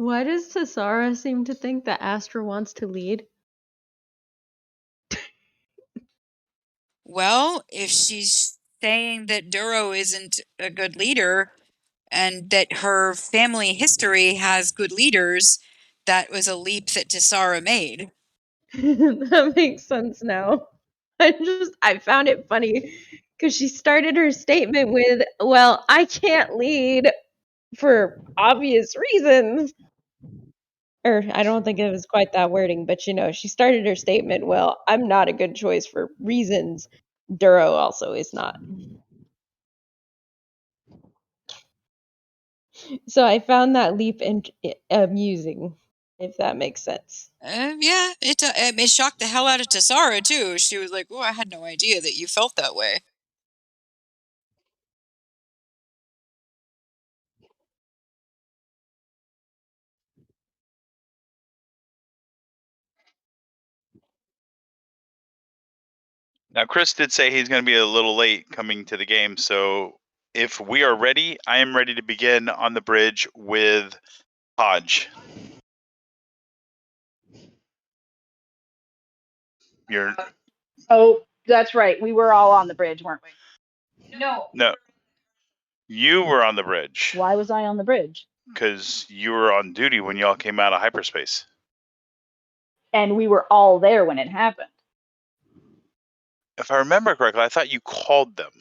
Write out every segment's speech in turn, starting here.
Why does Tassara seem to think that Astra wants to lead? Well, if she's saying that Duro isn't a good leader and that her family history has good leaders, that was a leap that Tassara made. That makes sense now. I found it funny because she started her statement with, well, I can't lead for obvious reasons. Or I don't think it was quite that wording, but she started her statement, well, I'm not a good choice for reasons. Duro also is not. So I found that leap amusing, if that makes sense. Yeah, it shocked the hell out of Tassara too. She was like, "Oh, I had no idea that you felt that way." Now, Chris did say he's going to be a little late coming to the game, so if we are ready, I am ready to begin on the bridge with Hodge. You're Oh, that's right. We were all on the bridge, weren't we? no, you were on the bridge Why was I on the bridge? because you were on duty when y'all came out of hyperspace. And we were all there when it happened. If I remember correctly, I thought you called them.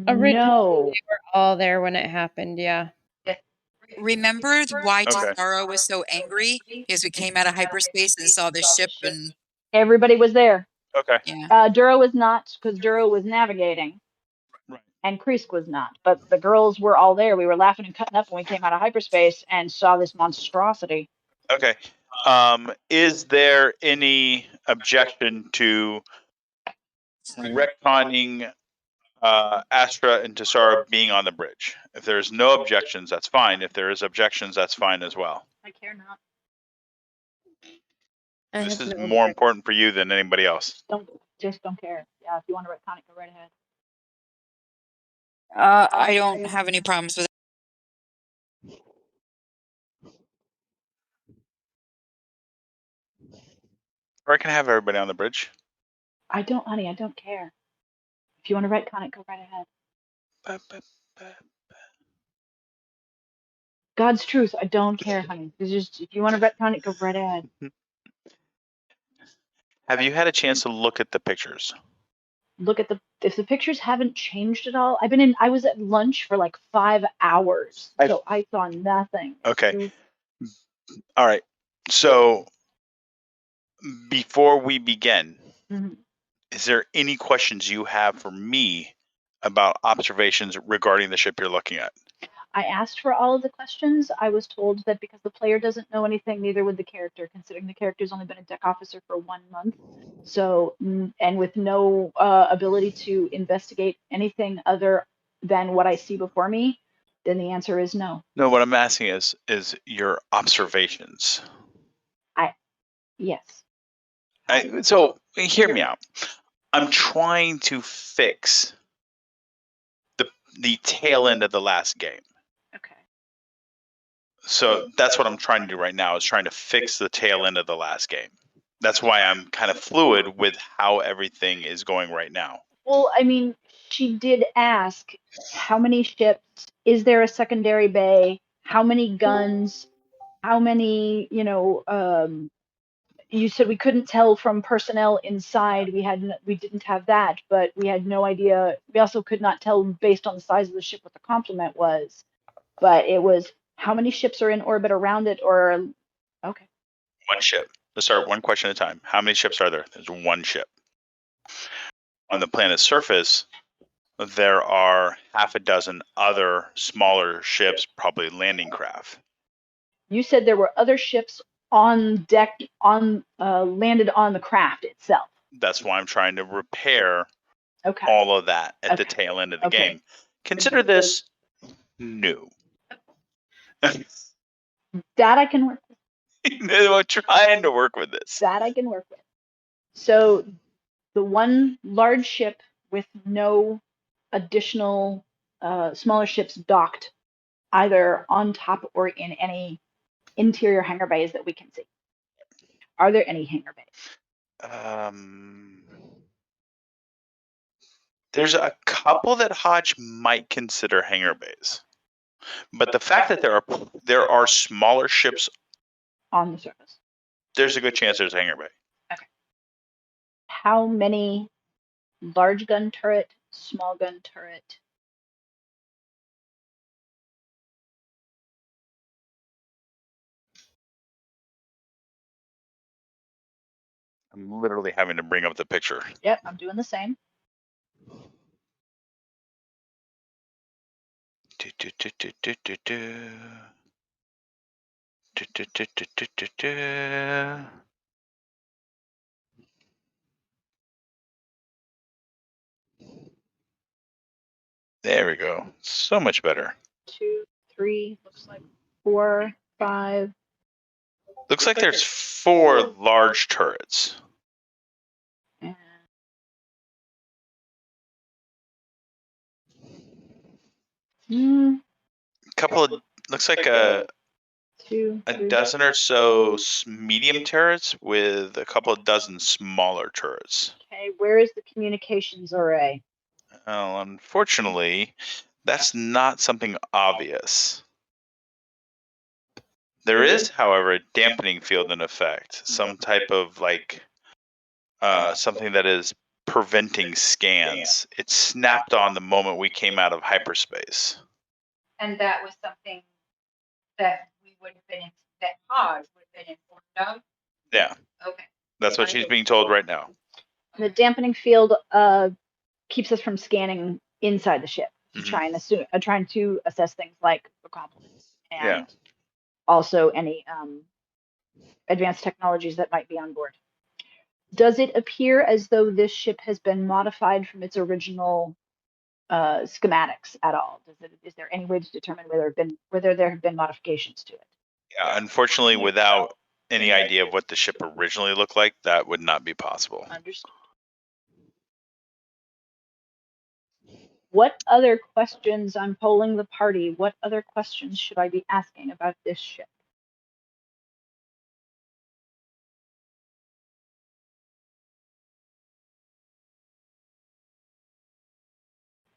Originally, No. we were all there when it happened, yeah. Remember why Okay. Tassara was so angry? Because we came out of hyperspace and saw the ship, and Everybody was there. Okay. yeah. Duro was not, because Duro was navigating. Right. And Kreesk was not. But the girls were all there. We were laughing and cutting up when we came out of hyperspace and saw this monstrosity. Okay. Is there any objection to retconning Astra and Tassara being on the bridge? If there's no objections, that's fine. If there is objections, that's fine as well. I care not. This is more important for you than anybody else. Just don't care. Yeah, if you want to retcon it, go right ahead. I don't have any problems with it. Or I can have everybody on the bridge. Honey, I don't care. If you want to retcon it, go right ahead. God's truth, I don't care, honey. It's just, if you want to retcon it, go right ahead. Have you had a chance to look at the pictures? If the pictures haven't changed at all, I was at lunch for like 5 hours, so I saw nothing. Okay. All right. So before we begin, is there any questions you have for me about observations regarding the ship you're looking at? I asked for all of the questions. I was told that because the player doesn't know anything, neither would the character, considering the character's only been a deck officer for 1 month. So, and with no ability to investigate anything other than what I see before me, then the answer is no. No, what I'm asking is your observations. Yes. So hear me out. I'm trying to fix the tail end of the last game. Okay. So that's what I'm trying to do right now, is trying to fix the tail end of the last game. That's why I'm kind of fluid with how everything is going right now. Well, I mean, she did ask how many ships, is there a secondary bay, how many guns, how many, you said we couldn't tell from personnel inside. We didn't have that, but we had no idea. We also could not tell based on the size of the ship what the complement was. But it was how many ships are in orbit around it, or okay. One ship. Let's start one question at a time. How many ships are there? There's one ship. On the planet's surface, there are half a dozen other smaller ships, probably landing craft. You said there were other ships on deck, landed on the craft itself. That's why I'm trying to repair all of that at the tail end of the game. Consider this new. That I can work with. I'm trying to work with this. That I can work with. So the one large ship with no additional smaller ships docked either on top or in any interior hangar bays that we can see. Are there any hangar bays? There's a couple that Hodge might consider hangar bays, but the fact that there are smaller ships on the surface, there's a good chance there's a hangar bay. Okay. How many large gun turret, small gun turret? I'm literally having to bring up the picture. Yep, I'm doing the same. There we go. So much better. 2, 3, looks like 4, 5. Looks like there's 4 large turrets. And Couple of looks like a 2, a 3. dozen or so medium turrets with a couple of dozen smaller turrets. Okay, where is the communications array? Well, unfortunately, that's not something obvious. There is, however, a dampening field in effect, some type of something that is preventing scans. It snapped on the moment we came out of hyperspace. And that was something that we would have been, that Hodge would have been informed of? Yeah. Okay. That's what she's being told right now. The dampening field keeps us from scanning inside the ship to try and trying to assess things like the complements and also any advanced technologies that might be on board. Does it appear as though this ship has been modified from its original schematics at all? Is there any way to determine whether there have been modifications to it? Yeah, unfortunately, without any idea of what the ship originally looked like, that would not be possible. Understood. What other questions? I'm polling the party. What other questions should I be asking about this ship?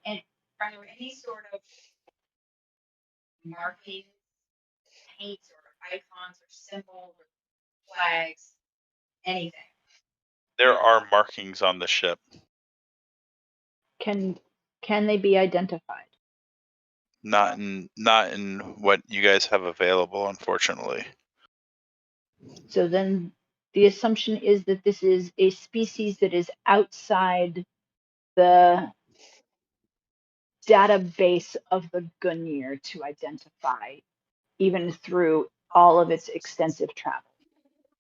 And are there any sort of markings, paints, or icons, or symbols, or flags, anything? There are markings on the ship. Can they be identified? Not in what you guys have available, unfortunately. So then the assumption is that this is a species that is outside the database of the Gungnir to identify, even through all of its extensive travel.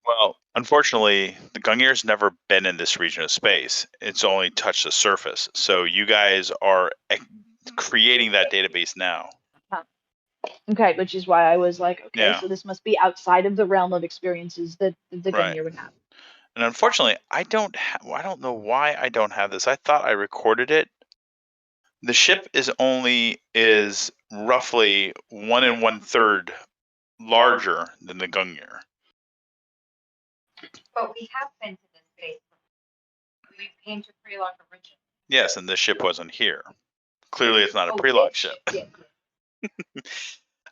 Well, unfortunately, the Gungnir's never been in this region of space. It's only touched the surface. So you guys are creating that database now. Okay, which is why I was like, okay, Yeah. so this must be outside of the realm of experiences that the Gungnir would have. And unfortunately, I don't know why I don't have this. I thought I recorded it. The ship is roughly 1 1/3 larger than the Gungnir. But we have been to this space. We came to Priloc originally. Yes, and this ship wasn't here. Clearly, it's not a Priloc ship.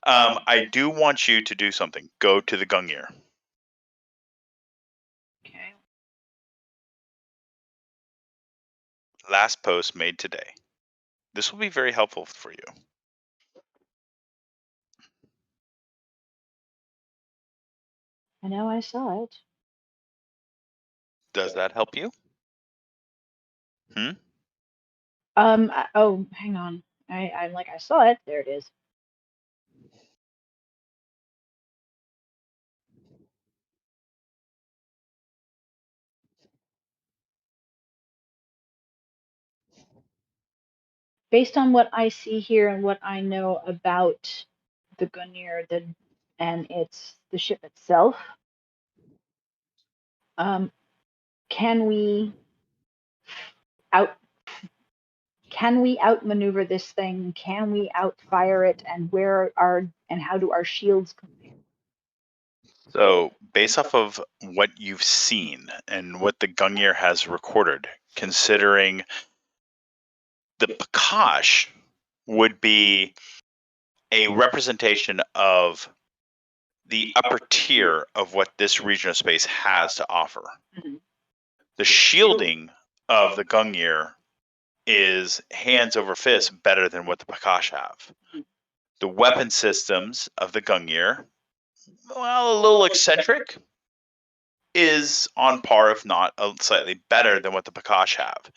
I do want you to do something. Go to the Gungnir. Okay. Last post made today. This will be very helpful for you. I know I saw it. Does that help you? Oh, hang on. I'm like, I saw it. There it is. Based on what I see here and what I know about the Gungnir and the ship itself, can we outmaneuver this thing? Can we outfire it? And how do our shields compare? So, based off of what you've seen and what the Gungnir has recorded, considering the Pakash would be a representation of the upper tier of what this region of space has to offer. Mhm. The shielding of the Gungnir is hands over fists better than what the Pakash have. The weapon systems of the Gungnir, well, a little eccentric, is on par, if not slightly better than what the Pakash have.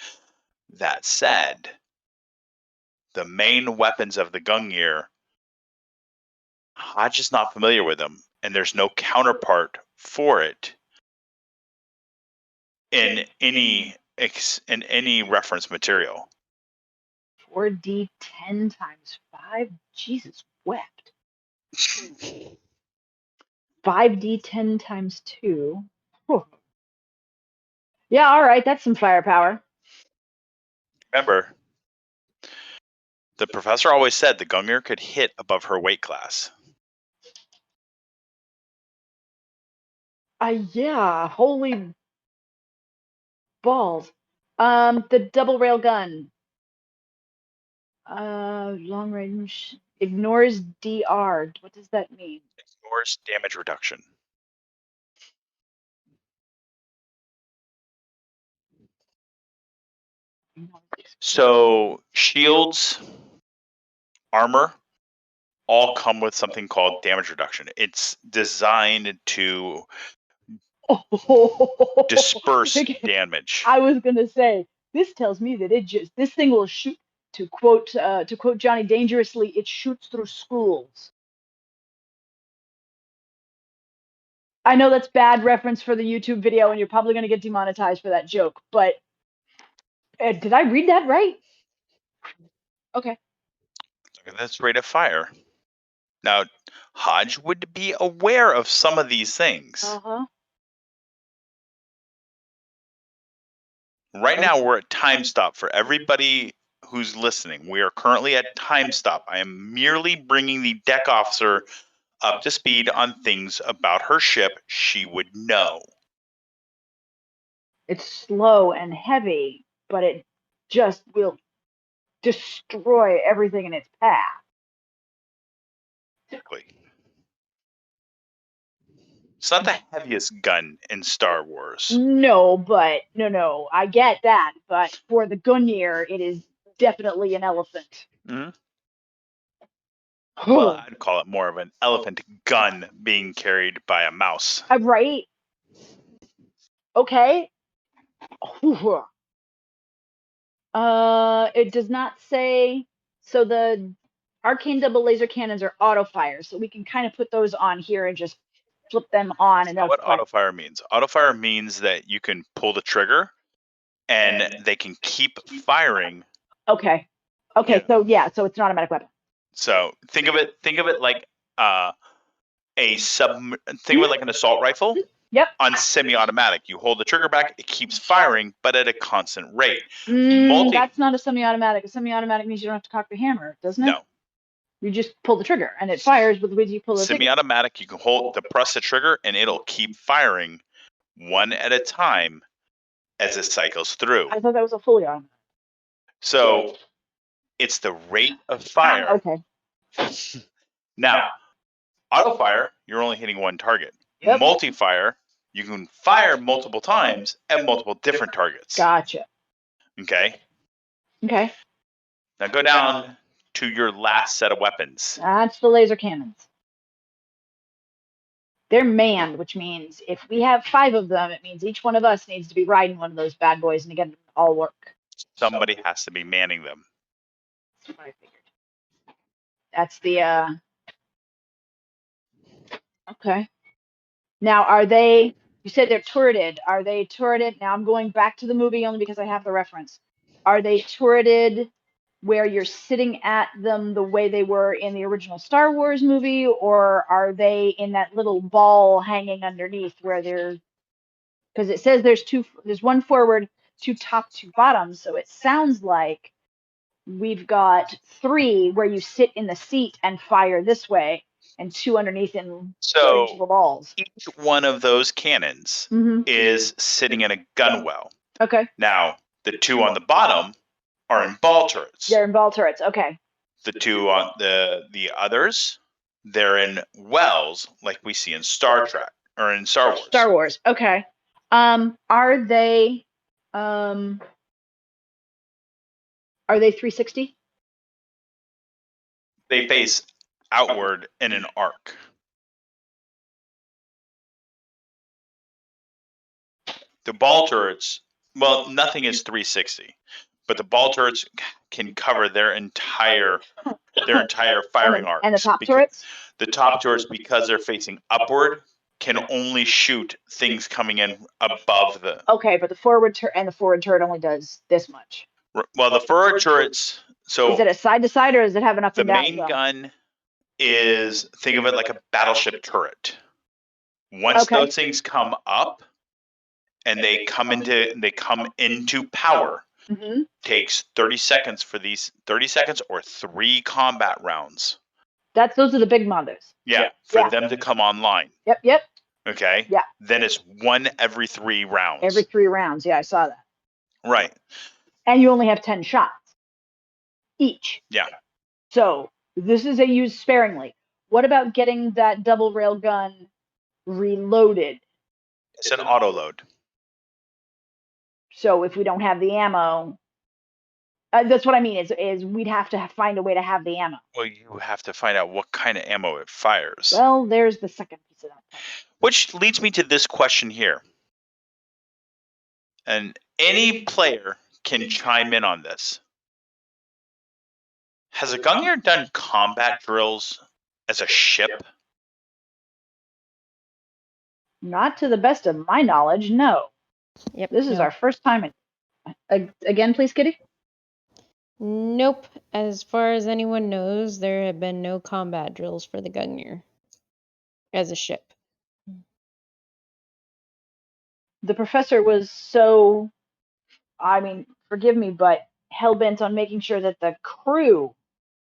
That said, the main weapons of the Gungnir, Hodge is not familiar with them, and there's no counterpart for it in any reference material. 4d10 times 5? Jesus wept. 5d10 times 2. Whew. Yeah, all right, that's some firepower. Remember, the professor always said the Gungnir could hit above her weight class. Yeah, holy balls. The double rail gun. Long range ignores DR. What does that mean? Ignores damage reduction. So shields, armor, all come with something called damage reduction. It's designed to disperse damage. I was gonna say, this tells me that this thing will shoot. To quote Johnny Dangerously, it shoots through schools. I know that's bad reference for the YouTube video, and you're probably gonna get demonetized for that joke. But did I read that right? Okay. Look at this rate of fire. Now, Hodge would be aware of some of these things. Uh-huh. Right now, we're at time stop for everybody who's listening. We are currently at time stop. I am merely bringing the deck officer up to speed on things about her ship she would know. It's slow and heavy, but it just will destroy everything in its path. Exactly. It's not the heaviest gun in Star Wars. No, I get that. But for the Gungnir, it is definitely an elephant. Mm-hmm. Well, I'd call it more of an elephant gun being carried by a mouse. Right? Okay. It does not say. So the arcane double laser cannons are auto fire, so we can kind of put those on here and just flip them on. And what auto fire means. Auto fire means that you can pull the trigger and they can keep firing. Okay. Yeah. So it's an automatic weapon. So think of it like think of it like an assault rifle. Yep. On semi-automatic, you hold the trigger back, it keeps firing, but at a constant rate. That's not a semi-automatic. A semi-automatic means you don't have to cock the hammer, doesn't it? No. You just pull the trigger, and it fires with the way you pull the trigger. Semi-automatic, you can press the trigger, and it'll keep firing one at a time as it cycles through. I thought that was a fully automatic. So it's the rate of fire. Okay. Now, auto fire, you're only hitting one target. Yep. Multi-fire, you can fire multiple times at multiple different targets. Gotcha. Okay. Now go down to your last set of weapons. That's the laser cannons. They're manned, which means if we have 5 of them, it means each one of us needs to be riding one of those bad boys and get them to all work. Somebody has to be manning them. That's what I figured. That's the Okay. Now, are they? You said they're turreted. Are they turreted? Now I'm going back to the movie only because I have the reference. Are they turreted where you're sitting at them the way they were in the original Star Wars movie, or are they in that little ball hanging underneath where they're? Because it says there's one forward, 2 top, 2 bottom. So it sounds like we've got 3 where you sit in the seat and fire this way, and 2 underneath in So the walls. each one of those cannons is sitting in a gun well. Okay. Now, the 2 on the bottom are in ball turrets. They're in ball turrets. Okay. The 2 on the others, they're in wells like we see in Star Trek or in Star Wars. Star Wars. Okay. Are they 360? They face outward in an arc. The ball turrets, well, nothing is 360, but the ball turrets can cover their entire firing arc. And the top turrets? The top turrets, because they're facing upward, can only shoot things coming in above the. Okay, but the forward turret only does this much. Well, the forward turrets. So is it a side to side, or does it have an up and down? The main gun is, think of it like a battleship turret. Once those things come up and they come into power, takes 30 seconds for these 30 seconds or 3 combat rounds. Those are the big mothers. Yeah, for them to come online. Yep. Okay. Yeah. Then it's 1 every 3 rounds. Every 3 rounds. Yeah, I saw that. Right. And you only have 10 shots each. Yeah. So this is a use sparingly. What about getting that double rail gun reloaded? It's an auto load. So if we don't have the ammo, that's what I mean. Is we'd have to find a way to have the ammo. Well, you have to find out what kind of ammo it fires. Well, there's the second piece of that. Which leads me to this question here. And any player can chime in on this. Has a Gungnir done combat drills as a ship? Not to the best of my knowledge, no. Yep. This is our first time. Again, please, Kitty? Nope. As far as anyone knows, there have been no combat drills for the Gungnir as a ship. The professor was so, I mean, forgive me, but hell-bent on making sure that the crew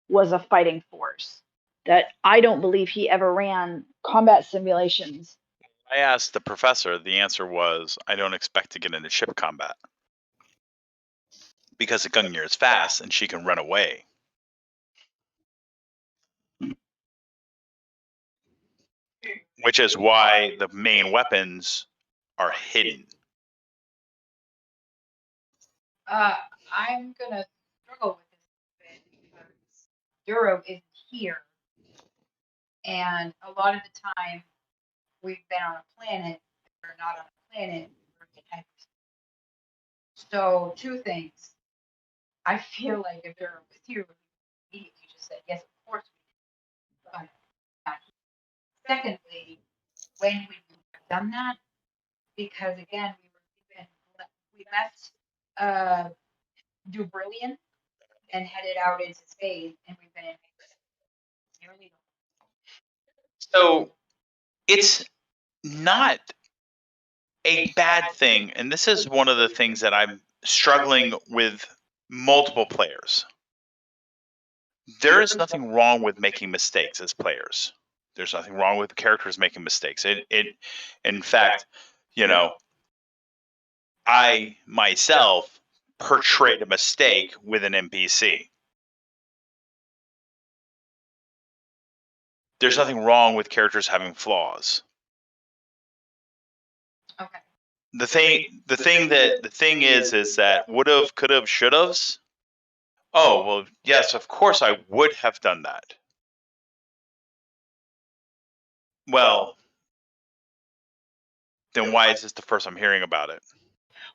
was a fighting force, that I don't believe he ever ran combat simulations. I asked the professor, the answer was, I don't expect to get into ship combat. Because the Gungnir is fast and she can run away. Which is why the main weapons are hidden. I'm gonna struggle with this a bit because Duro isn't here, and a lot of the time we've been on a planet or not on a planet. So 2 things. I feel like if Duro was here, we immediately just said yes, of course we did. But secondly, when we done that, because again we left Dubrillion and headed out into space, and we've been in nearly. So it's not a bad thing, and this is one of the things that I'm struggling with multiple players. There is nothing wrong with making mistakes as players. There's nothing wrong with characters making mistakes. In fact, I myself portrayed a mistake with an NPC. There's nothing wrong with characters having flaws. Okay. The thing is that would've, could've, should've's. Oh, well, yes, of course I would have done that. Well, then why is this the first I'm hearing about it?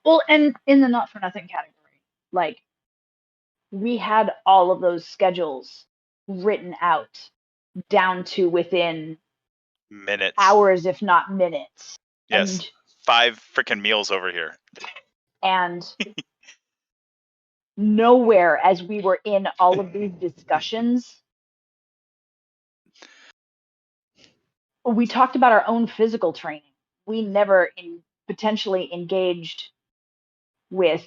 Well, and in the not for nothing category, like, we had all of those schedules written out down to within Minutes. hours, if not minutes. Yes. And 5 freaking meals over here. And nowhere, as we were in all of these discussions, we talked about our own physical training. We never potentially engaged with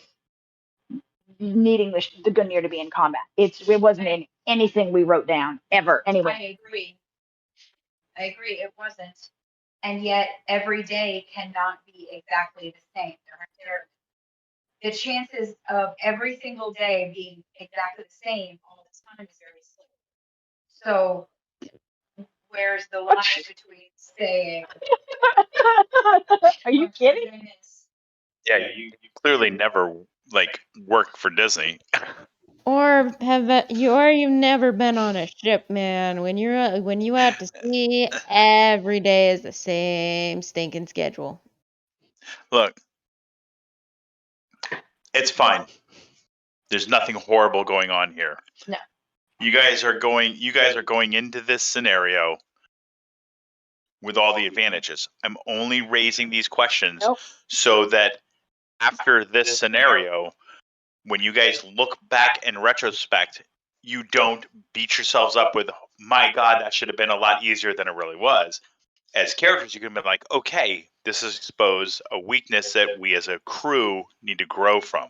needing the Gungnir to be in combat. It wasn't in anything we wrote down ever. Anyway, I agree. I agree, it wasn't. And yet every day cannot be exactly the same. The chances of every single day being exactly the same all the time is very slim. So where's the line between saying, Are you kidding? goodness, Yeah, you clearly never like work for Disney. Or you've never been on a ship, man. When you out to sea, every day is the same stinking schedule. Look, it's fine. There's nothing horrible going on here. No. You guys are going into this scenario with all the advantages. I'm only raising these questions Nope. so that after this scenario, when you guys look back in retrospect, you don't beat yourselves up with, my God, that should have been a lot easier than it really was. As characters, you can be like, okay, this is expose a weakness that we as a crew need to grow from.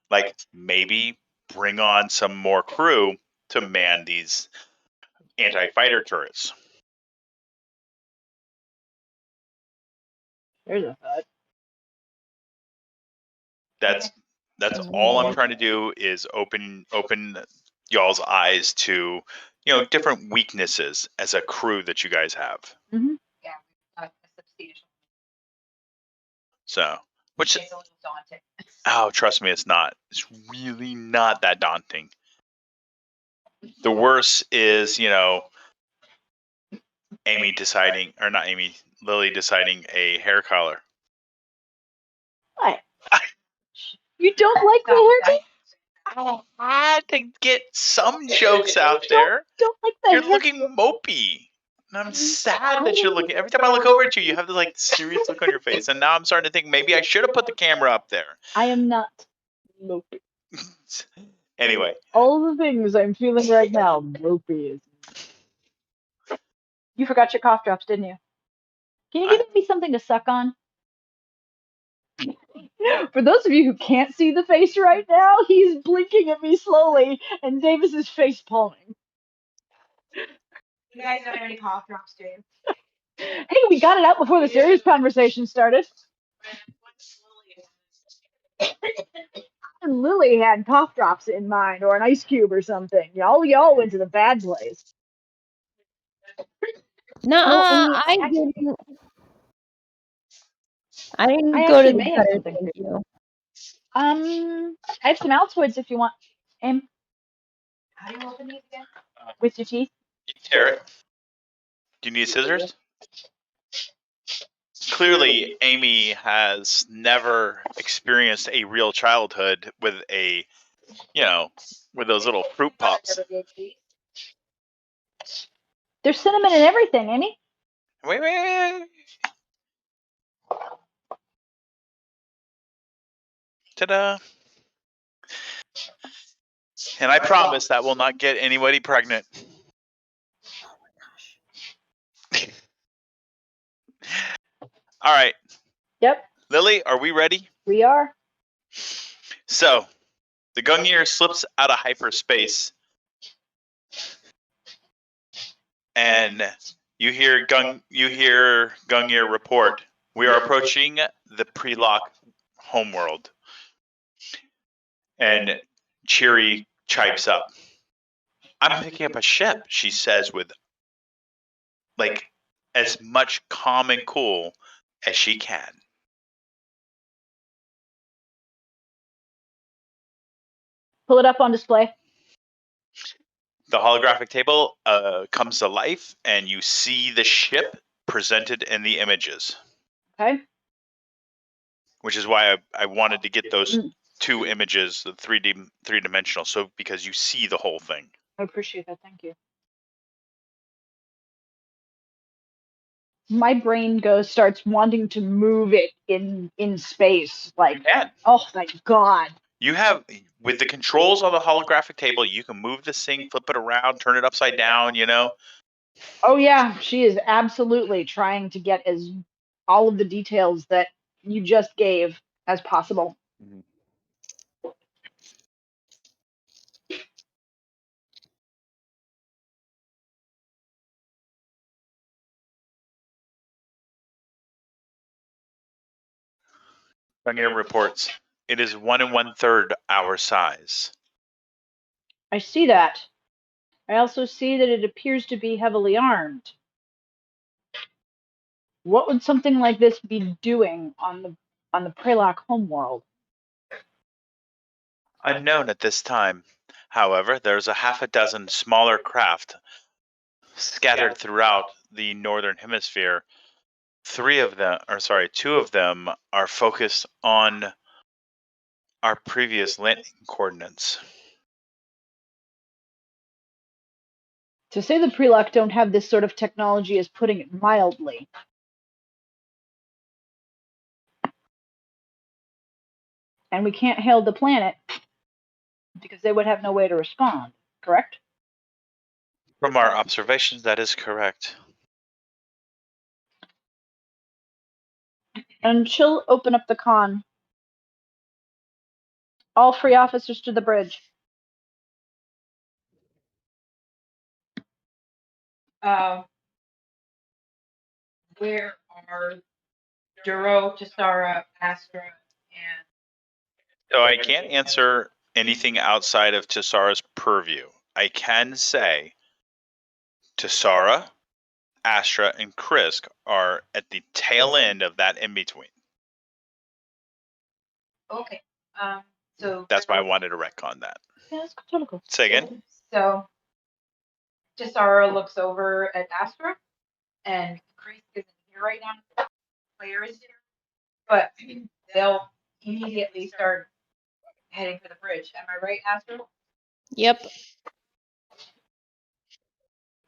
Like maybe bring on some more crew to man these anti-fighter turrets. There's a thought. That's all I'm trying to do is open y'all's eyes to, different weaknesses as a crew that you guys have. Mm-hmm. yeah, not a substantial. So, which, It's a little daunting. oh, trust me, it's not. It's really not that daunting. The worst is, Amy deciding, or not Amy, Lily deciding a hair color. What? You don't like the hair? I had to get some jokes out there. Don't like the You're hair? looking mopey. And I'm sad that you're looking. Every time I look over at you, you have this serious look on your face. And now I'm starting to think maybe I should have put the camera up there. I am not mopey. Anyway, All the things I'm feeling right now, mopey is. You forgot your cough drops, didn't you? Can you give me something to suck on? For those of you who can't see the face right now, he's blinking at me slowly, and Davis is face palming. You guys don't have any cough drops, do you? Hey, we got it out before the serious conversation started. And Lily had cough drops in mind, or an ice cube or something. Y'all went to the bad place. Nuh-uh, I didn't. I didn't I go to actually the may have gutter, something thank you. I have some Altoids if you want. How do you open these again? With your teeth. tear it. Do you need scissors? Clearly, Amy has never experienced a real childhood with with those little fruit pops. There's cinnamon in everything, Amy. Wait. Ta-da. And I promise that will not get anybody pregnant. All right. Yep. Lily, are we ready? We are. So, the Gungnir slips out of hyperspace, and you hear Gungnir report. We are approaching the Priloc homeworld. And Cheery chipes up. I'm picking up a ship, she says with as much calm and cool as she can. Pull it up on display. The holographic table comes to life, and you see the ship presented in the images. Okay. Which is why I wanted to get those two images, the three-dimensional, so because you see the whole thing. I appreciate that. Thank you. My brain starts wanting to move it in space. Oh my God. You have, with the controls on the holographic table, you can move this thing, flip it around, turn it upside down, Oh yeah, she is absolutely trying to get all of the details that you just gave as possible. Mm-hmm. Gungnir reports it is 1 1/3 our size. I see that. I also see that it appears to be heavily armed. What would something like this be doing on the Priloc homeworld? Unknown at this time. However, there's a half a dozen smaller craft scattered throughout the northern hemisphere. Two of them are focused on our previous landing coordinates. To say the Priloc don't have this sort of technology is putting it mildly. And we can't hail the planet because they would have no way to respond, correct? From our observations, that is correct. And she'll open up the con. All free officers to the bridge. Where are Duro, Tessara, Astra, and... So I can't answer anything outside of Tessara's purview. I can say Tessara, Astra, and Krisk are at the tail end of that in-between. Okay. So that's why I wanted to retcon that. Yeah, that's totally cool. Say again? So Tessara looks over at Astra, and Krisk isn't here right now. Player is here, but they'll immediately start heading for the bridge. Am I right, Astra? Yep.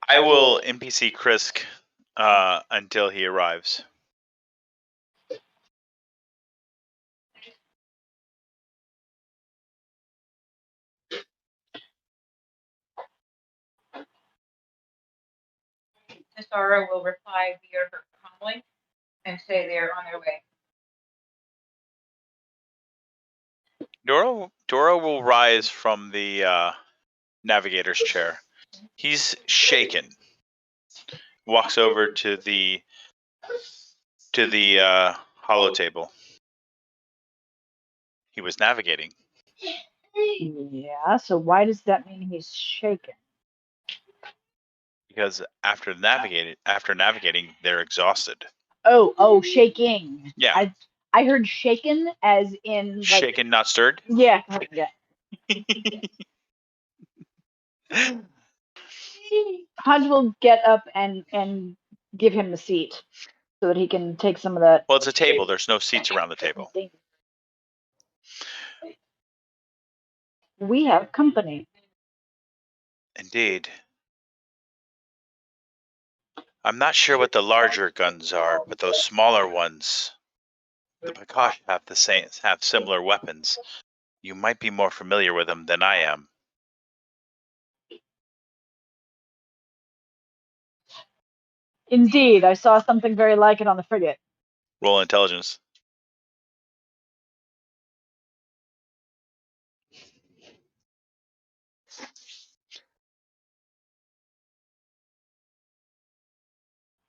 I will NPC Krisk until he arrives. Tessara will reply via her comlink and say they're on their way. Doro will rise from the navigator's chair. He's shaken. Walks over to the holo table. He was navigating. Yeah, so why does that mean he's shaken? Because after navigating, they're exhausted. Oh, shaking. Yeah. I heard shaken as in like Shaken, not stirred? Yeah. Hodge will get up and give him the seat so that he can take some of that. Well, it's a table. There's no seats around the table. We have company. Indeed. I'm not sure what the larger guns are, but those smaller ones, the Prakash have similar weapons. You might be more familiar with them than I am. Indeed, I saw something very like it on the frigate. Roll intelligence.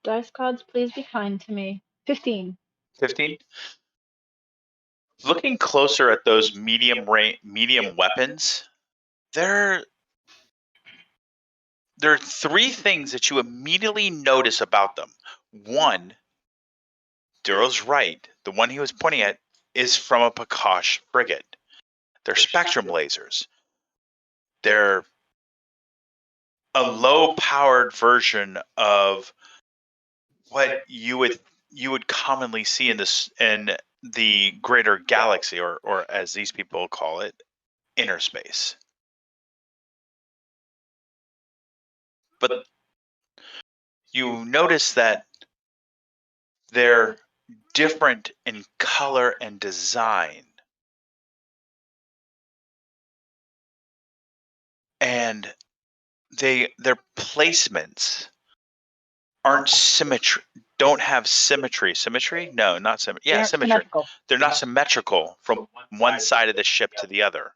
Dice gods, please be kind to me. 15. 15. Looking closer at those medium weapons, there are three things that you immediately notice about them. One, Duro's right. The one he was pointing at is from a Prakash frigate. They're spectrum lasers. They're a low-powered version of what you would commonly see in the greater galaxy, or as these people call it, inner space. But you notice that they're different in color and design. And their placements don't have symmetry. Symmetry? No, not symmetry. Yeah, symmetry. Symmetrical. They're not symmetrical from one side of the ship to the other.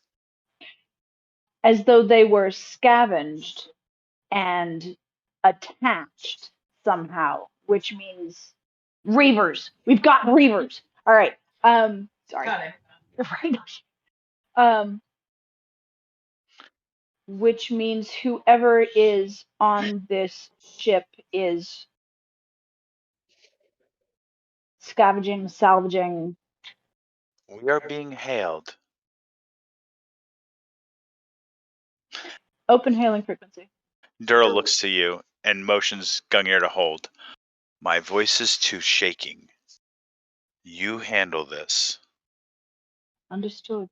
As though they were scavenged and attached somehow, which means reavers. We've got reavers. All right. Sorry. Got it. Right. Which means whoever is on this ship is scavenging, salvaging. We are being hailed. Open hailing frequency. Duro looks to you and motions Gungnir to hold. My voice is too shaking. You handle this. Understood.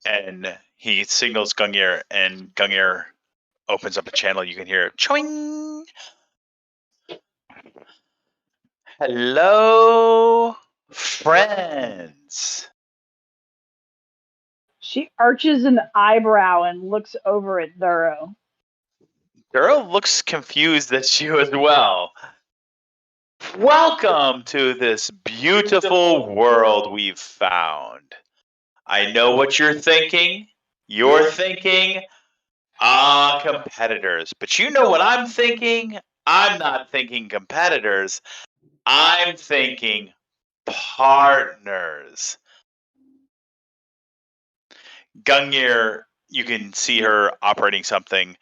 And he signals Gungnir, and Gungnir opens up a channel. You can hear choing. Hello, friends. She arches an eyebrow and looks over at Duro. Duro looks confused at you as well. Welcome to this beautiful world we've found. I know what you're thinking. You're thinking, competitors. But you know what I'm thinking? I'm not thinking competitors. I'm thinking partners. Gungnir, you can see her operating something,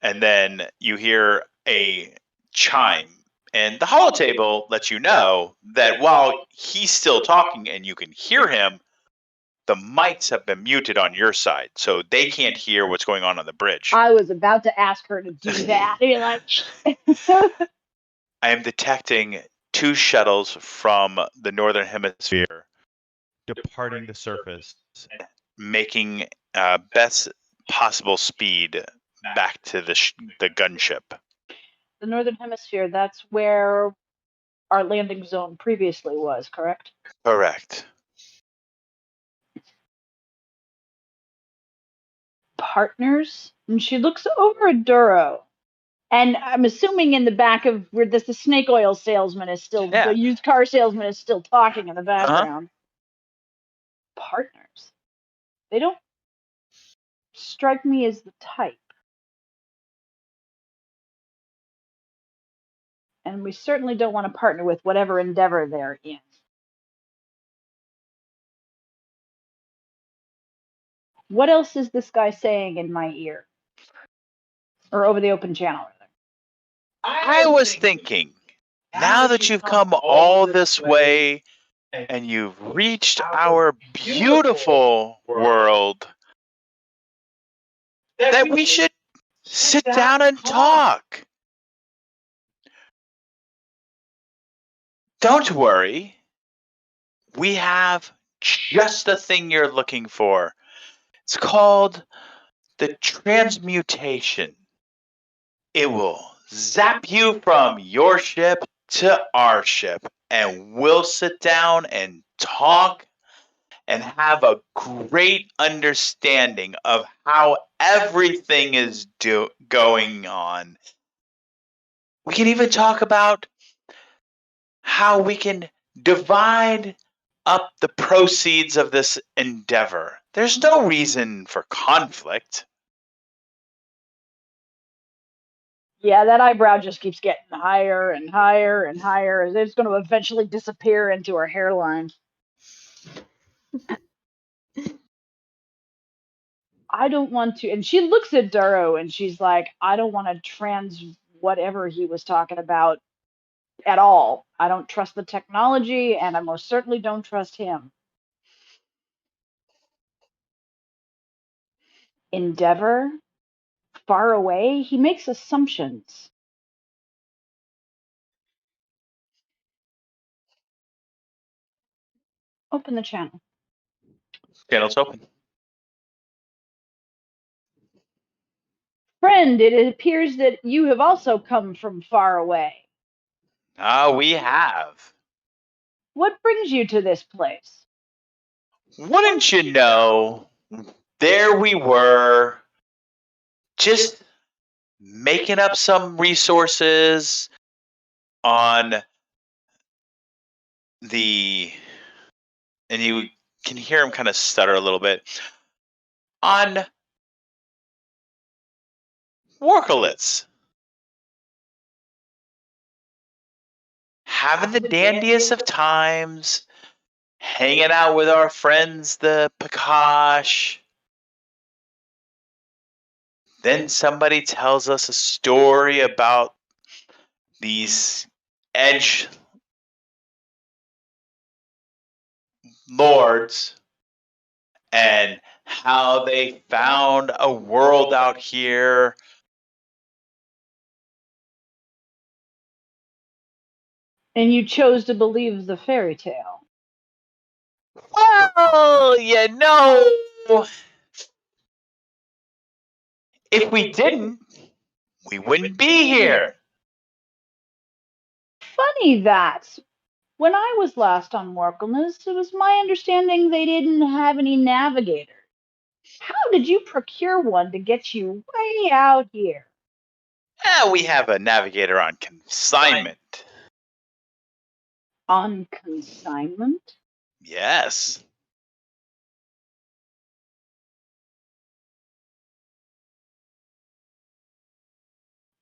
and then you hear a chime. And the holotable lets you know that while he's still talking and you can hear him, the mics have been muted on your side, so they can't hear what's going on the bridge. I was about to ask her to do that. You're like, I am detecting 2 shuttles from the northern hemisphere departing the surface, making best possible speed back to the gunship. the northern hemisphere, that's where our landing zone previously was, correct? Correct. Partners? And she looks over at Duro. And I'm assuming in the back of where the snake oil salesman is still, the used car salesman is still talking in the background. Partners. They don't strike me as the type. And we certainly don't want to partner with whatever endeavor they're in. What else is this guy saying in my ear? Or over the open channel, rather. I was thinking, now that you've come all this way and you've reached our beautiful world, that we should sit down and talk. Don't worry. We have just the thing you're looking for. It's called the transmutation. It will zap you from your ship to our ship, and we'll sit down and talk and have a great understanding of how everything is going on. We can even talk about how we can divide up the proceeds of this endeavor. There's no reason for conflict. Yeah, that eyebrow just keeps getting higher and higher and higher. It's going to eventually disappear into her hairline. I don't want to. And she looks at Duro and she's like, I don't want to trans whatever he was talking about at all. I don't trust the technology, and I most certainly don't trust him. Endeavor? Far away? He makes assumptions. Open the channel. Channel's open. Friend, it appears that you have also come from far away. We have. What brings you to this place? Wouldn't you know, there we were, just making up some resources on the, and you can hear him kind of stutter a little bit, on Workalets. Having the dandiest of times, hanging out with our friends, the Pakash. Then somebody tells us a story about these edge lords and how they found a world out here. And you chose to believe the fairy tale. Well, if we didn't, we wouldn't be here. Funny that. When I was last on Morkelness, it was my understanding they didn't have any navigator. How did you procure one to get you way out here? We have a navigator on consignment. On consignment? Yes.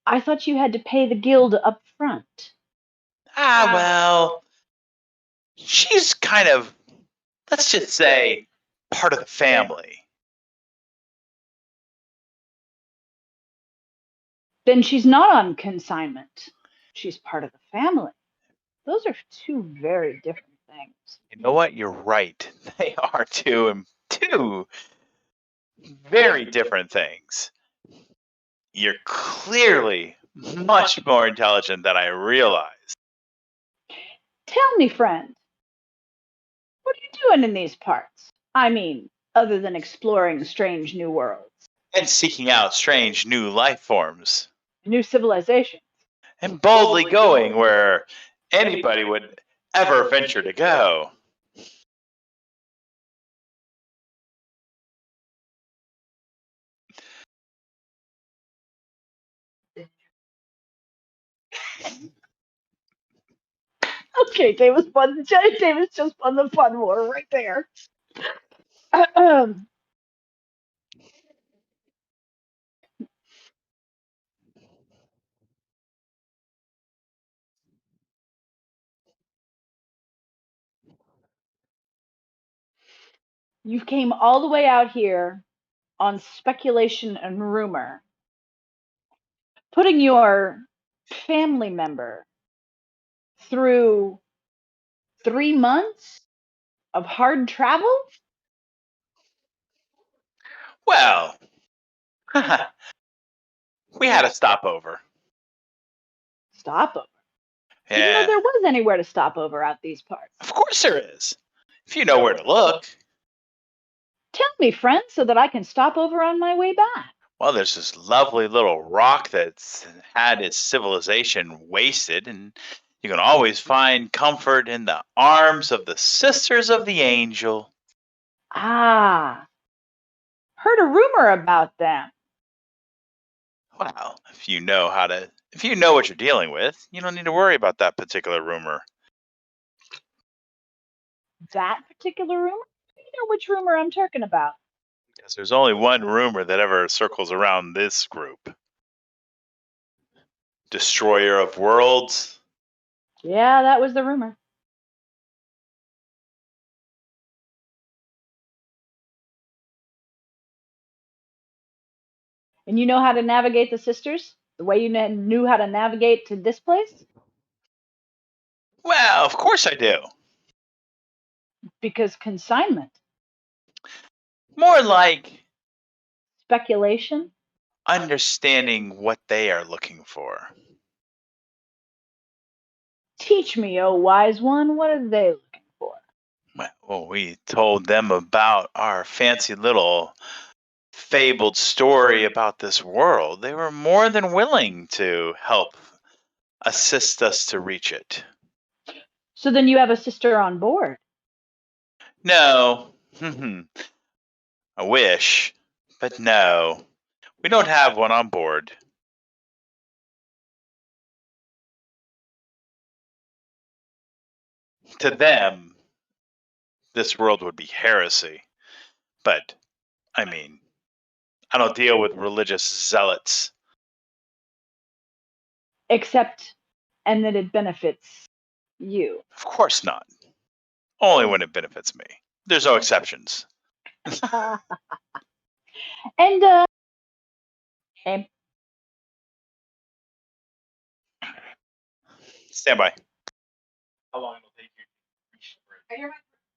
I thought you had to pay the guild up front. Well, she's kind of, let's just say, part of the family. Then she's not on consignment. She's part of the family. Those are two very different things. You know what? You're right. They are two very different things. You're clearly much more intelligent than I realized. Tell me, friend, what are you doing in these parts? I mean, other than exploring strange new worlds, And seeking out strange new life forms. new civilizations. And boldly going where anybody would ever venture to go. Okay, Davis just won the fun war right there. You came all the way out here on speculation and rumor, putting your family member through 3 months of hard travel? Well, we had a stopover. Stopover? Didn't know Yeah, there was anywhere to stop over out these parts. of course there is. If you know where to look. Tell me, friend, so that I can stop over on my way back. Well, there's this lovely little rock that's had its civilization wasted, and you can always find comfort in the arms of the Sisters of the Angel. Ah, heard a rumor about them. Well, if you know what you're dealing with, you don't need to worry about that particular rumor. That particular rumor? You know which rumor I'm talking about. Because there's only one rumor that ever circles around this group. Destroyer of worlds. Yeah, that was the rumor. And you know how to navigate the sisters? The way you knew how to navigate to this place? Well, of course I do. Because consignment. More like Speculation. understanding what they are looking for. Teach me, oh wise one, what are they looking for? Well, we told them about our fancy little fabled story about this world. They were more than willing to help assist us to reach it. So then you have a sister on board. No. I wish, but no. We don't have one on board. To them, this world would be heresy. But, I mean, I don't deal with religious zealots. Except, and that it benefits you. Of course not. Only when it benefits me. There's no exceptions. And Stand by. How long it'll take you to reach the bridge? Are you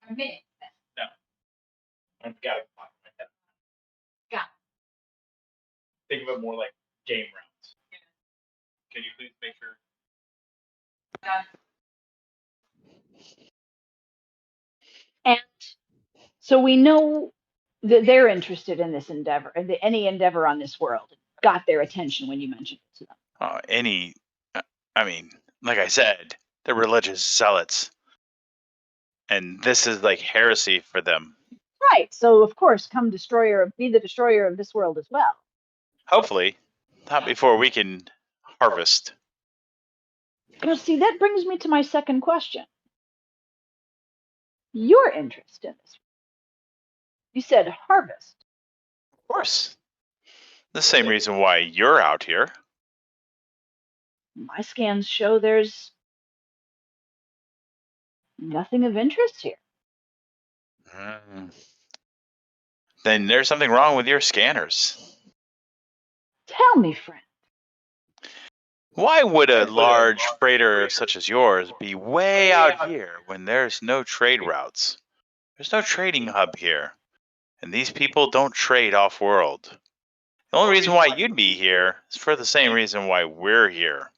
a minute? No. I've got a clock in my head. Got Think of it more like game rounds. Can you please make sure? Done. And so we know that they're interested in this endeavor, and any endeavor on this world got their attention when you mentioned it to them. I mean, like I said, they're religious zealots. And this is like heresy for them. Right. So of course, be the destroyer of this world as well. Hopefully, not before we can harvest. Well, see, that brings me to my second question. Your interest in this. You said harvest. Of course. The same reason why you're out here. My scans show there's nothing of interest here. Then there's something wrong with your scanners. Tell me, friend. Why would a large freighter such as yours be way out here when there's no trade routes? There's no trading hub here. And these people don't trade off-world. The only reason why you'd be here is for the same reason why we're here.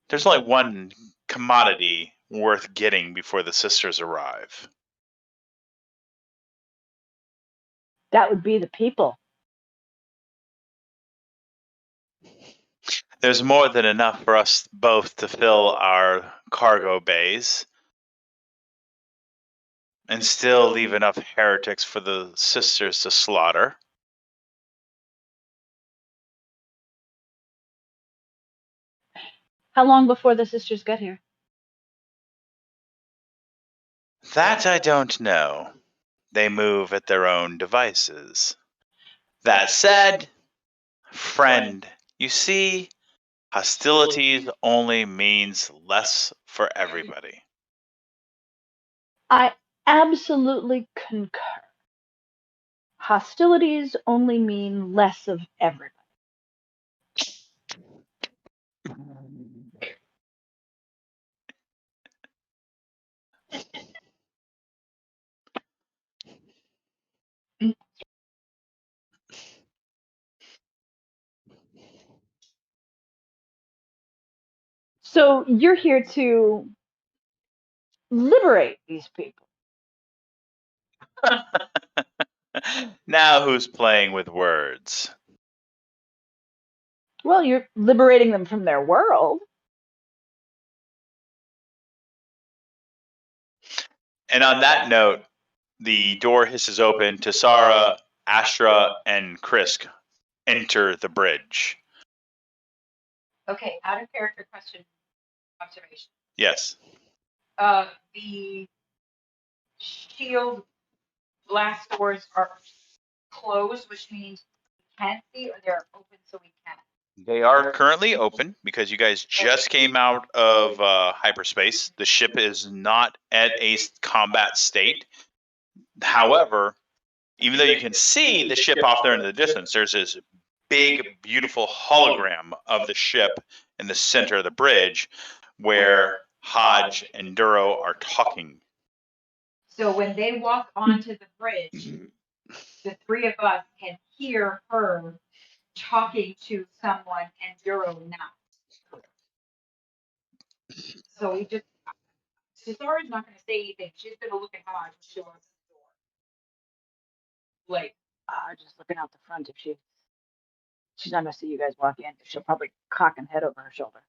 There's only one commodity worth getting before the sisters arrive. That would be the people. There's more than enough for us both to fill our cargo bays and still leave enough heretics for the sisters to slaughter. How long before the sisters get here? That I don't know. They move at their own devices. That said, friend, you see, hostilities only means less for everybody. I absolutely concur. Hostilities only mean less of everybody. So you're here to liberate these people. Now who's playing with words? Well, you're liberating them from their world. And on that note, the door hisses open. Tassara, Astra, and Krisk enter the bridge. Okay, out of character question observation. Yes. The shield blast doors are closed, which means we can't see, or they're open so we can. They are currently open because you guys just came out of hyperspace. The ship is not at a combat state. However, even though you can see the ship off there in the distance, there's this big, beautiful hologram of the ship in the center of the bridge where Hodge and Duro are talking. So when they walk onto the bridge, the three of us can hear her talking to someone and Duro not. So we just, Cesara's not going to say anything. She's going to look at Hodge and show us the door. Like, Just looking out the front. If she's not gonna see you guys walk in, she'll probably cock and head over her shoulder.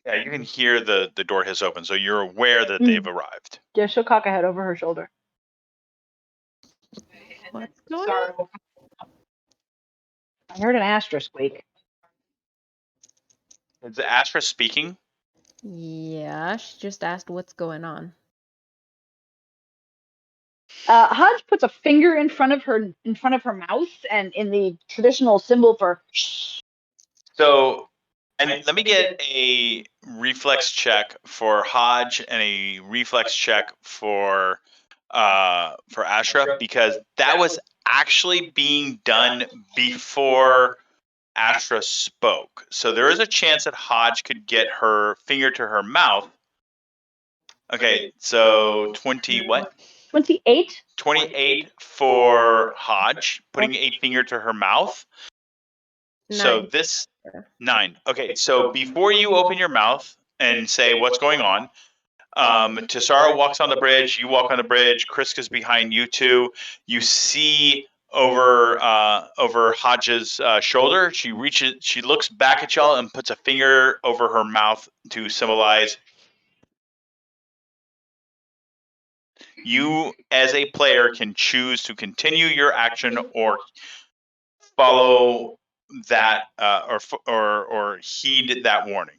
Yeah, you can hear the door hiss open, so you're aware that they've arrived. Yeah, she'll cock a head over her shoulder. What's going on? I heard an Astra squeak. Is Astra speaking? Yeah, she just asked what's going on. Hodge puts a finger in front of her mouth, and in the traditional symbol for shh. So And let me get a reflex check for Hodge and a reflex check for Ashra, because that was actually being done before Ashra spoke. So there is a chance that Hodge could get her finger to her mouth. Okay, so 20 what? 28. 28 for Hodge, putting a finger to her mouth. So 9. this 9. Okay, so before you open your mouth and say what's going on, Tassara walks on the bridge. You walk on the bridge. Kriska's behind you two. You see over Hodge's shoulder. She reaches. She looks back at y'all and puts a finger over her mouth to symbolize you, as a player, can choose to continue your action or follow that or heed that warning.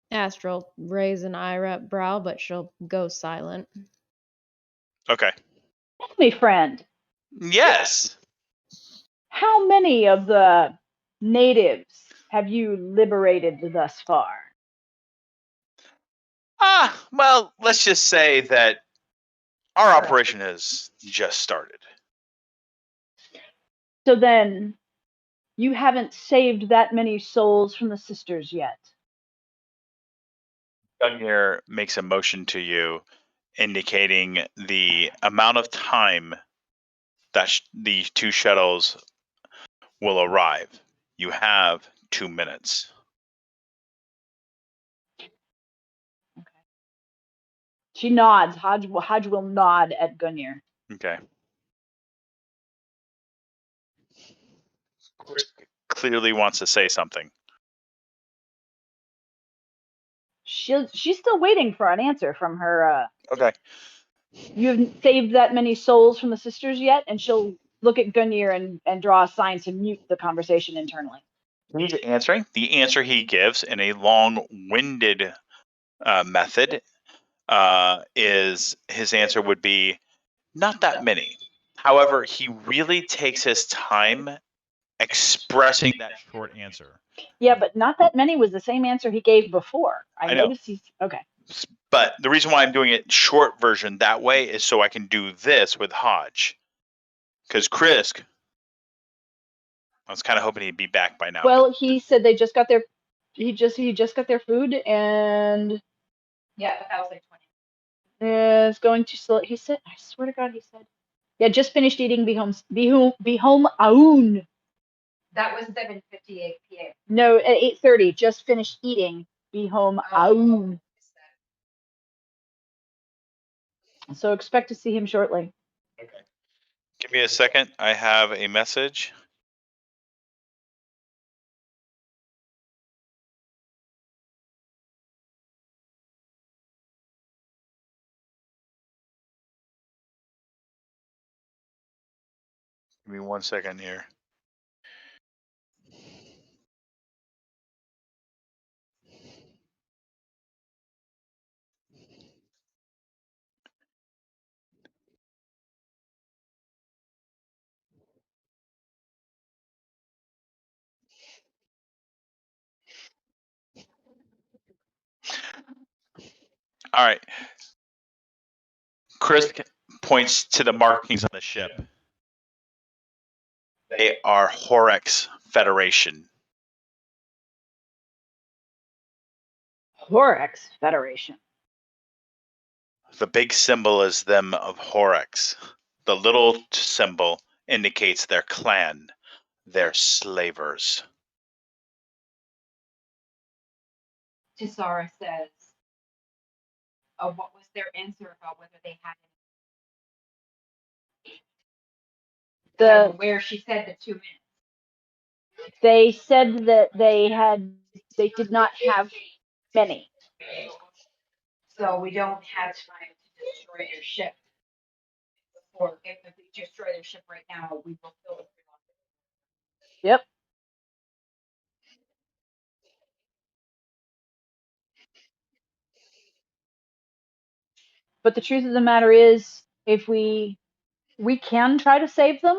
Astral raise an eyebrow, but she'll go silent. Okay. Tell me, friend, Yes. how many of the natives have you liberated thus far? Well, let's just say that our operation has just started. So then, you haven't saved that many souls from the sisters yet. Gungnir makes a motion to you, indicating the amount of time that the two shuttles will arrive. You have 2 minutes. She nods. Hodge will nod at Gungnir. Okay. Clearly wants to say something. She's still waiting for an answer from her. Okay. You haven't saved that many souls from the sisters yet, and she'll look at Gungnir and draw a sign to mute the conversation internally. He's answering. The answer he gives in a long-winded method is his answer would be not that many. However, he really takes his time expressing that short answer. Yeah, but not that many was the same answer he gave before. I know. noticed he's okay. But the reason why I'm doing it short version that way is so I can do this with Hodge. Because Krisk, I was kind of hoping he'd be back by now. Well, he said they just got their he just got their food and Yeah, but that was like 20. is going to slow. He said, I swear to God, he said, yeah, just finished eating. Be home aoun. That was 7:58 p.m. No, at 8:30. Just finished eating. Be home aoun. So expect to see him shortly. Okay. Give me a second. I have a message. Give me 1 second here. All right. Chris points to the markings on the ship. They are Horex Federation. Horex Federation. The big symbol is them of Horex. The little symbol indicates their clan. They're slavers. Tassara says, what was their answer about whether they had where she said the 2 minutes. They said that they did not have many. So we don't have time to destroy their ship. Or if we destroy their ship right now, we will kill them. Yep. But the truth of the matter is, if we can try to save them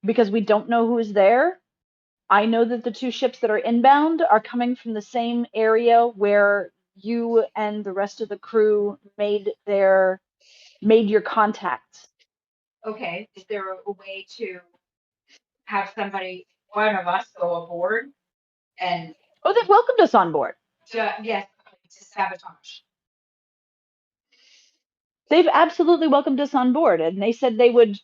because we don't know who is there. I know that the 2 ships that are inbound are coming from the same area where you and the rest of the crew made your contacts. Okay, is there a way to have one of us go aboard and Oh, they've welcomed us on board. yes, to sabotage? They've absolutely welcomed us on board, and they said they would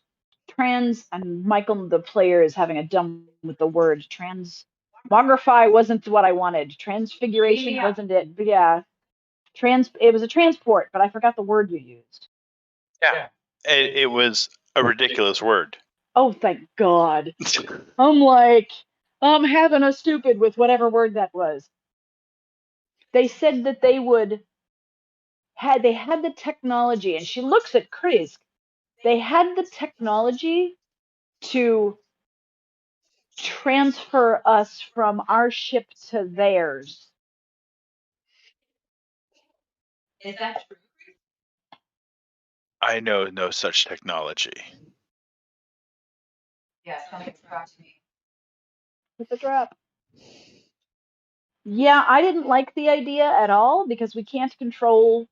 and Michael, the player, is having a dumb with the word transmogrify wasn't what I wanted. Transfiguration wasn't it. But yeah. It was a transport, but I forgot the word you used. Yeah. It was a ridiculous word. Oh, thank God. I'm like, I'm having a stupid with whatever word that was. They said that they had the technology, and she looks at Chris. They had the technology to transfer us from our ship to theirs. Is that true? I know no such technology. Yeah, something's got to me. With the drop. Yeah, I didn't like the idea at all because we can't control.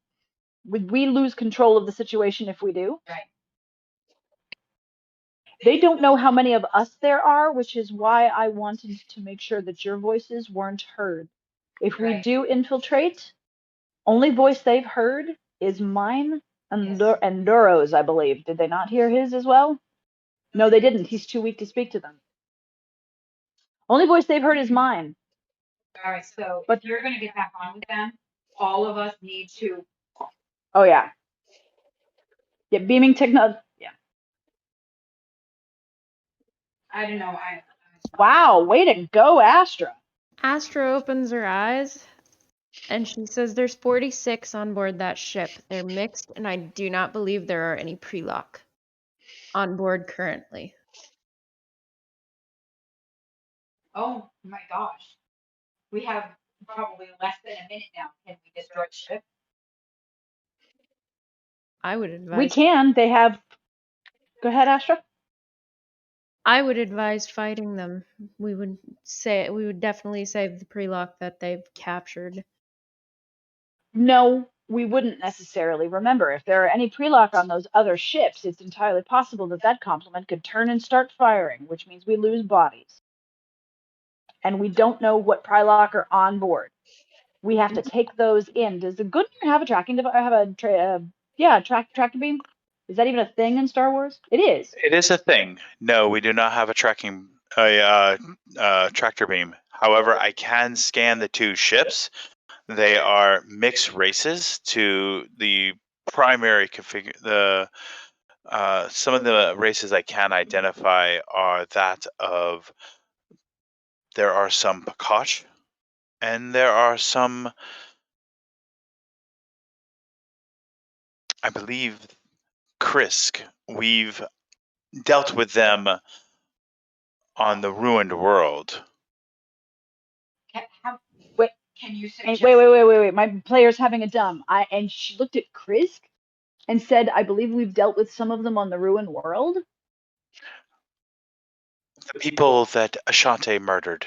We lose control of the situation if we do. Right. They don't know how many of us there are, which is why I wanted to make sure that your voices weren't heard. If we do infiltrate, only voice they've heard is mine and Duro's, I believe. Did they not hear his as well? No, they didn't. He's too weak to speak to them. Only voice they've heard is mine. All right, so if you're going to get back on with them, all of us need to. Oh, yeah. Yeah, beaming technology. Yeah. I don't know. Wow, way to go, Astra. Astra opens her eyes and she says there's 46 on board that ship. They're mixed, and I do not believe there are any Priloc on board currently. Oh my gosh. We have probably less than a minute now. Can we destroy the ship? I would advise. We can. They have. Go ahead, Astra. I would advise fighting them. We would definitely save the Priloc that they've captured. No, we wouldn't necessarily. Remember, if there are any Priloc on those other ships, it's entirely possible that complement could turn and start firing, which means we lose bodies. And we don't know what Priloc are on board. We have to take those in. Does the Gunner have a tracking device? Tractor beam? Is that even a thing in Star Wars? It is. It is a thing. No, we do not have a tractor beam. However, I can scan the 2 ships. They are mixed races to the primary configure. Some of the races I can identify are that of. There are some Pakash, and there are some. I believe Krisk. We've dealt with them on the ruined world. Wait. Can you suggest? Wait. My player's having a dumb. And she looked at Krisk and said, I believe we've dealt with some of them on the ruined world. The people that Ashante murdered.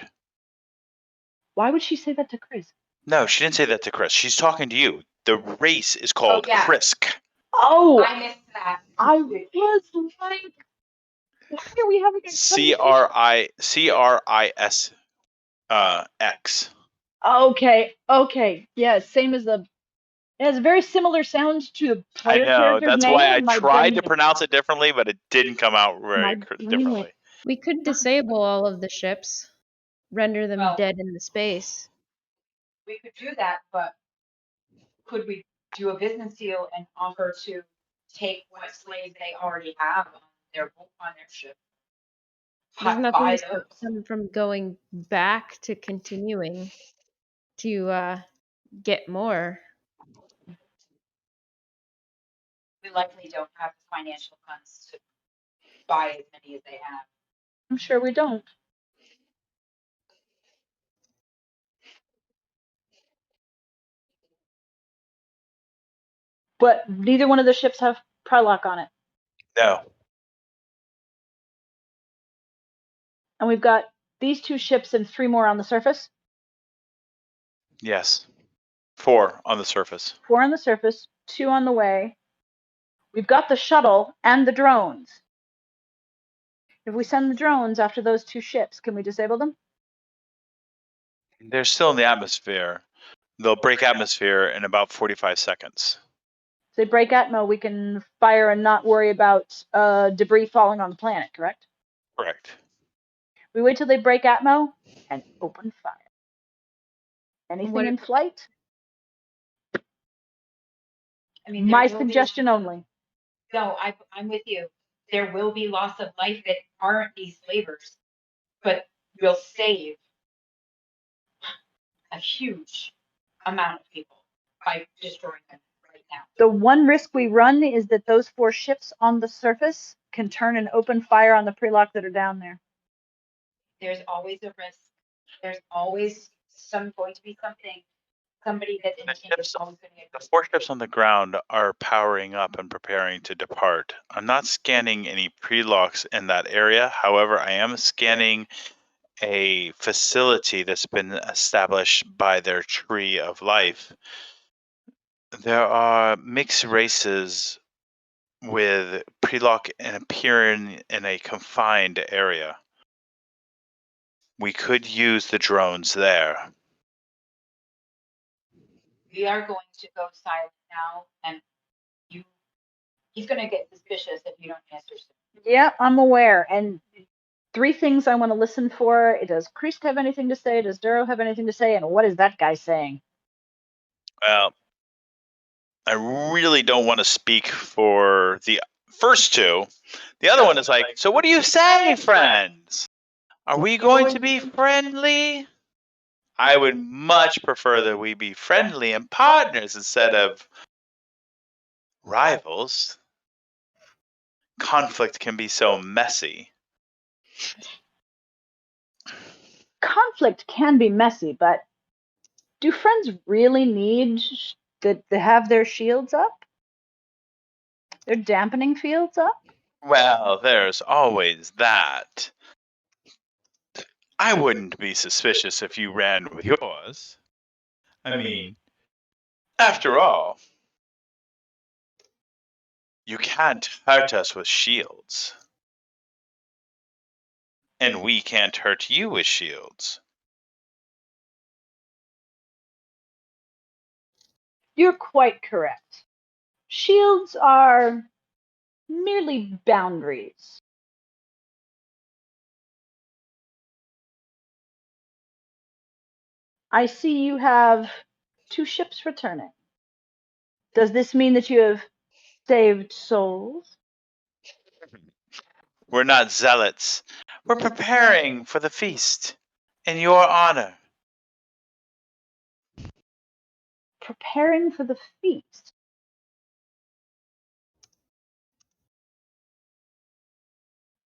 Why would she say that to Chris? No, she didn't say that to Chris. She's talking to you. The race is called Krisk. Oh, I missed that. I was like, why are we having a CRIS X. Okay. Yeah, same as it has a very similar sound to the player character's That's name. why I tried to pronounce it differently, but it didn't come out very differently. We could disable all of the ships, render them dead in the space. We could do that, but could we do a business deal and offer to take what slaves they already have on their ship? There's nothing to stop them from going back to continuing to get more. We likely don't have the financial funds to buy as many as they have. I'm sure we don't. But neither one of the ships have Priloc on it. No. And we've got these 2 ships and 3 more on the surface? Yes. 4 on the surface. 4 on the surface, 2 on the way. We've got the shuttle and the drones. If we send the drones after those 2 ships, can we disable them? They're still in the atmosphere. They'll break atmosphere in about 45 seconds. If they break atmo, we can fire and not worry about debris falling on the planet, correct? Correct. We wait till they break atmo and open fire. Anything What- in flight? I mean, My suggestion only. No, I'm with you. There will be loss of life that aren't these flavors, but we'll save a huge amount of people by destroying them right now. The one risk we run is that those 4 ships on the surface can turn and open fire on the Priloc that are down there. There's always a risk. There's always going to be somebody that's innocent is always going to get. The 4 ships on the ground are powering up and preparing to depart. I'm not scanning any pre-locks in that area. However, I am scanning a facility that's been established by their tree of life. There are mixed races with Priloc and appearing in a confined area. We could use the drones there. We are going to go silent now, and he's going to get suspicious if you don't answer soon. Yeah, I'm aware. And 3 things I want to listen for. Does Christ have anything to say? Does Duro have anything to say? And what is that guy saying? Well, I really don't want to speak for the first 2. The other one is like, so what do you say, friends? Are we going to be friendly? I would much prefer that we be friendly and partners instead of rivals. Conflict can be so messy. Conflict can be messy, but do friends really need to have their shields up? Their dampening fields up? Well, there's always that. I wouldn't be suspicious if you ran with yours. I mean, after all, you can't hurt us with shields. And we can't hurt you with shields. You're quite correct. Shields are merely boundaries. I see you have 2 ships returning. Does this mean that you have saved souls? We're not zealots. We're preparing for the feast in your honor. Preparing for the feast.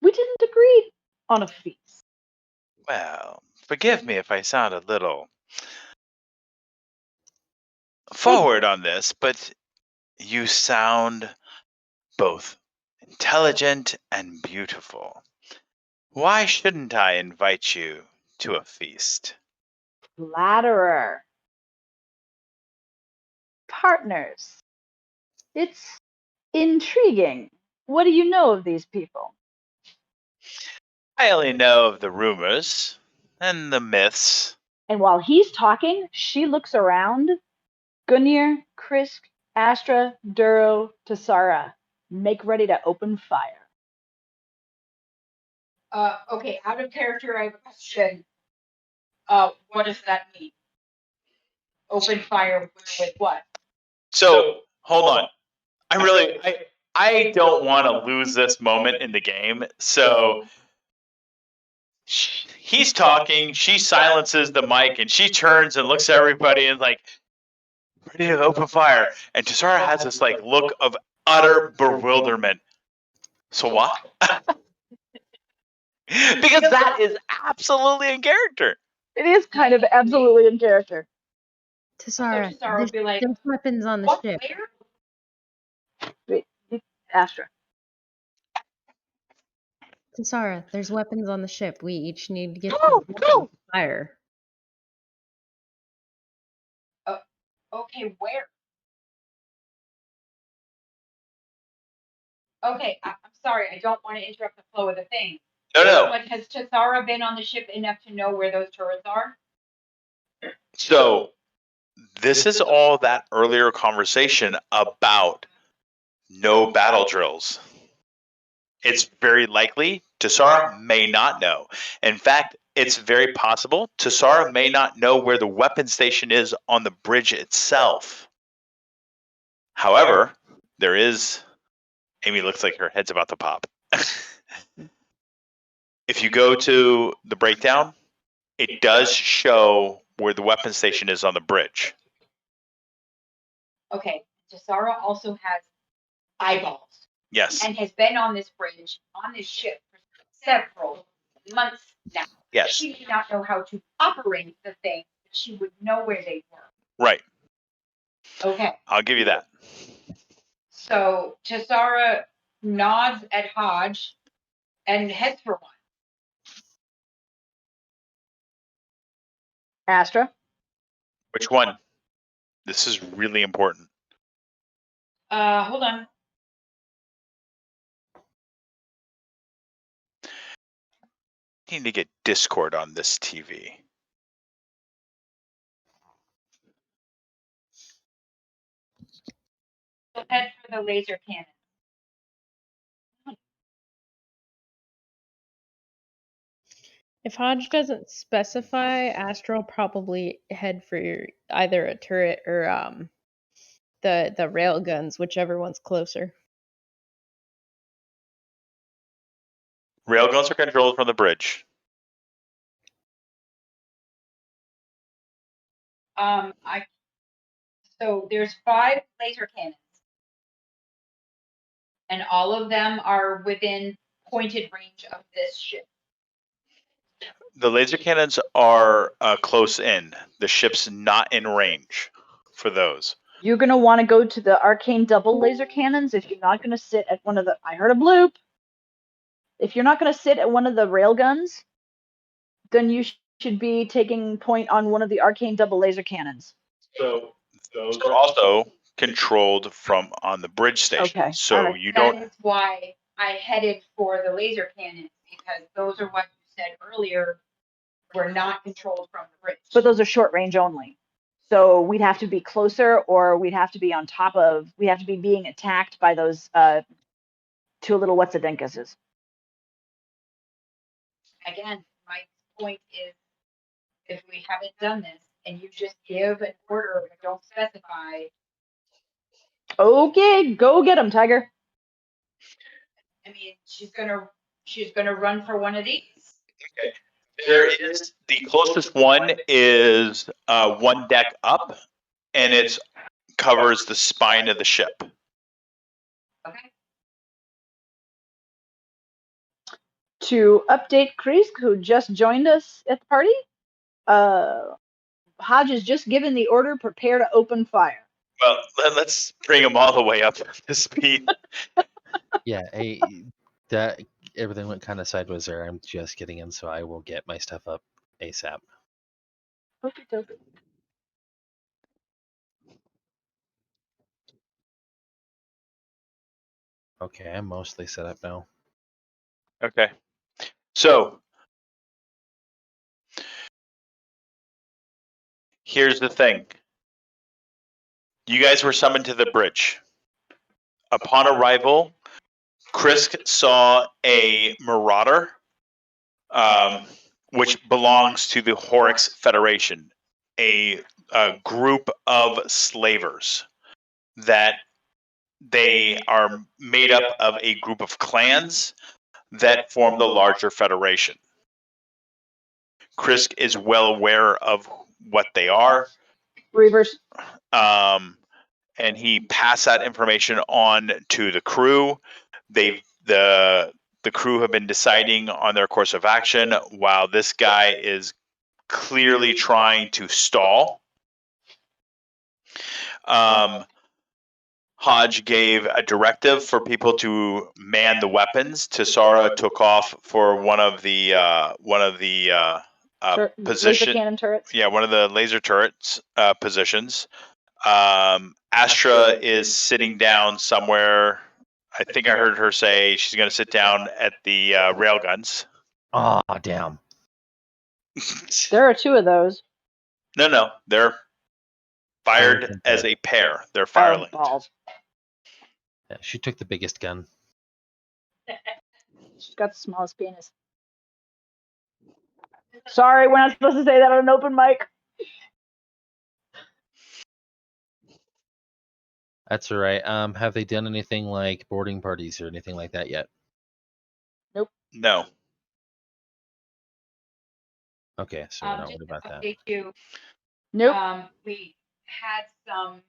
We didn't agree on a feast. Well, forgive me if I sound a little forward on this, but you sound both intelligent and beautiful. Why shouldn't I invite you to a feast? Flatterer. Partners. It's intriguing. What do you know of these people? I only know of the rumors and the myths. And while he's talking, she looks around. Gunir, Krisk, Astra, Duro, Tassara. Make ready to open fire. Okay, out of character, I have a question. What does that mean? Open fire with what? So, hold on. I don't want to lose this moment in the game. So he's talking, she silences the mic, and she turns and looks at everybody and like, ready to open fire. And Tassara has this like look of utter bewilderment. So what? Because that is absolutely in character. It is kind of absolutely in character. Tassara, So Tassara would be like, there's weapons on the what? ship. Where? Wait, Astra. Tasara, there's weapons on the ship. We each need to get Go! fire. Okay, where? Okay, I'm sorry. I don't want to interrupt the flow of the thing. No. But has Tasara been on the ship enough to know where those turrets are? So this is all that earlier conversation about no battle drills. It's very likely Tasara may not know. In fact, it's very possible Tasara may not know where the weapon station is on the bridge itself. However, there is... Amy looks like her head's about to pop. If you go to the breakdown, it does show where the weapon station is on the bridge. Okay, Tasara also has eyeballs. Yes. And has been on this bridge, on this ship for several months now. Yes. She did not know how to operate the thing, but she would know where they were. Right. Okay. I'll give you that. So Tasara nods at Hodge and heads for one. Astra? Which one? This is really important. Hold on. I need to get Discord on this TV. Head for the laser cannon. If Hodge doesn't specify, Astra will probably head for either a turret or the rail guns, whichever one's closer. Railguns are controlled from the bridge. So there's 5 laser cannons. And all of them are within pointed range of this ship. The laser cannons are close in. The ship's not in range for those. You're going to want to go to the arcane double laser cannons if you're not going to sit at one of the... I heard a bloop. If you're not going to sit at one of the railguns, then you should be taking point on one of the arcane double laser cannons. So those are also controlled from on the bridge station. Okay. So Right. you don't... That's why I headed for the laser cannons, because those are what you said earlier were not controlled from the bridge. But those are short range only. So we'd have to be closer, or we'd have to be on top of... We'd have to be being attacked by those 2 little Wetzedenkuses. Again, my point is, if we haven't done this and you just give an order but don't specify, Okay, go get them, Tiger. I mean, she's gonna run for one of these. Okay. There is... The closest one is 1 deck up, and it covers the spine of the ship. Okay. To update Kreesk, who just joined us at the party, Hodge has just given the order, prepare to open fire. Well, let's bring them all the way up to speed. Yeah, that everything went kind of sideways there. I'm just getting in, so I will get my stuff up ASAP. Okay, okay. Okay, I'm mostly set up now. Okay. So here's the thing. You guys were summoned to the bridge. Upon arrival, Krisk saw a marauder, which belongs to the Horix Federation, a group of slavers that they are made up of a group of clans that form the larger federation. Krisk is well aware of what they are. Reavers. And he passed that information on to the crew. The crew have been deciding on their course of action while this guy is clearly trying to stall. Hodge gave a directive for people to man the weapons. Tisara took off for one of the Laser position. cannon turrets. Yeah, one of the laser turrets positions. Astra is sitting down somewhere. I think I heard her say she's going to sit down at the railguns. Oh, damn. There are 2 of those. No, they're fired as a pair. They're Oh, fire-linked. balls. Yeah, she took the biggest gun. She's got the smallest penis. Sorry, we're not supposed to say that on an open mic. That's all right. Have they done anything like boarding parties or anything like that yet? No. Okay, so we're not Just worried to about that. update you, Nope. we had some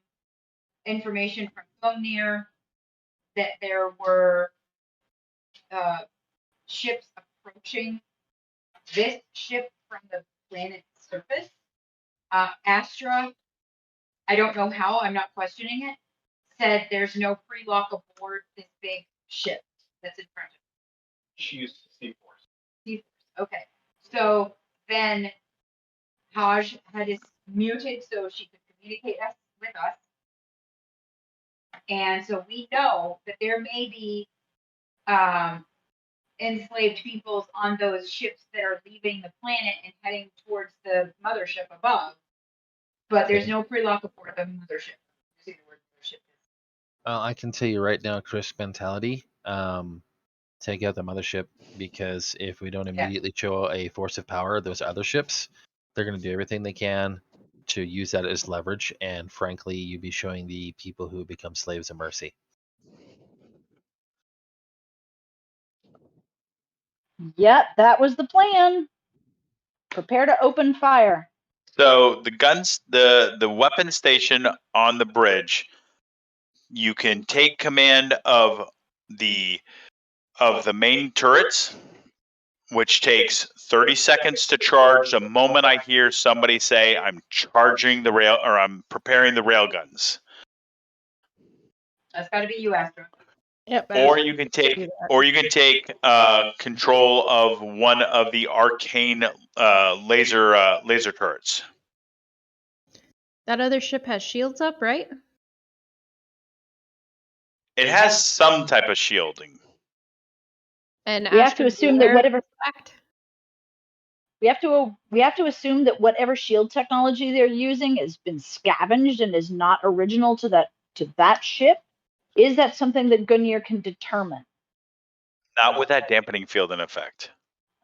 information from Gungnir that there were ships approaching this ship from the planet's surface. Astra, I don't know how, I'm not questioning it, said there's no Priloc aboard this big ship that's in front of She used C-Force. C-Force. Okay. So then Haj had us muted so she could communicate with us. And so we know that there may be enslaved peoples on those ships that are leaving the planet and heading towards the mothership above. But there's no Priloc aboard the mothership. See the word mothership. I can tell you right now, Chris mentality. Take out the mothership, because if we don't immediately show a force of power, those other ships, they're going to do everything they can to use that as leverage. And frankly, you'd be showing the people who become slaves of mercy. Yep, that was the plan. Prepare to open fire. So the guns, the weapon station on the bridge, you can take command of the main turrets, which takes 30 seconds to charge. The moment I hear somebody say, "I'm charging the rail," or "I'm preparing the rail guns," That's got to be you, Astra. Yep. or you can take control of one of the arcane laser turrets. That other ship has shields up, right? It has some type of shielding. And We have to Astra's assume that aware of whatever the fact. we have to assume that whatever shield technology they're using has been scavenged and is not original to that ship. Is that something that Gungnir can determine? Not with that dampening field in effect.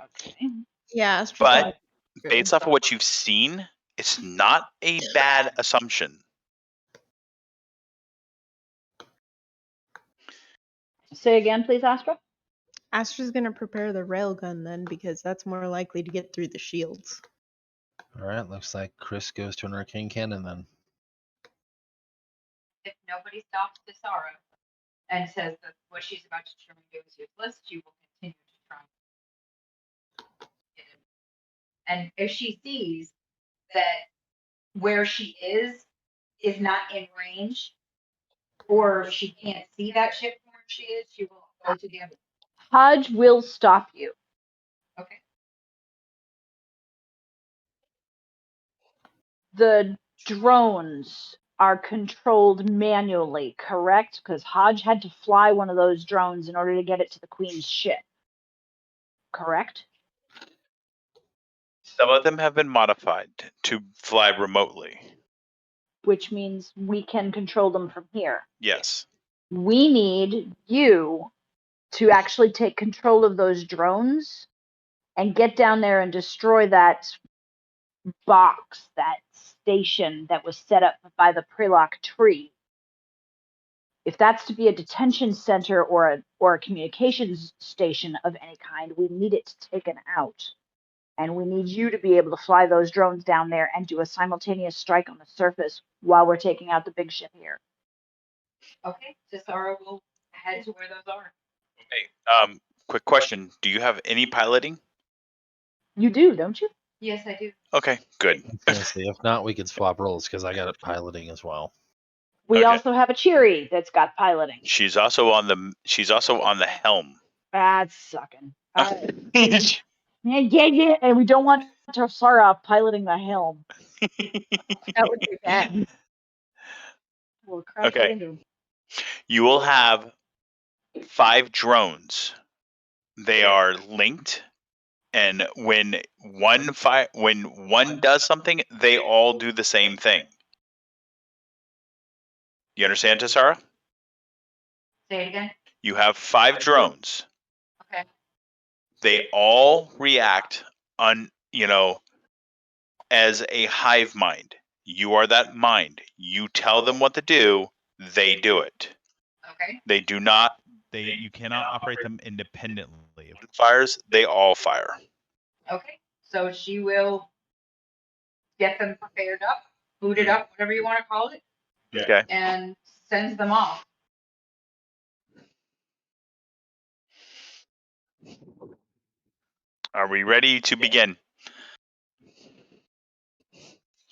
Okay. Yeah, Astra's But not true. based off of what you've seen, it's not a bad assumption. Say again, please, Astra. Astra's gonna prepare the railgun then, because that's more likely to get through the shields. All right, looks like Chris goes to an arcane cannon then. If nobody stops Tisara and says that what she's about to try and do is useless, she will continue to try. And if she sees that where she is not in range, or she can't see that ship from where she is, she will go to the other. Hodge will stop you. Okay. The drones are controlled manually, correct? Because Hodge had to fly one of those drones in order to get it to the Queen's ship. Correct? Some of them have been modified to fly remotely. Which means we can control them from here. Yes. We need you to actually take control of those drones and get down there and destroy that box, that station that was set up by the Priloc tree. If that's to be a detention center or a communications station of any kind, we need it taken out. And we need you to be able to fly those drones down there and do a simultaneous strike on the surface while we're taking out the big ship here. Okay, Tisara will head to where those are. Hey, quick question. Do you have any piloting? You do, don't you? Yes, I do. Okay, good. I was gonna say, if not, we could swap roles, because I got it piloting as well. We Okay. also have a Cheery that's got piloting. She's also on the helm. That's sucking. Yeah. And we don't want Tarsara piloting the helm. That would be bad. We'll crash right into him. You will have 5 drones. They are linked, and when one does something, they all do the same thing. You understand, Tassara? Say it again. You have 5 drones. Okay. They all react as a hive mind. You are that mind. You tell them what to do, they do it. Okay. They do not. You cannot operate them independently. If one fires, they all fire. Okay. So she will get them prepared up, booted up, whatever you want to call it, Okay. and sends them off. Are we ready to begin?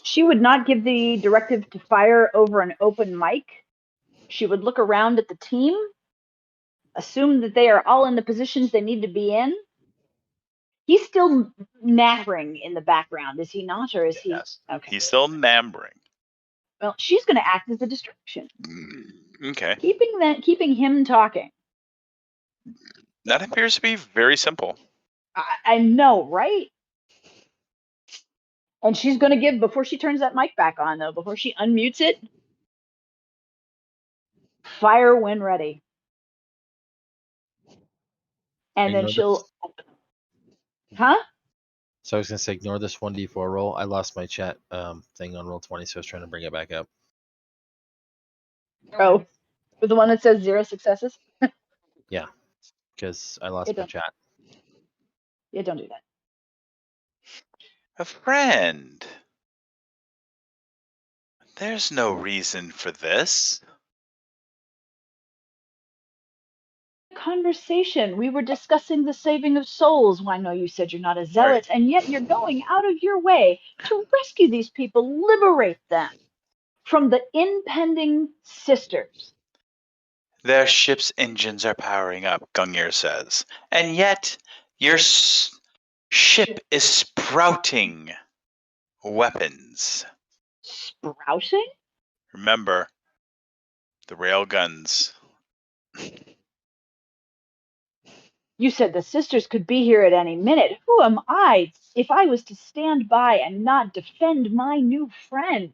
She would not give the directive to fire over an open mic. She would look around at the team, assume that they are all in the positions they need to be in. He's still nattering in the background, is he not? Or is he? Yes. Okay. He's still nammering. Well, she's going to act as a distraction, Okay. keeping him talking. That appears to be very simple. I know, right? And she's going to give, before she turns that mic back on, though, before she unmutes it, fire when ready. And then she'll... Huh? So I was going to say, ignore this 1d4 roll. I lost my chat thing on Roll20, so I was trying to bring it back up. Oh, with the one that says 0 successes? Yeah, because I lost my chat. Yeah, don't do that. A friend. There's no reason for this. Conversation. We were discussing the saving of souls. Well, I know you said you're not a zealot, and yet you're going out of your way to rescue these people, liberate them from the impending sisters. Their ship's engines are powering up, Gungnir says. And yet, your ship is sprouting weapons. Sprouting? Remember, the railguns. You said the sisters could be here at any minute. Who am I if I was to stand by and not defend my new friend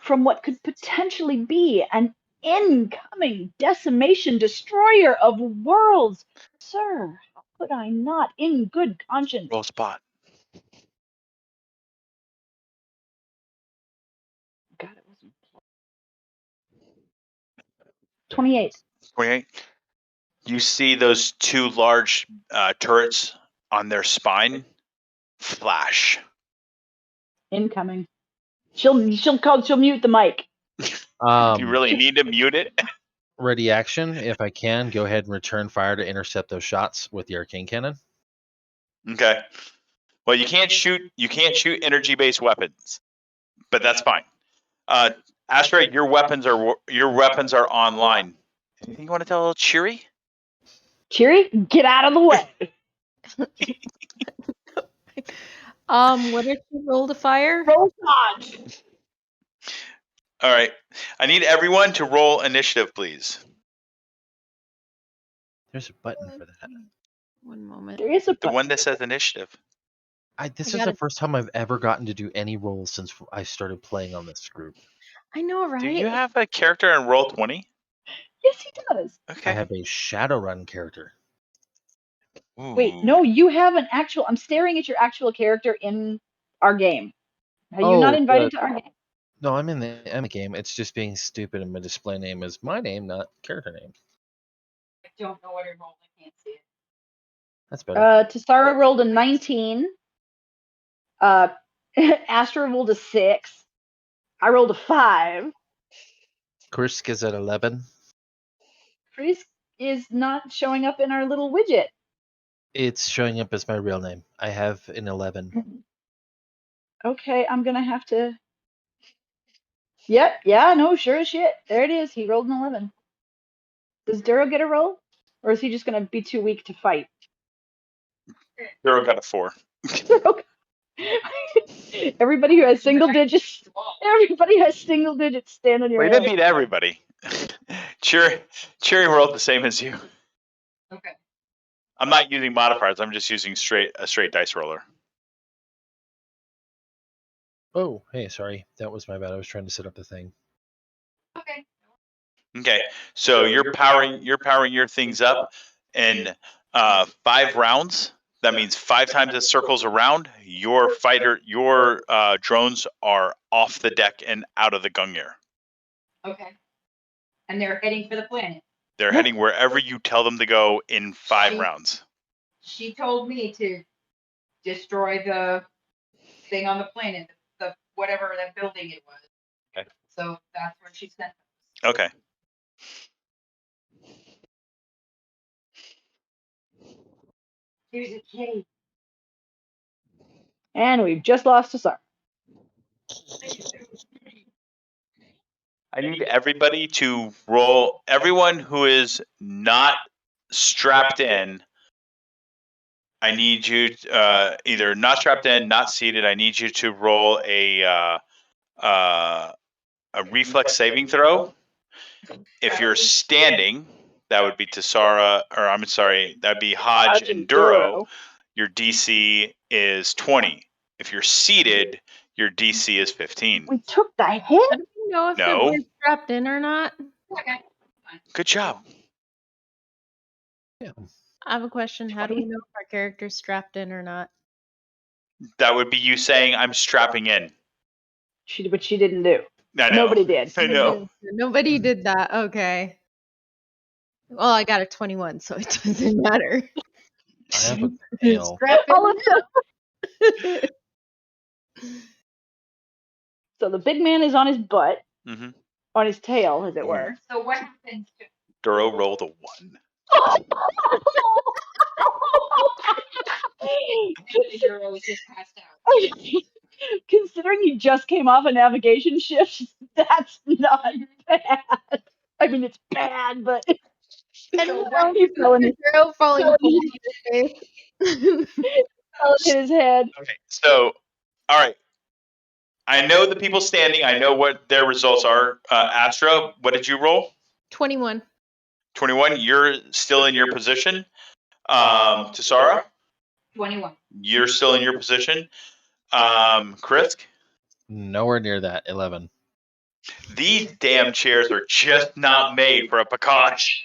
from what could potentially be an incoming decimation destroyer of worlds? Sir, how could I not, in good conscience? Roll spot. God, it wasn't 28. 28. You see those 2 large turrets on their spine flash. Incoming. She'll mute the mic. Do you really need to mute it? Ready action. If I can, go ahead and return fire to intercept those shots with the arcane cannon. Okay. Well, you can't shoot energy-based weapons, but that's fine. Astra, your weapons are online. Anything you want to tell little Cheery? Cheery, get out of the way. What did you roll to fire? Roll dodge. All right. I need everyone to roll initiative, please. There's a button for that. One moment. There is a The button. one that says initiative. This is the first time I've ever gotten to do any rolls since I started playing on this group. I know, right? Do you have a character in Roll20? Yes, he does. Okay. I have a Shadowrun character. Ooh. Wait, no, you have an actual... I'm staring at your actual character in our game. Are you not invited to our game? No, I'm in the game. It's just being stupid, and my display name is my name, not character name. I don't know what it rolled. I can't see it. That's better. Tassara rolled a 19. Astra rolled a 6. I rolled a 5. Krisk is at 11. Frisk is not showing up in our little widget. It's showing up as my real name. I have an 11. Okay, I'm gonna have to... Yep. Yeah. No. Sure as shit. There it is. He rolled an 11. Does Duro get a roll, or is he just gonna be too weak to fight? Duro got a 4. Everybody who has single digits. Everybody has single digits. Stand on your Way head. to beat everybody. Cherry rolled the same as you. Okay. I'm not using modifiers. I'm just using a straight dice roller. Oh, hey, sorry. That was my bad. I was trying to set up the thing. Okay. Okay, so you're powering your things up in 5 rounds. That means 5 times it circles around. Your drones are off the deck and out of the gungear. Okay. And they're heading for the planet. They're heading wherever you tell them to go in 5 rounds. She told me to destroy the thing on the planet, the whatever that building it was. Okay. So that's where she sent them. Okay. Here's a cave. And we've just lost Asar. I need everybody to roll. Everyone who is not strapped in, I need you either not strapped in, not seated. I need you to roll a reflex saving throw. If you're standing, that would be Tasara, or I'm sorry, that'd be Hodge and Duro. Your DC is 20. If you're seated, your DC is 15. We took the hit. How do we know if No. we're strapped in or not? Okay. Good job. Yeah. I have a question. How do we know if our character's strapped in or not? That would be you saying I'm strapping in. But she didn't do. I know. Nobody did. I know. Nobody did that. Okay. Well, I got a 21, so it doesn't matter. I have a tail. Strap All in. of them. So the big man is on his butt, Mm-hmm. on his tail, as it were. So what happens to Duro rolled a 1. the hero was just passed out? Considering he just came off a navigation shift, that's not bad. I mean, it's bad, but So what he fell in his, Zero falling flat in your face. fell in his head. Okay, so, all right. I know the people standing. I know what their results are. Astra, what did you roll? 21. 21. You're still in your position. Tasara, 21. you're still in your position. Chris, Nowhere near that. 11. these damn chairs are just not made for a Pakash.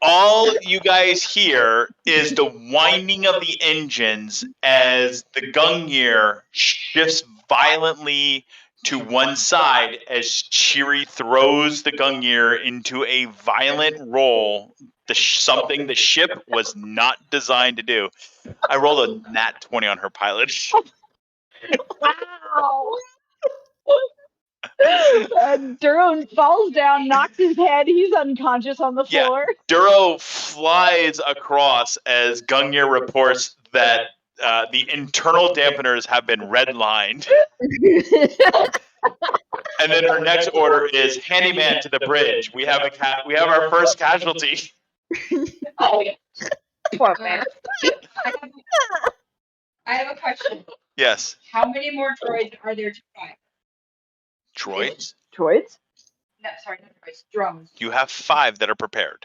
All you guys hear is the whining of the engines as the gungear shifts violently to one side as Chiri throws the gungear into a violent roll, something the ship was not designed to do. I rolled a nat 20 on her pilot. Wow. Duro falls down, knocks his head. He's unconscious on the Yeah. floor. Duro flies across as Gungnir reports that the internal dampeners have been redlined. And then her next order is handyman to the bridge. We have our first casualty. Oh, yeah. Poor man. I have a question. Yes. How many more droids are there to fight? Droids? Droids? No, sorry, not droids. Drones. You have 5 that are prepared.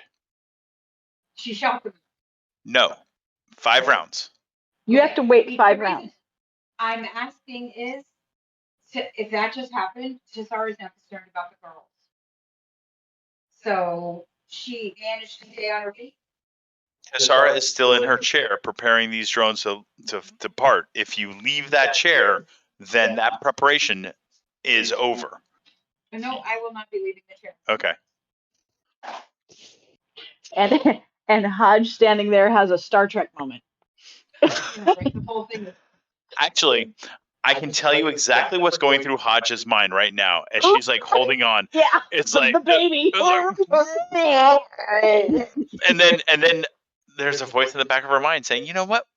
She shot them. No. 5 rounds. You have to wait 5 rounds. I'm asking is, if that just happened, Tasara is now concerned about the girls. So she managed to stay on her feet. Tasara is still in her chair preparing these drones to depart. If you leave that chair, then that preparation is over. No, I will not be leaving the chair. Okay. And Hodge standing there has a Star Trek moment. Break the whole thing. Actually, I can tell you exactly what's going through Hodge's mind right now as she's like holding on. Yeah, It's the, like the baby. and then there's a voice in the back of her mind saying, "You know what?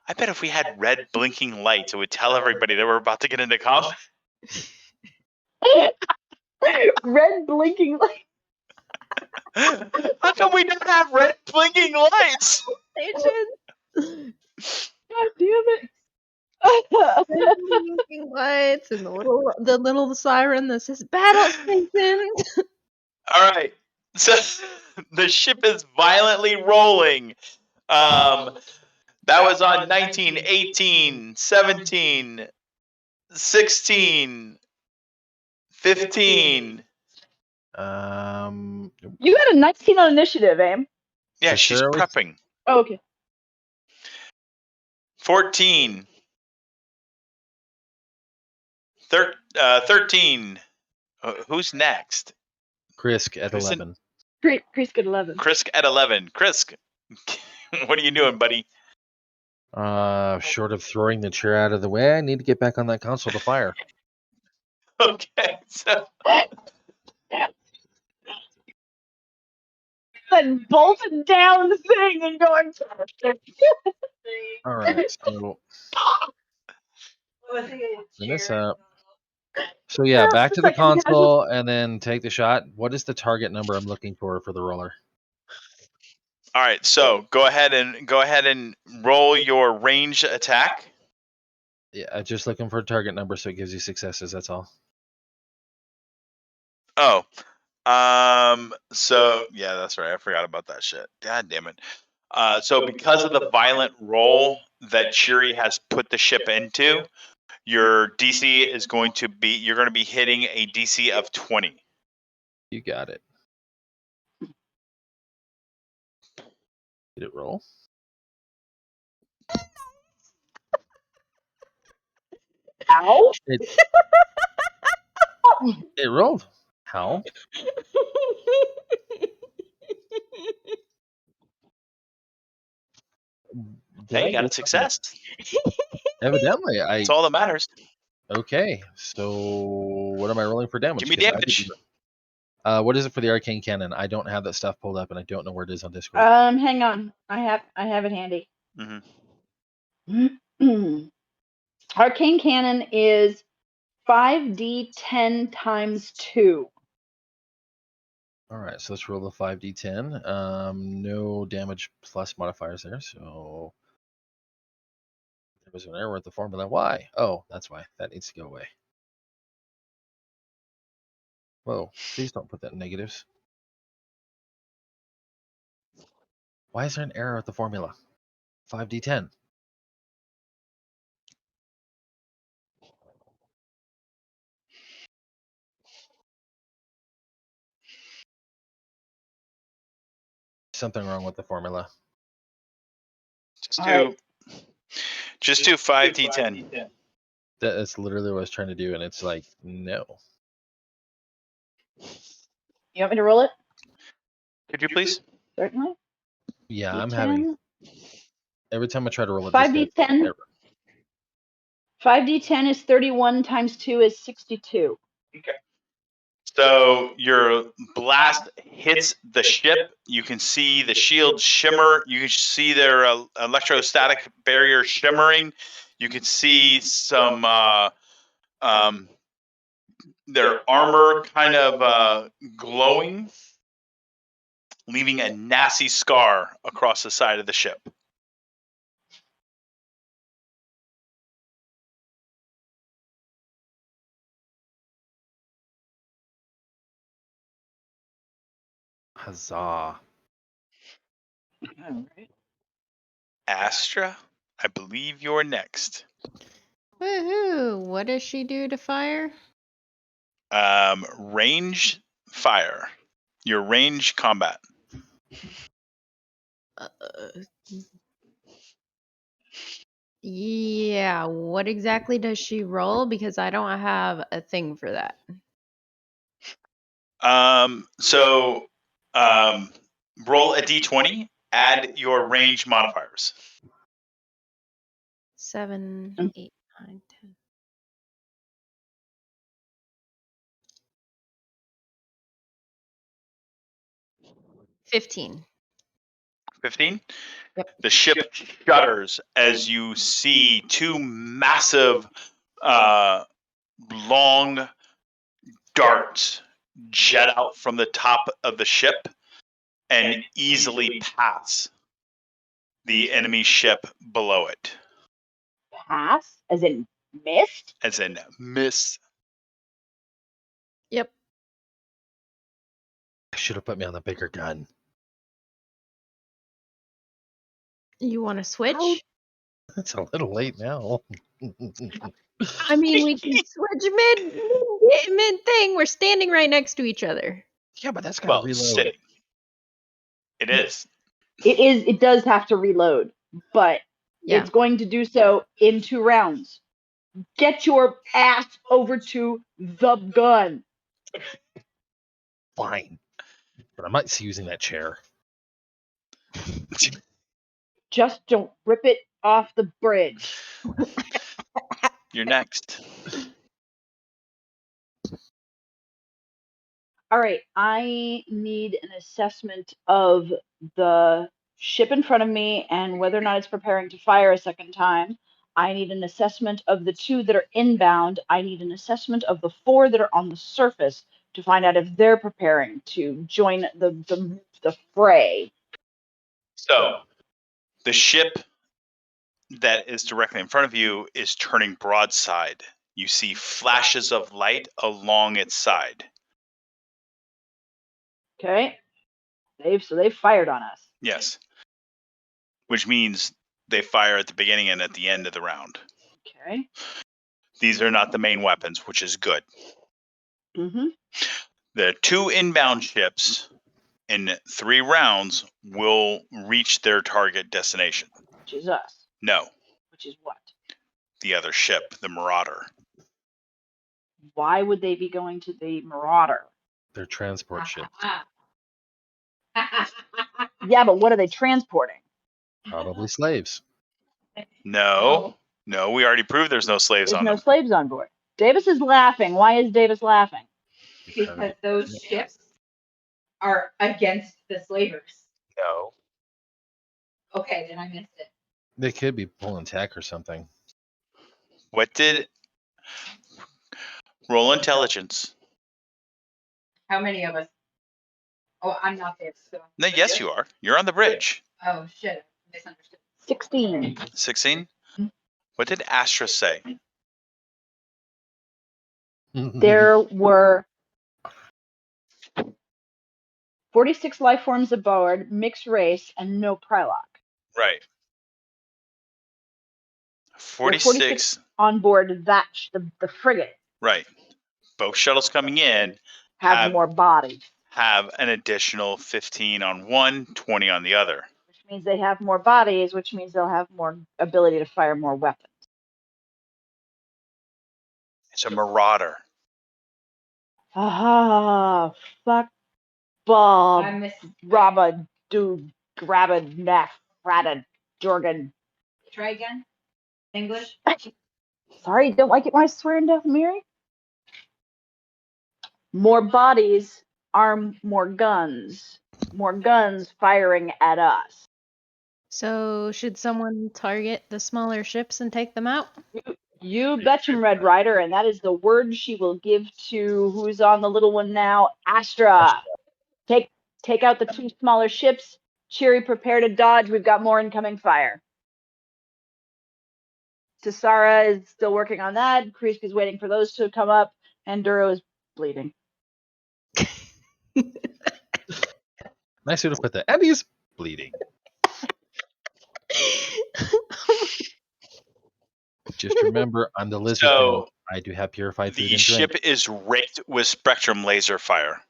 I bet if we had red blinking lights, it would tell everybody that we're about to get into combat. Red blinking light. How come we don't have red blinking lights? Stations. God damn it. Blinking lights and the little siren that says battle stations. All right. So the ship is violently rolling. That was on 19, 18, 17, 16, 15. You had a 19 on initiative, Aim. Yeah, So she's Shirley- prepping. Oh, okay. 14. 13. Who's next? Krisk at Who's in- 11. Great. Krisk at 11. Krisk at 11. Krisk, what are you doing, buddy? Short of throwing the chair out of the way, I need to get back on that console to fire. Okay, so Then bolted down the thing and going. All right, so clean this up. So yeah, back to the Second casual. console and then take the shot. What is the target number I'm looking for the roller? all right, so go ahead and roll your range attack. Yeah, just looking for a target number so it gives you successes. That's all. Oh, so yeah, that's right. I forgot about that shit. God damn it. So because of the violent roll that Shiri has put the ship into, your DC is going to be, you're going to be hitting a DC of 20. You got it. Did it roll? Ow. It rolled. How? Hey, you got a success. Evidently, That's all that matters. Okay, so what am I rolling for damage? Give me 'Cause I damage. didn't- what is it for the arcane cannon? I don't have that stuff pulled up, and I don't know where it is on Discord. Hang on. I have it handy. Mm-hmm. Arcane cannon is 5d10 times 2. All right, so let's roll the 5d10. No damage plus modifiers there, so there was an error with the formula. Why? Oh, that's why. That needs to go away. Whoa, please don't put that in negatives. Why is there an error with the formula? 5d10. Something wrong with the formula. Just do 5d10. That's literally what I was trying to do, and it's like, no. You want me to roll it? Could you please? Certainly. Yeah, I'm D10. having every time I try to roll it. 5d10. 5d10 is 31 times 2 is 62. Okay. So your blast hits the ship. You can see the shield shimmer. You can see their electrostatic barrier shimmering. You can see some their armor kind of glowing, leaving a nasty scar across the side of the ship. Huzzah. All right. Astra, I believe you're next. Woohoo! What does she do to fire? Range fire. Your range combat. Yeah, what exactly does she roll? Because I don't have a thing for that. Roll a d20, add your range modifiers. 7, 8, 9, 10. 15. 15? Yep. The ship shudders as you see two massive, long darts jet out from the top of the ship and easily pass the enemy ship below it. Pass? As in missed? As in miss. Yep. Should have put me on the bigger gun. You want to switch? How- It's a little late now. I mean, we can switch mid thing. We're standing right next to each other. Yeah, but that's gotta Well, reload. sitting. It is. It does have to reload, but Yeah. it's going to do so in 2 rounds. Get your ass over to the gun. Fine. But I might see using that chair. Just don't rip it off the bridge. You're next. All right, I need an assessment of the ship in front of me and whether or not it's preparing to fire a second time. I need an assessment of the 2 that are inbound. I need an assessment of the 4 that are on the surface to find out if they're preparing to join the fray. So, the ship that is directly in front of you is turning broadside. You see flashes of light along its side. Okay, they've fired on us. Yes. Which means they fire at the beginning and at the end of the round. Okay. These are not the main weapons, which is good. Mm-hmm. The 2 inbound ships in 3 rounds will reach their target destination. Which is us. No, Which is what? the other ship, the Marauder. Why would they be going to the Marauder? Their transport ship. Yeah, but what are they transporting? Probably slaves. No, we already proved there's no slaves There's on no them. slaves on board. Davis is laughing. Why is Davis laughing? Because those ships are against the slavers. No. Okay, then I missed it. They could be pulling tech or something. What did... Roll intelligence. How many of us? Oh, I'm not there. So. No, yes, you are. You're on the bridge. Oh, shit. Misunderstood. 16. 16? What did Astra say? There were 46 life forms aboard, mixed race, and no Priloc. Right. There are 46. on board that the frigate. Right. Both shuttles coming in Have more bodies. have an additional 15 on one, 20 on the other. Which means they have more bodies, which means they'll have more ability to fire more weapons. It's a Marauder. Ah, fuck Bob. I missed. Rabba, dude, grabba, neck, rata, Jorgen. Try again. English. Sorry, don't like it when I swear in Death Mary? More bodies arm more guns. More guns firing at us. So should someone target the smaller ships and take them out? You betcha, Red Rider, and that is the word she will give to who's on the little one now, Astra. Take out the 2 smaller ships. Cheery, prepare to dodge. We've got more incoming fire. Tassara is still working on that. Krisk is waiting for those to come up, and Duro is bleeding. Nice to put that. And he's bleeding. Just remember, I'm the lizard. So, I do have purified food the and ship drink. is raked with spectrum laser fire.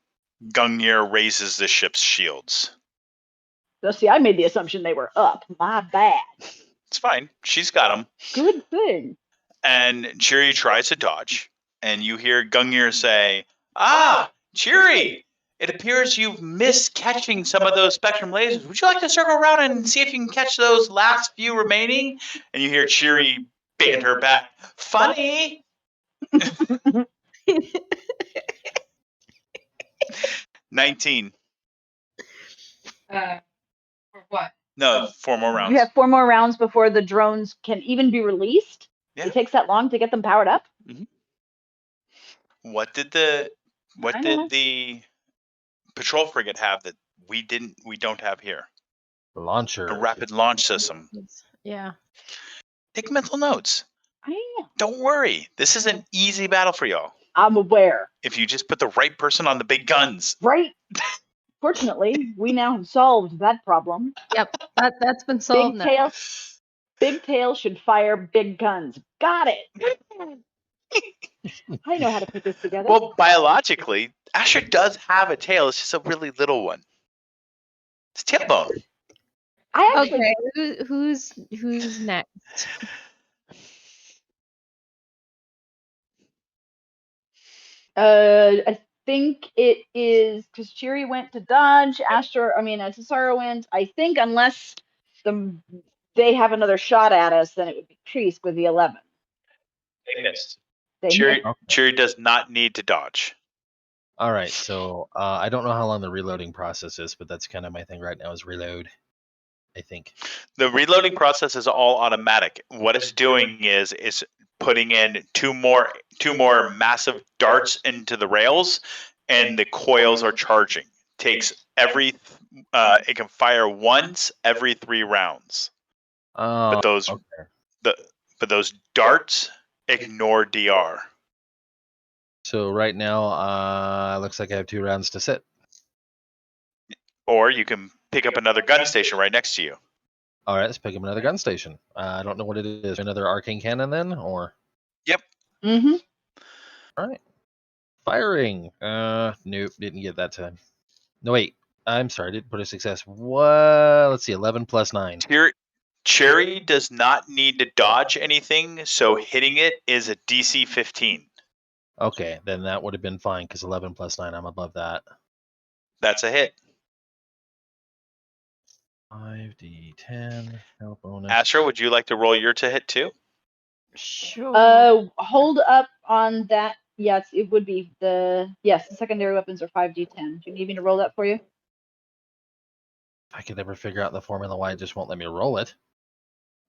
Gungnir raises the ship's shields. So, see, I made the assumption they were up. My bad. It's fine. She's got them. Good thing. And Cheery tries to dodge. And you hear Gungnir say, "Ah, Cheery! It appears you've missed catching some of those spectrum lasers. Would you like to circle around and see if you can catch those last few remaining?" And you hear Cheery banter back, "Funny!" 19. For what? No, 4 more rounds. You have 4 more rounds before the drones can even be released. Yeah. It takes that long to get them powered up. What did the I know. patrol frigate have that we don't have here? Launcher. A rapid launch system. Yeah. Take mental notes. I know. Don't worry. This is an easy battle for y'all. I'm aware. If you just put the right person on the big guns. Right. Fortunately, we now have solved that problem. Yep. That's been solved now. Big tail should fire big guns. Got it. I know how to put this together. Well, biologically, Asher does have a tail. It's just a really little one. It's tailbone. I actually. Okay. Who's next? I think it is because Cheery went to dodge. Cesaro went. I think unless they have another shot at us, then it would be Kreese with the 11. They missed. They Cheery does not need to dodge. All right, so I don't know how long the reloading process is, but that's kind of my thing right now is reload. I think the reloading process is all automatic. What it's doing is putting in two more massive darts into the rails, and the coils are charging. Takes it can fire once every 3 rounds. But those those darts ignore DR. So right now, looks like I have 2 rounds to sit. Or you can pick up another gun station right next to you. All right, let's pick up another gun station. I don't know what it is. Another arcane cannon then, or? Yep. Mm-hmm. All right. Firing. Nope, didn't get that time. No, wait. I'm sorry, didn't put a success. What? Let's see, 11 plus 9. Cherry does not need to dodge anything, so hitting it is a DC 15. Okay, then that would have been fine because 11 plus 9, I'm above that. That's a hit. 5d10 help bonus. Astra, would you like to roll your to hit too? Sure. Hold up on that. Yes, it would be the secondary weapons are 5d10. Do you need me to roll that for you? I could never figure out the formula why it just won't let me roll it.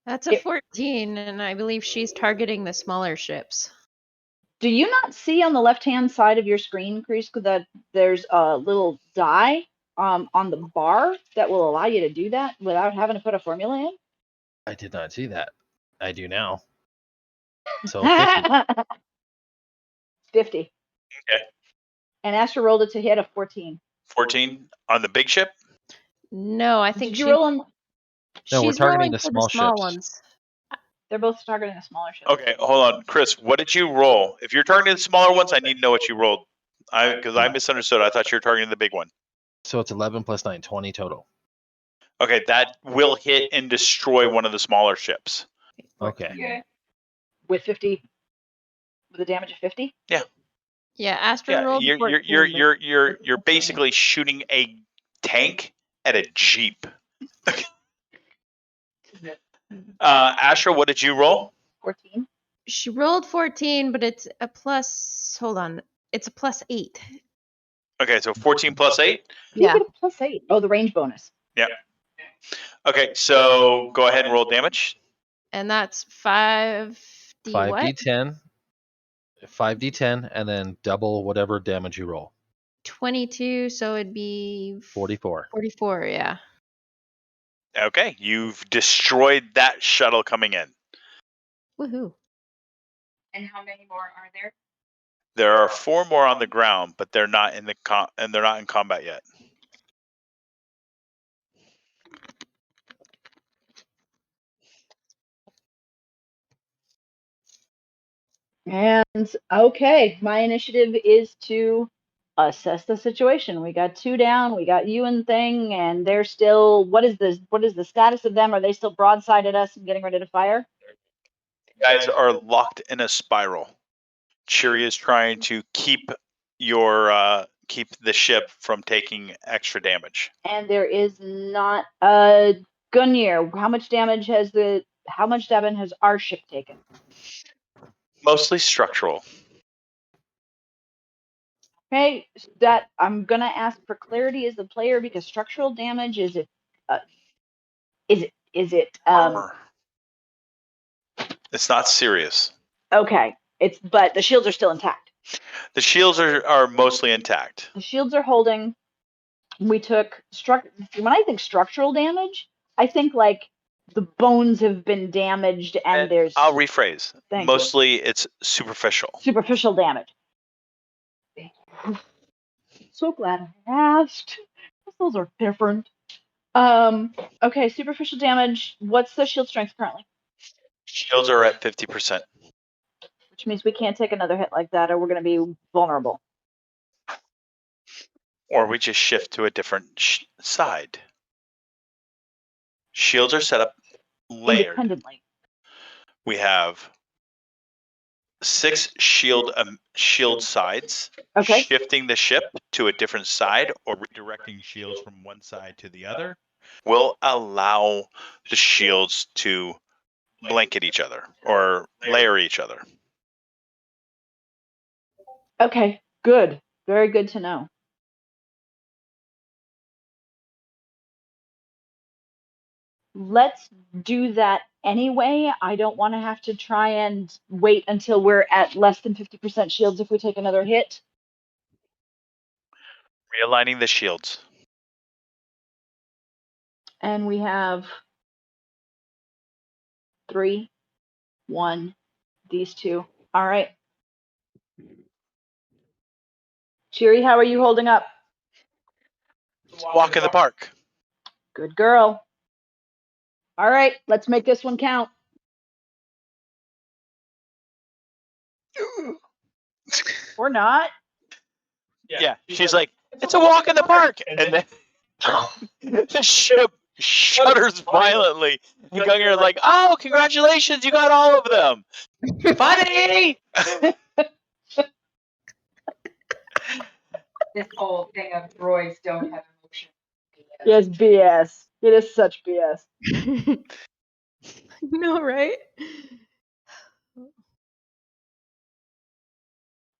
That's a 14, and I believe she's targeting the smaller ships. Do you not see on the left-hand side of your screen, Kreese, that there's a little die on the bar that will allow you to do that without having to put a formula in? I did not see that. I do now. So 50. Okay. And Astra rolled it to hit a 14. 14 on the big ship? No, I think Did you roll on? No, we're she's targeting rolling the for small small ships. ones. They're both targeting a smaller ship. Okay, hold on. Chris, what did you roll? If you're targeting the smaller ones, I need to know what you rolled. Because I misunderstood. I thought you were targeting the big one. So it's 11 plus 9, 20 total. Okay, that will hit and destroy one of the smaller ships. Okay. With 50, with a damage of 50? Yeah. Yeah, Astra rolled 14. You're basically shooting a tank at a jeep. Astra, what did you roll? 14. She rolled 14, but it's a plus. Hold on, it's a plus 8. Okay, so 14 plus 8? You get a plus 8. Oh, the range bonus. Yeah. Okay, so go ahead and roll damage. And that's 5d 5d10. 5d10, and then double whatever damage you roll. 22, so it'd be 44. 44, yeah. Okay, you've destroyed that shuttle coming in. Woohoo. And how many more are there? There are 4 more on the ground, but they're not in they're not in combat yet. And okay, my initiative is to assess the situation. We got 2 down, we got you and Thing, and they're still. What is the status of them? Are they still broadside at us and getting ready to fire? You guys are locked in a spiral. Cheery is trying to keep keep the ship from taking extra damage. And there is not Gunyear. How much damage has our ship taken? Mostly structural. Okay, that I'm gonna ask for clarity as the player because structural damage is Is it Armor. It's not serious. okay. But the shields are still intact. The shields are mostly intact. The shields are holding. We took when I think structural damage, I think like the bones have been damaged and there's I'll rephrase. Thank Mostly it's superficial. Superficial damage. So glad I asked. Those are different. Okay, superficial damage. What's the shield strength currently? Shields are at 50%. Which means we can't take another hit like that or we're going to be vulnerable. Or we just shift to a different side. Shields are set up layered. Independently. We have 6 shield sides. Okay. Shifting the ship to a different side or redirecting shields from one side to the other will allow the shields to blanket each other or layer each other. Okay, good. Very good to know. Let's do that anyway. I don't want to have to try and wait until we're at less than 50% shields if we take another hit. Realigning the shields. And we have 3, 1, these 2. All right. Cheery, how are you holding up? Walk in the park. Good girl. All right, let's make this one count. Or not. Yeah, she's like, it's a walk in the park. And then the ship shudders violently. And Gungar is like, oh, congratulations, you got all of them. Buddy! This whole thing of droids don't have emotion. Yes, BS. It is such BS. No, right?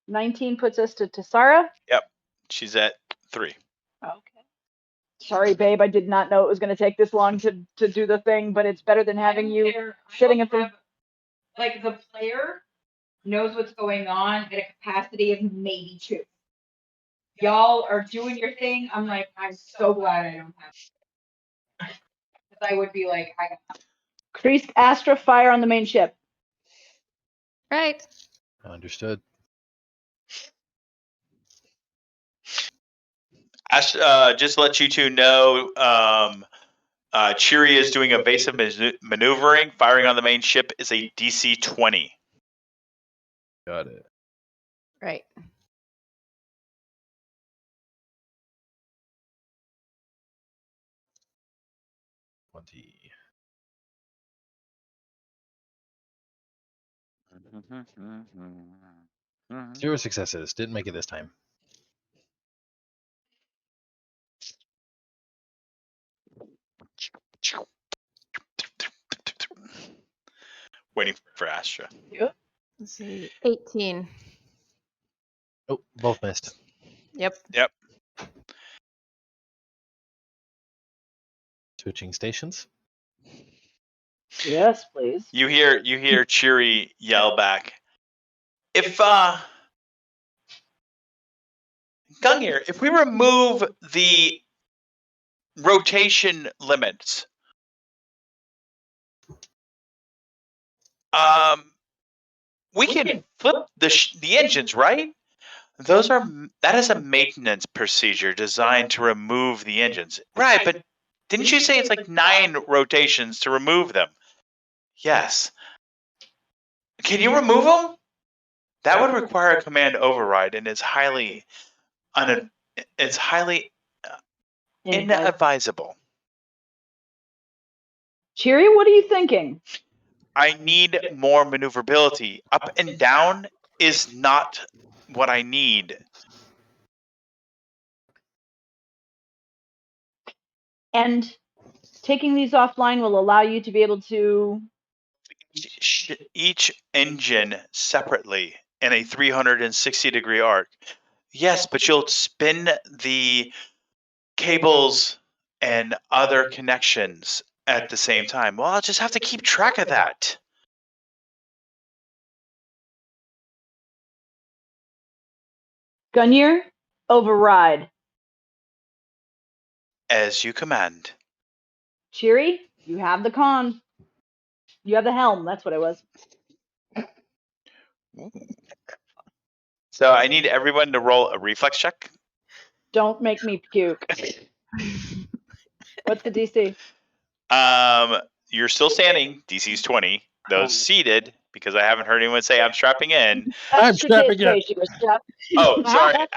19 puts us to Tassara. Yep, she's at 3. Okay. Sorry, babe. I did not know it was going to take this long to do the thing, but it's better than having you sitting at the. Like the player knows what's going on at a capacity of maybe 2. Y'all are doing your thing. I'm like, I'm so glad I don't have. Because I would be like, I got. Kreese, Astra, fire on the main ship. Right. Understood. Just to let you two know, Cheery is doing evasive maneuvering. Firing on the main ship is a DC 20. Got it. Right. Zero successes. Didn't make it this time. Waiting for Astra. Yep. Let's see. 18. Oh, both missed. Yep. Yep. Switching stations. Yes, please. You hear Cheery yell back. If Gungar, if we remove the rotation limits, we can flip the engines, right? That is a maintenance procedure designed to remove the engines. Right, but didn't you say it's like 9 rotations to remove them? Yes. Can you remove them? That would require a command override, and it's highly inadvisable. Cheery, what are you thinking? I need more maneuverability. Up and down is not what I need. And taking these offline will allow you to be able to. Each engine separately in a 360-degree arc. Yes, but you'll spin the cables and other connections at the same time. Well, I'll just have to keep track of that. Gunyear, override. As you command. Cheery, you have the con. You have the helm. That's what it was. So I need everyone to roll a reflex check. Don't make me puke. What's the DC? You're still standing. DC's 20. Those seated, because I haven't heard anyone say I'm strapping in. I'm strapping in. Oh, sorry. What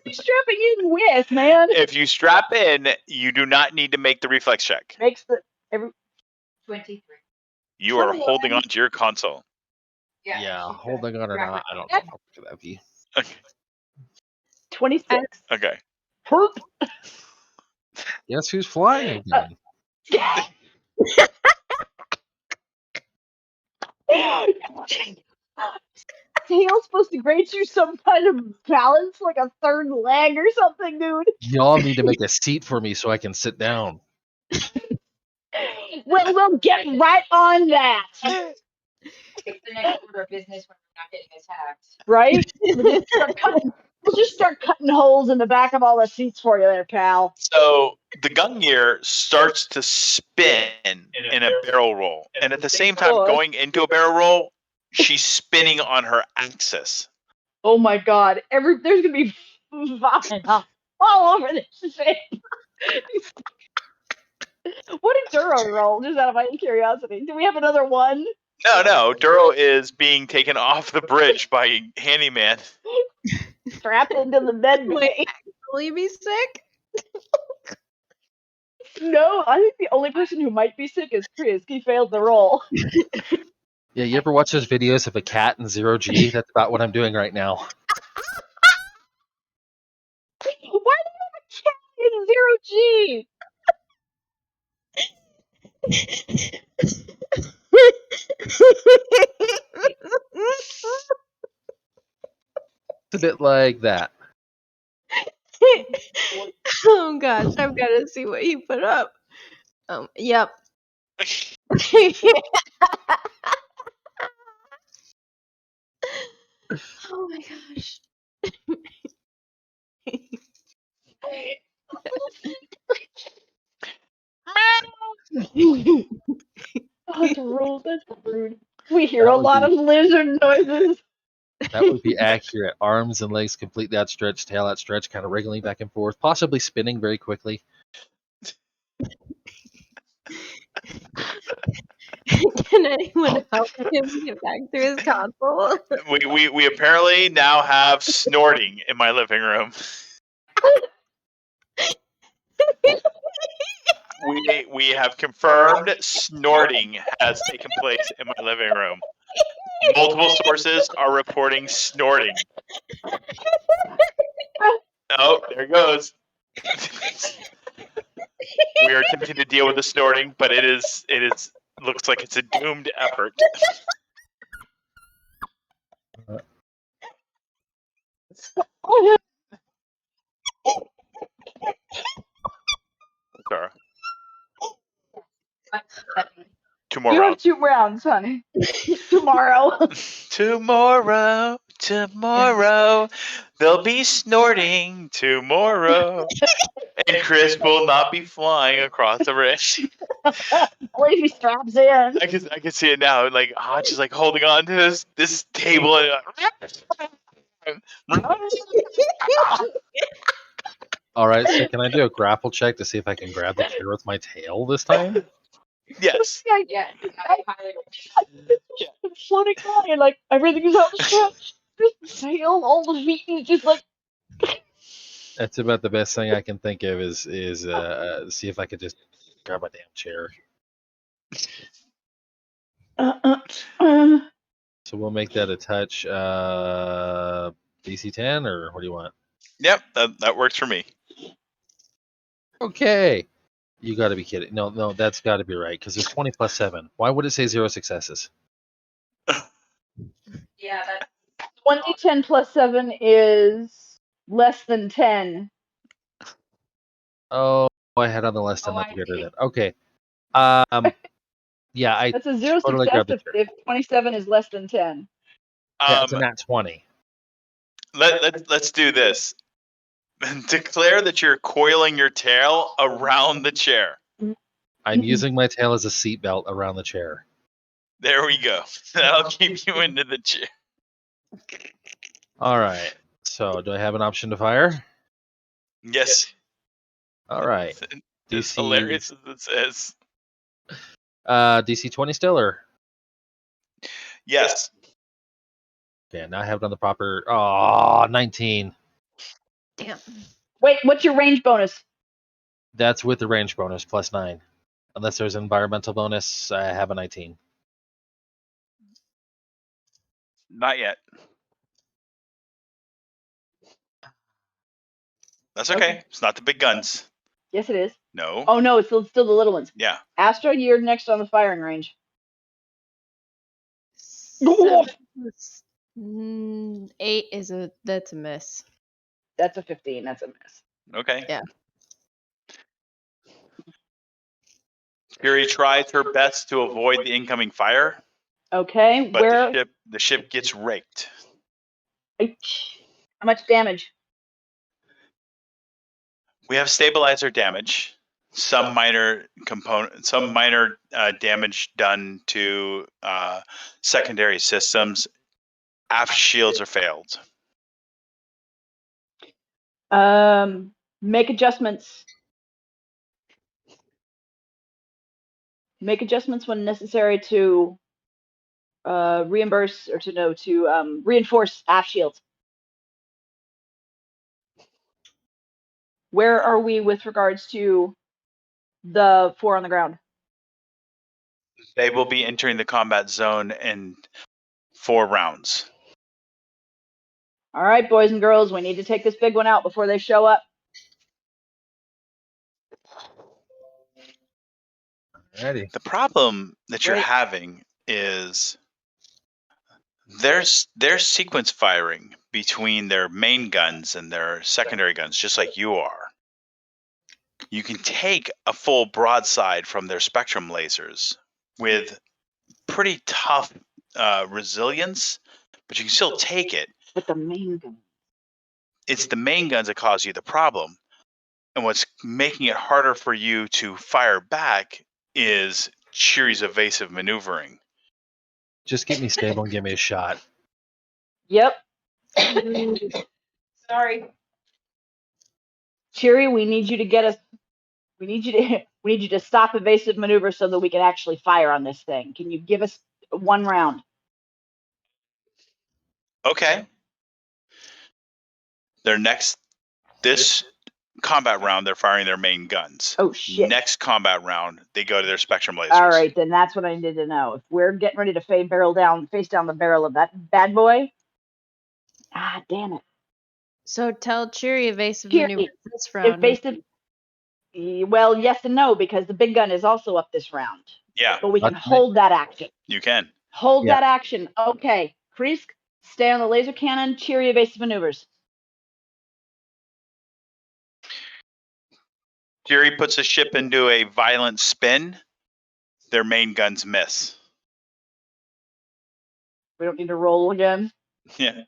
are you strapping in with, man? If you strap in, you do not need to make the reflex check. Makes the every 23. You are holding on to your console. Yeah, she's holding on or strap not, it I don't in. know. How could that be? Okay. 26. Okay. Herp. Guess who's flying again? Tail's supposed to grant you some kind of balance, like a third leg or something, dude. Y'all need to make a seat for me so I can sit down. Well, we'll get right on that. It's the next order of business when we're not getting attacked. Right? We'll just start cutting holes in the back of all the seats for you there, pal. So the gun gear starts to spin in a barrel roll. And at the same time, going into a barrel roll, she's spinning on her axis. Oh my god. There's gonna be vomit all over this shit. What did Duro roll? Just out of my curiosity. Do we have another one? No. Duro is being taken off the bridge by Handyman. Strapped into the bed bay. Will you be sick? No, I think the only person who might be sick is Chris. He failed the roll. Yeah, you ever watch those videos of a cat in 0G? That's about what I'm doing right now. Why do you have a cat in 0G? It's a bit like that. Oh gosh, I've got to see what he put up. Yep. Oh my gosh. Oh, that's rude. That's rude. We hear a lot of lizard noises. That would be accurate. Arms and legs completely outstretched, tail outstretched, kind of wriggling back and forth, possibly spinning very quickly. Can anyone help him get back to his console? We apparently now have snorting in my living room. We have confirmed snorting has taken place in my living room. Multiple sources are reporting snorting. Oh, there it goes. We are attempting to deal with the snorting, but it looks like it's a doomed effort. Sarah. 2 more You rounds. have 2 rounds, honey. Tomorrow. Tomorrow, there'll be snorting tomorrow. And Chris will not be flying across the ridge. Only if he straps in. I can see it now. Like Hodge is like holding on to this table and All right, so can I do a grapple check to see if I can grab the chair with my tail this time? yes. Yeah, I'm floating by and like everything is outstretched. Just the tail, all the feet is just like. That's about the best thing I can think of is see if I could just grab my damn chair. So we'll make that a touch DC 10, or what do you want? Yep, that works for me. Okay. You got to be kidding. No, that's got to be right, because there's 20 plus 7. Why would it say 0 successes? yeah, that's 2010 plus 7 is less than 10. Oh, I had on the less than, Oh, not I greater see. than. Okay. Yeah, I That's a 0 totally success grabbed the chair. if 27 is less than 10. Yeah, it's a nat 20. Let's do this. Declare that you're coiling your tail around the chair. I'm using my tail as a seatbelt around the chair. There we go. That'll keep you into the chair. All right. So, do I have an option to fire? Yes. All right. As hilarious as it says. DC 20 still, or? Yes. Okay, now I have it on the proper. Oh, 19. Damn. Wait, what's your range bonus? That's with the range bonus plus 9. Unless there's an environmental bonus, I have a 19. Not yet. That's okay. It's not the big guns. Yes, it is. No. Oh no, it's still the little ones. Yeah. Astra, you're next on the firing range. 8 is that's a miss. That's a 15. That's a miss. Okay. Yeah. Fury tries her best to avoid the incoming fire. Okay, but where? the ship gets raked. How much damage? We have stabilizer damage, some minor damage done to secondary systems. Aft shields are failed. Make adjustments. Make adjustments when necessary to reimburse or to reinforce aft shields. Where are we with regards to the 4 on the ground? They will be entering the combat zone in 4 rounds. All right, boys and girls, we need to take this big one out before they show up. Alrighty. The problem that you're having is there's sequence firing between their main guns and their secondary guns, just like you are. You can take a full broadside from their spectrum lasers with pretty tough resilience, but you can still take it. But the main gun. It's the main guns that cause you the problem. And what's making it harder for you to fire back is Cheery's evasive maneuvering. Just get me stable and give me a shot. Yep. Sorry. Cheery, we need you to get us. We need you to stop evasive maneuver so that we can actually fire on this thing. Can you give us 1 round? Okay. This combat round, they're firing their main guns. Oh shit. Next combat round, they go to their spectrum lasers. All right, then that's what I needed to know. If we're getting ready to face down the barrel of that bad boy. Ah, damn it. So tell Cheery evasive maneuver this round. Evasive. Well, yes and no, because the big gun is also up this round. Yeah. But we can hold that action. You can. Hold that action. Okay. Kreesk, stay on the laser cannon. Cheery evasive maneuvers. Cheery puts the ship into a violent spin. Their main guns miss. We don't need to roll again. Yeah.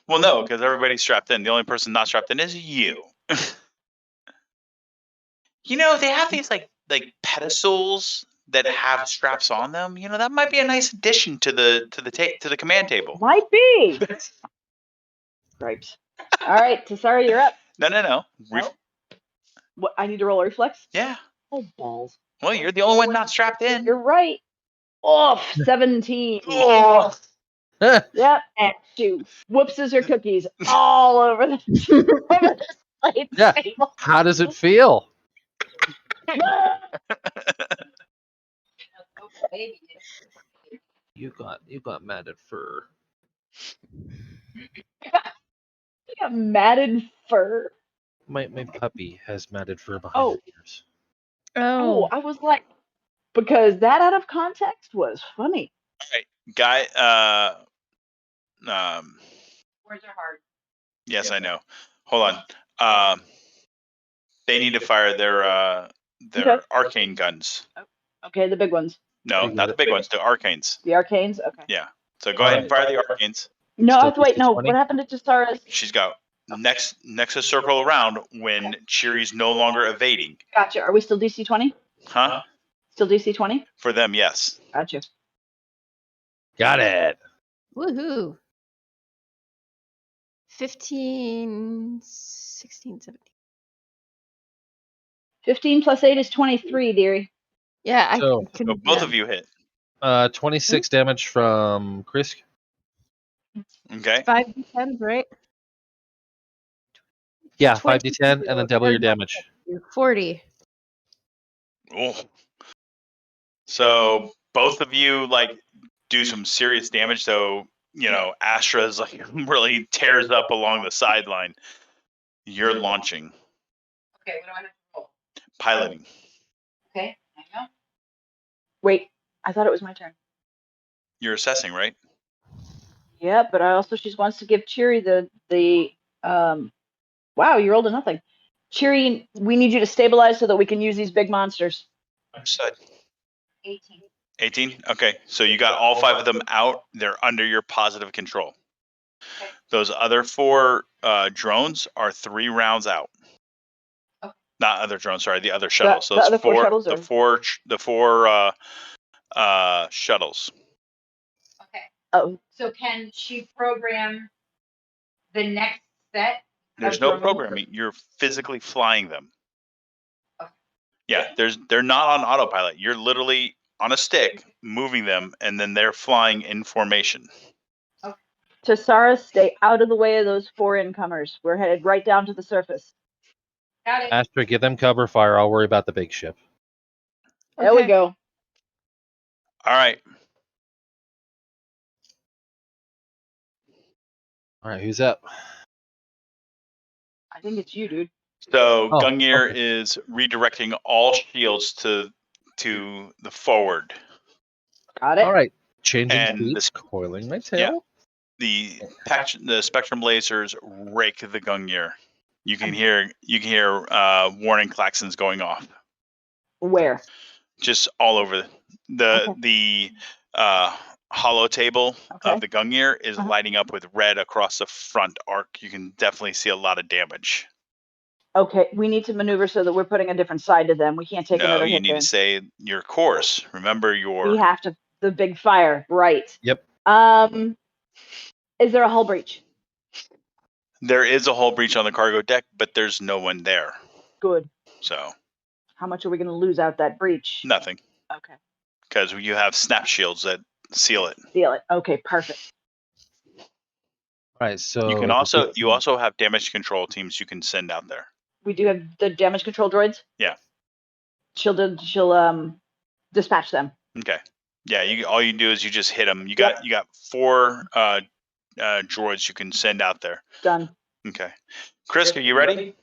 Well, no, because everybody's strapped in. The only person not strapped in is you. You know, they have these like pedestals that have straps on them. You know, that might be a nice addition to the command table. Might be. Gripes. All right, Tessari, you're up. No. What? I need to roll a reflex? Yeah. Oh, balls. Well, you're the only one not strapped in. You're right. Oh, 17. Oh. Yep, and shoot. Whoopses her cookies all over the plate table. How does it feel? You got matted fur. You got matted fur. My puppy has matted fur behind her ears. Oh, I was like, because that out of context was funny. All right, guy. Words are hard. Yes, I know. Hold on. They need to fire their arcane guns. Okay, the big ones. No, You got not the it. big ones. The arcanes. The arcanes? Okay. Yeah. So go ahead and fire the arcanes. No, Still wait, no. DC 20? What happened to Jasara's? She's got next a circle around when Cheery's no longer evading. Gotcha. Are we still DC 20? Huh? Still DC 20? For them, yes. Gotcha. Got it. Woohoo. 15, 16, 17. 15 plus 8 is 23, dearie. Yeah, I So- couldn't So do both that. of you hit. 26 damage from Chris. Okay. 5d10s, right? Yeah, 22, 5d10 and then double your damage. 40. Oh. So both of you like do some serious damage. So Astra's like really tears up along the sideline. You're launching, Okay, what do I have to roll? piloting. Okay, hang on. Wait, I thought it was my turn. You're assessing, right? Yeah, but she wants to give Cheery the wow, you rolled a nothing. Cheery, we need you to stabilize so that we can use these big monsters. Understood. 18. 18? Okay. So you got all 5 of them out. They're under your positive control. Okay. Those other 4 drones are 3 rounds out. Okay. Not other drones, sorry, the other shuttles. The Those other 4 shuttles the are... four shuttles. Okay. Oh, So can she program the next set? There's no programming. You're physically flying them. Okay. Yeah, they're not on autopilot. You're literally on a stick moving them, and then they're flying in formation. Tasara, stay out of the way of those 4 incomers. We're headed right down to the surface. Got it. Astra, give them cover fire. I'll worry about the big ship. There we Okay. go. All right. All right, who's up? I think it's you, dude. So Oh, Gungnir okay. is redirecting all shields to the forward. Got it. All right, changing And speeds, coiling my tail. The spectrum lasers rake the Gungnir. You can hear warning klaxons going off. Where? Just all over the hollow table of the Gungnir is lighting up with red across the front arc. You can definitely see a lot of damage. Okay, we need to maneuver so that we're putting a different side to them. We can't take another You hit need there. to say your course. Remember your. We have to the big fire, right? Yep. Is there a hull breach? There is a hull breach on the cargo deck, but there's no one there. Good. So. How much are we going to lose out that breach? Nothing. Okay. Because you have snap shields that seal it. Seal it. Okay, perfect. All right, so You can also have damage control teams you can send out there. We do have the damage control droids. Yeah. She'll dispatch them. Okay. Yeah. All you do is you just hit them. You got 4 droids you can send out there. Done. Okay. Chris, are you ready?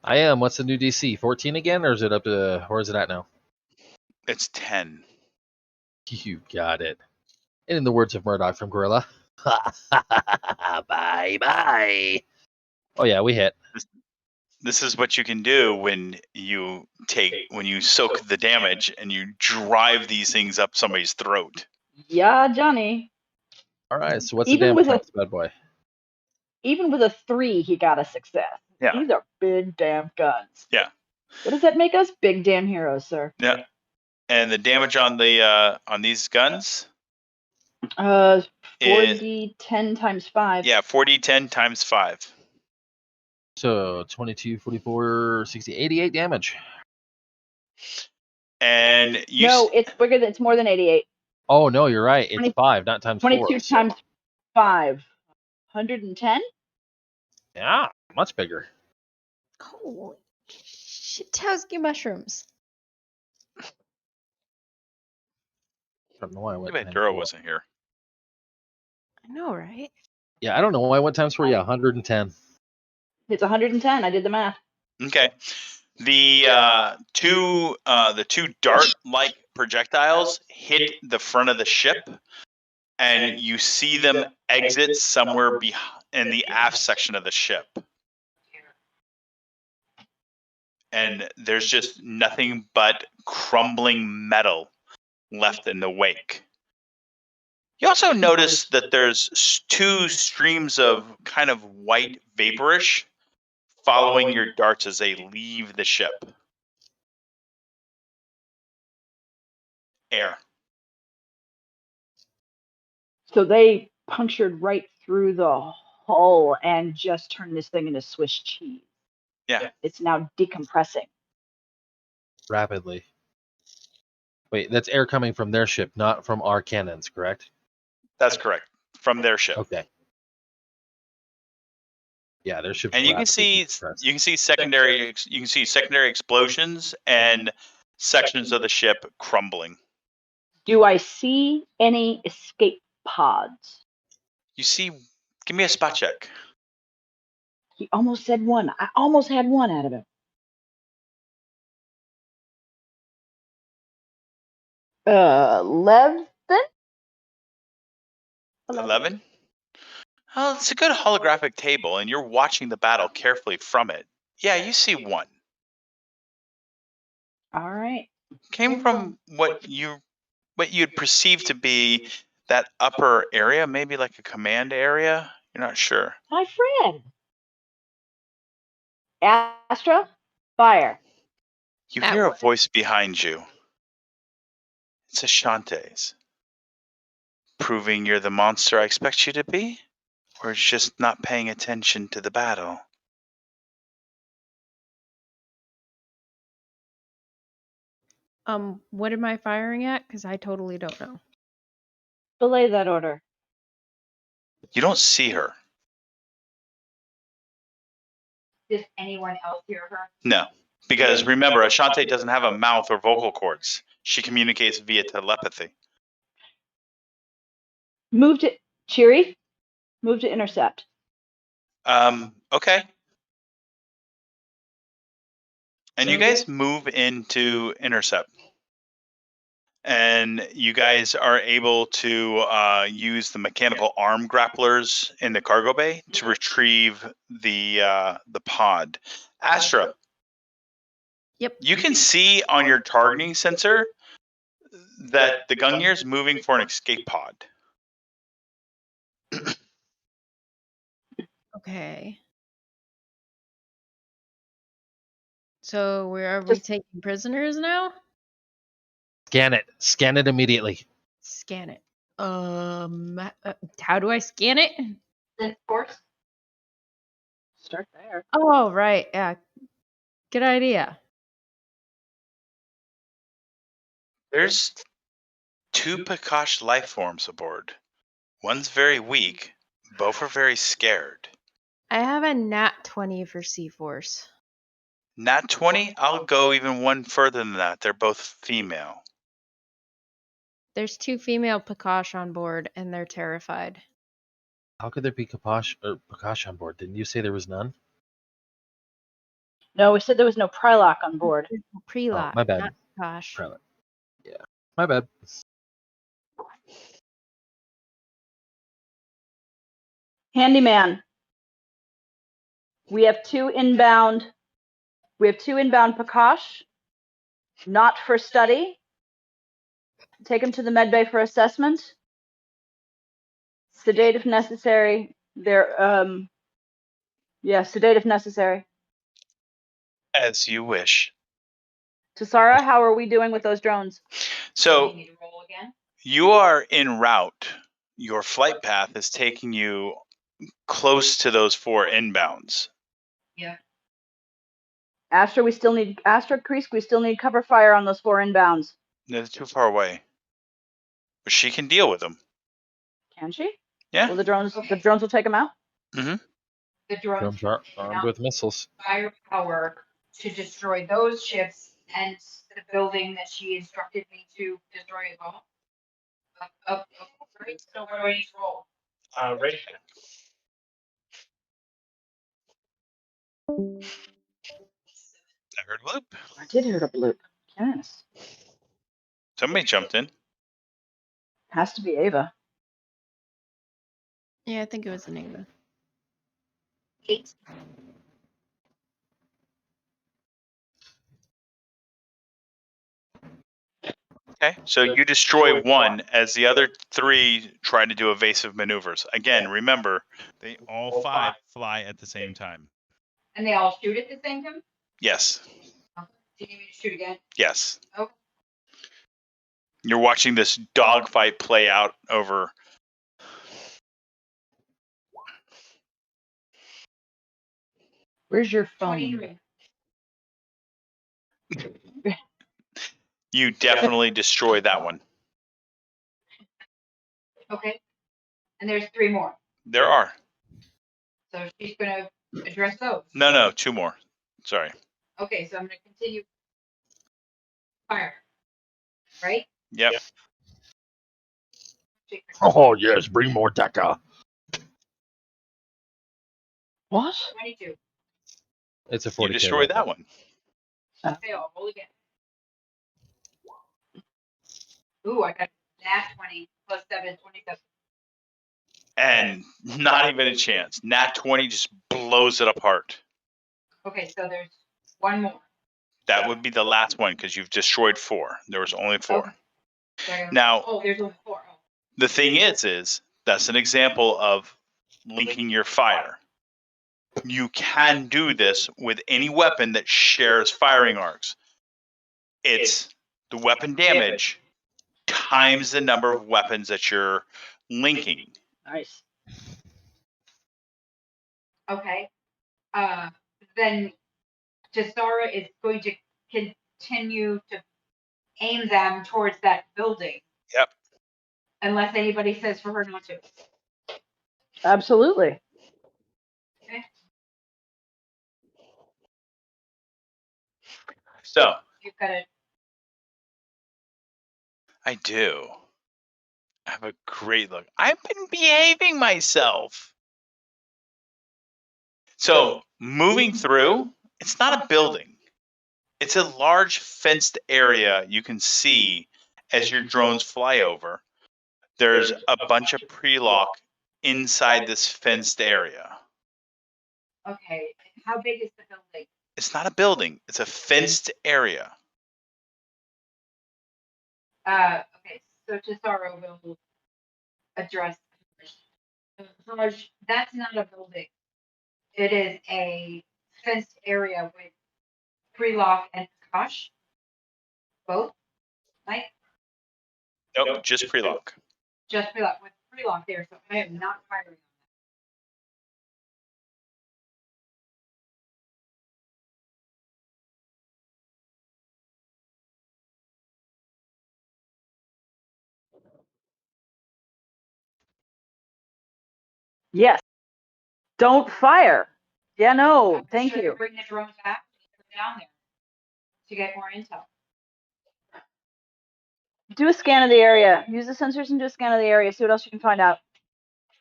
I am. What's the new DC? 14 again, or is it up to where is it at now? It's 10. You got it. And in the words of Murdoch from Gorilla, bye bye. Oh yeah, we hit. This is what you can do when you soak the damage and you drive these things up somebody's throat. Yeah, Johnny. All right, so what's Even the with damage on this bad boy? Even with a 3, he got a success. Yeah. These are big damn guns. Yeah. What does that make us? Big damn heroes, sir. Yeah. And the damage on the on these guns? 4d10 times 5. Yeah, 4d10 times 5. So 22, 44, 60, 88 damage. And it's bigger than, it's more than 88. Oh no, you're right. It's 20 5, not times 22 4. times 5. 110? Yeah, much bigger. Holy shitowski mushrooms. I don't know why I went. Too bad times Duro 4. wasn't here. I know, right? Yeah, I don't know why I went times 4. Yeah, 110. It's 110. I did the math. Okay. The two dart-like projectiles hit the front of the ship, and you see them exit somewhere in the aft section of the ship. and there's just nothing but crumbling metal left in the wake. You also notice that there's two streams of kind of white vaporish following your darts as they leave the ship. Air. So they punctured right through the hull and just turned this thing into Swiss cheese. Yeah. It's now decompressing. Rapidly. Wait, that's air coming from their ship, not from our cannons, correct? That's correct. From their ship. Okay. Yeah, their ship's And you can see secondary explosions and sections of the ship crumbling. Do I see any escape pods? You see, give me a spot check. He almost said one. I almost had one out of him. 11? 11? Oh, it's a good holographic table, and you're watching the battle carefully from it. Yeah, you see one. All right. Came from what you'd perceive to be that upper area, maybe like a command area. You're not sure. My friend. Astra, fire. You At hear a what? voice behind you. It's Ashante's. Proving you're the monster I expect you to be? Or just not paying attention to the battle? What am I firing at? Because I totally don't know. Belay that order. You don't see her. Does anyone else hear her? No. Because remember, Ashante doesn't have a mouth or vocal cords. She communicates via telepathy. Move to Cheery. Move to intercept. Okay. And you guys move into intercept. And you guys are able to use the mechanical arm grapplers in the cargo bay to retrieve the pod. Astra. Yep. You can see on your targeting sensor that the Gungnir is moving for an escape pod. Okay. So are we taking prisoners now? Scan it. Scan it immediately. Scan it. How do I scan it? The force? Start there. Oh, right. Yeah. Good idea. There's two Pakash life forms aboard. One's very weak. Both are very scared. I have a nat 20 for C-Force. Nat 20, I'll go even one further than that. They're both female. There's 2 female Pakash on board, and they're terrified. How could there be Pakash on board? Didn't you say there was none? No, we said there was no Priloc on board. Priloc, my bad. not Pakash. Priloc. Yeah. My bad. Handyman. We have 2 inbound. We have 2 inbound Pakash. Not for study. Take them to the med bay for assessment. Sedate if necessary. Sedate if necessary. As you wish. Tassara, how are we doing with those drones? So You need to roll again? you are en route. Your flight path is taking you close to those 4 inbounds. Yeah. Astra, Kreese, we still need cover fire on those 4 inbounds. They're too far away. But she can deal with them. Can she? Yeah. Well, the drones will take them out. Mm-hmm. The drones Drones are armed with missiles. firepower to destroy those ships and the building that she instructed me to destroy as well. Right. So what do I need to roll? Right. I heard bloop. I did hear a bloop. Yes. Somebody jumped in. Has to be Ava. Yeah, I think it was an Ava. 8. Okay, so you destroy one as the other 3 try to do evasive maneuvers. Again, remember, they all 5 fly at the same time. And they all shoot at the same time? Yes. Do you need me to shoot again? Yes. Okay. You're watching this dogfight play out over. Where's your phone? 23. You definitely destroy that one. Okay. And there's 3 more. There are. So she's going to address those. No, 2 more. Sorry. Okay, so I'm going to continue fire. Right? Yep. Oh yes, bring more Daka. What? 22. It's a You 40K. destroy that one. Okay, I'll roll again. Ooh, I got nat 20 plus 7, 27. And not even a chance. Nat 20 just blows it apart. Okay, so there's 1 more. That would be the last one because you've destroyed 4. There was only 4. Okay. So Now, there's only 4. Oh. the thing is that's an example of linking your fire. You can do this with any weapon that shares firing arcs. It's the weapon damage times the number of weapons that you're linking. Nice. Okay. Then Tessara is going to continue to aim them towards that building. Yep. Unless anybody says for her not to. Absolutely. Okay. So You've got to. I do. I have a great look. I've been behaving myself. So moving through, it's not a building. It's a large fenced area you can see as your drones fly over. There's a bunch of Priloc inside this fenced area. Okay. How big is the building? It's not a building. It's a fenced area. Okay. So Tessara will address. Hajj, that's not a building. It is a fenced area with Priloc and Kosh. Both, right? Nope, just Priloc. Just Priloc with Priloc there, so I am not firing. Yes. Don't fire. Yeah, no, I'm thank sure you. Bring the drones back down there to get more intel. Do a scan of the area. Use the sensors and do a scan of the area. See what else you can find out.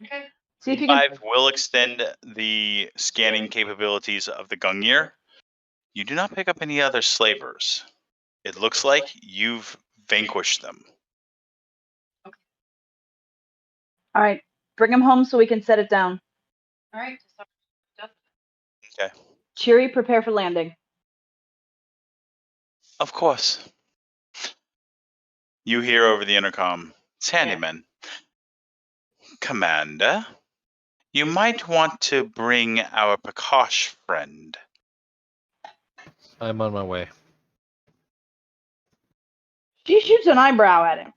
Okay. See if you can. 5 will extend the scanning capabilities of the Gungnir. You do not pick up any other slavers. It looks like you've vanquished them. All right, bring him home so we can set it down. All right. Okay. Cheery, prepare for landing. Of course. You hear over the intercom, it's Handyman. Commander, you might want to bring our Prakash friend. I'm on my way. She shoots an eyebrow at him.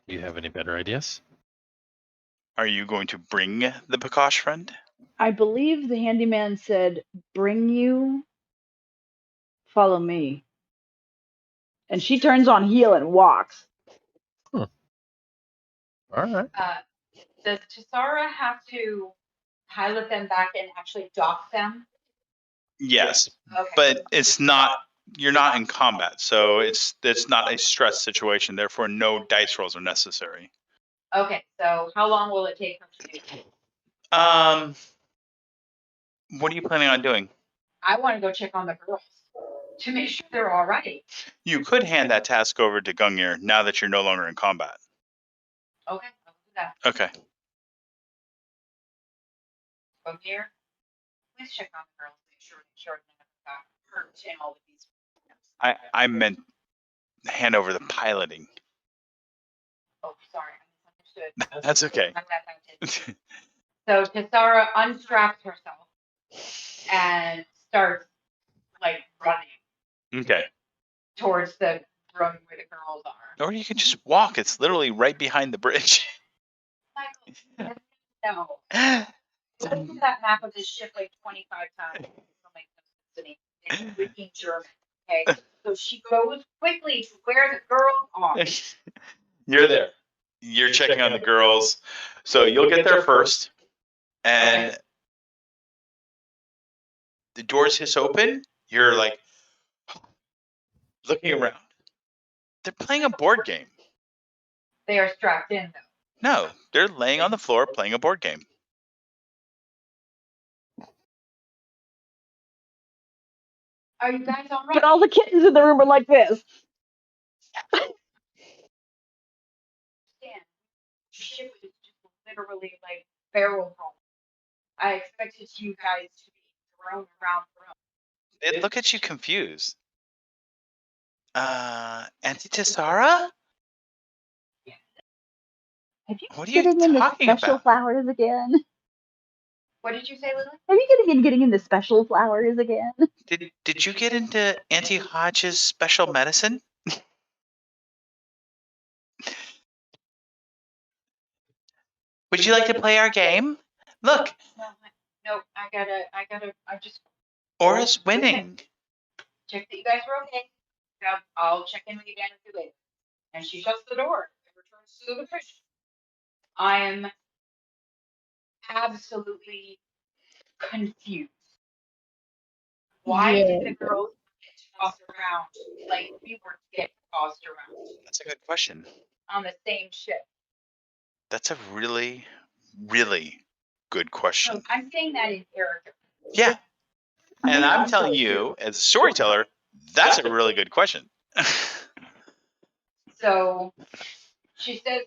You have any better ideas? Are you going to bring the Prakash friend? I believe the handyman said, bring you, follow me. And she turns on heel and walks. All right. Does Tessara have to pilot them back and actually dock them? Yes, Okay. but it's not. You're not in combat, so it's not a stress situation. Therefore, no dice rolls are necessary. Okay. So how long will it take her to do? What are you planning on doing? I want to go check on the girls to make sure they're all right. You could hand that task over to Gungnir now that you're no longer in combat. Okay. I'll do that. Okay. Go here. Please check on the girls. Make sure none of them got hurt in all of these. I meant hand over the piloting. Oh, sorry, I misunderstood. That's okay. I'm glad I did. So Tessara unstraps herself and starts like running Okay. towards the room where the girls are. Or you can just walk. It's literally right behind the bridge. Michael, no. I've looked at that map of this ship like 25 times. It doesn't make sense to me. It's freaking German. Okay, so she goes quickly to where the girls are. You're there. You're checking on the girls. So you'll get there first. And the doors hiss open. You're like looking around. They're playing a board game. They are strapped in though. No, they're laying on the floor playing a board game. Are you guys all right? But all the kittens in the room are like this. The ship is just literally like barrel roll. I expected you guys to be thrown around the room. They look at you confused. Auntie Tessara? Have you What are been you getting into talking special about? flowers again? What did you say, Lily? Have you been getting into special flowers again? Did you get into Auntie Hodge's special medicine? Would you like to play our game? Look, No, I just Aura's winning. check that you guys were okay. I'll check in with you again with you later. And she shuts the door and returns to the fish. I am absolutely confused. Why did the girls get tossed around like we were to get tossed around That's a good question. on the same ship? That's a really, really good question. No, I'm saying that in character. Yeah. And I'm telling you, as a storyteller, that's a really good question. So she says,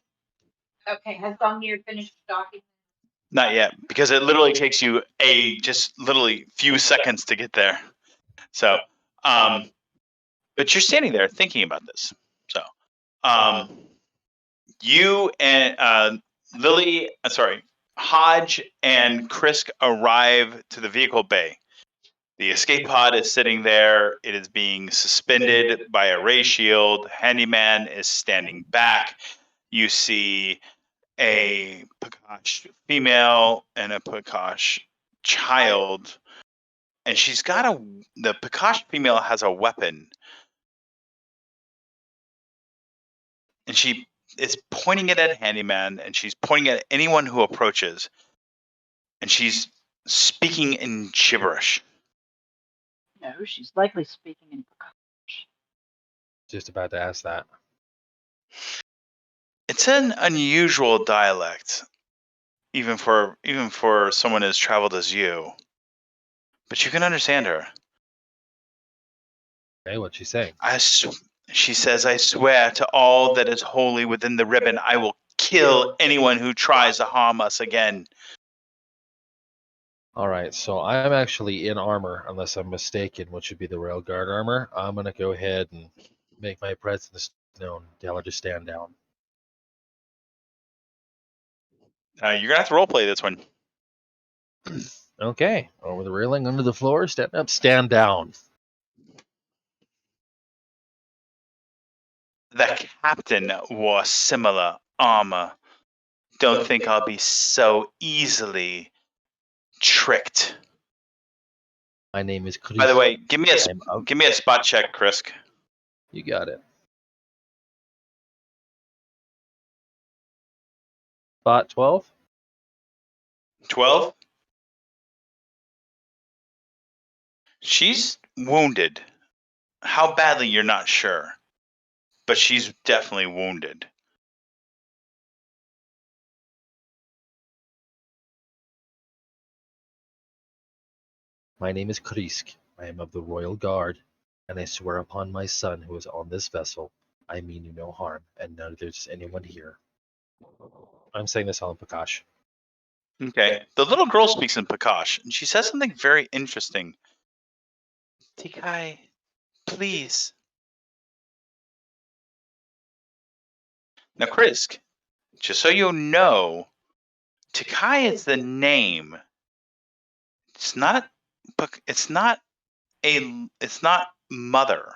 okay, has Songnir finished docking? Not yet, because it literally takes you just literally few seconds to get there. So, but you're standing there thinking about this. So, you and Hodge and Krisk arrive to the vehicle bay. The escape pod is sitting there. It is being suspended by a ray shield. Handyman is standing back. You see a Pakash female and a Pakash child. And she's got the Pakash female has a weapon. And she is pointing it at Handyman, and she's pointing at anyone who approaches. And she's speaking in gibberish. No, she's likely speaking in Pakash. Just about to ask that. It's an unusual dialect, even for someone as traveled as you. But you can understand her. Okay, what's she saying? She says, "I swear to all that is holy within the ribbon, I will kill anyone who tries to harm us again." All right, so I'm actually in armor, unless I'm mistaken, which would be the rail guard armor. I'm gonna go ahead and make my presence known. Tell her to stand down. You're gonna have to roleplay this one. Okay, over the railing, under the floor, stand up, stand down. The captain wore similar armor. Don't think I'll be so easily tricked. My name is Chris. By the way, give me a spot check, Krisk. You got it. Spot 12? 12? She's wounded. How badly, you're not sure. But she's definitely wounded. My name is Krisk. I am of the Royal Guard, and I swear upon my son who is on this vessel, I mean you no harm, and neither does anyone here. I'm saying this all in Pakash. Okay. The little girl speaks in Pakash, and she says something very interesting. Tikai, please. Now, Krisk, just so you know, Tikai is the name. It's not mother.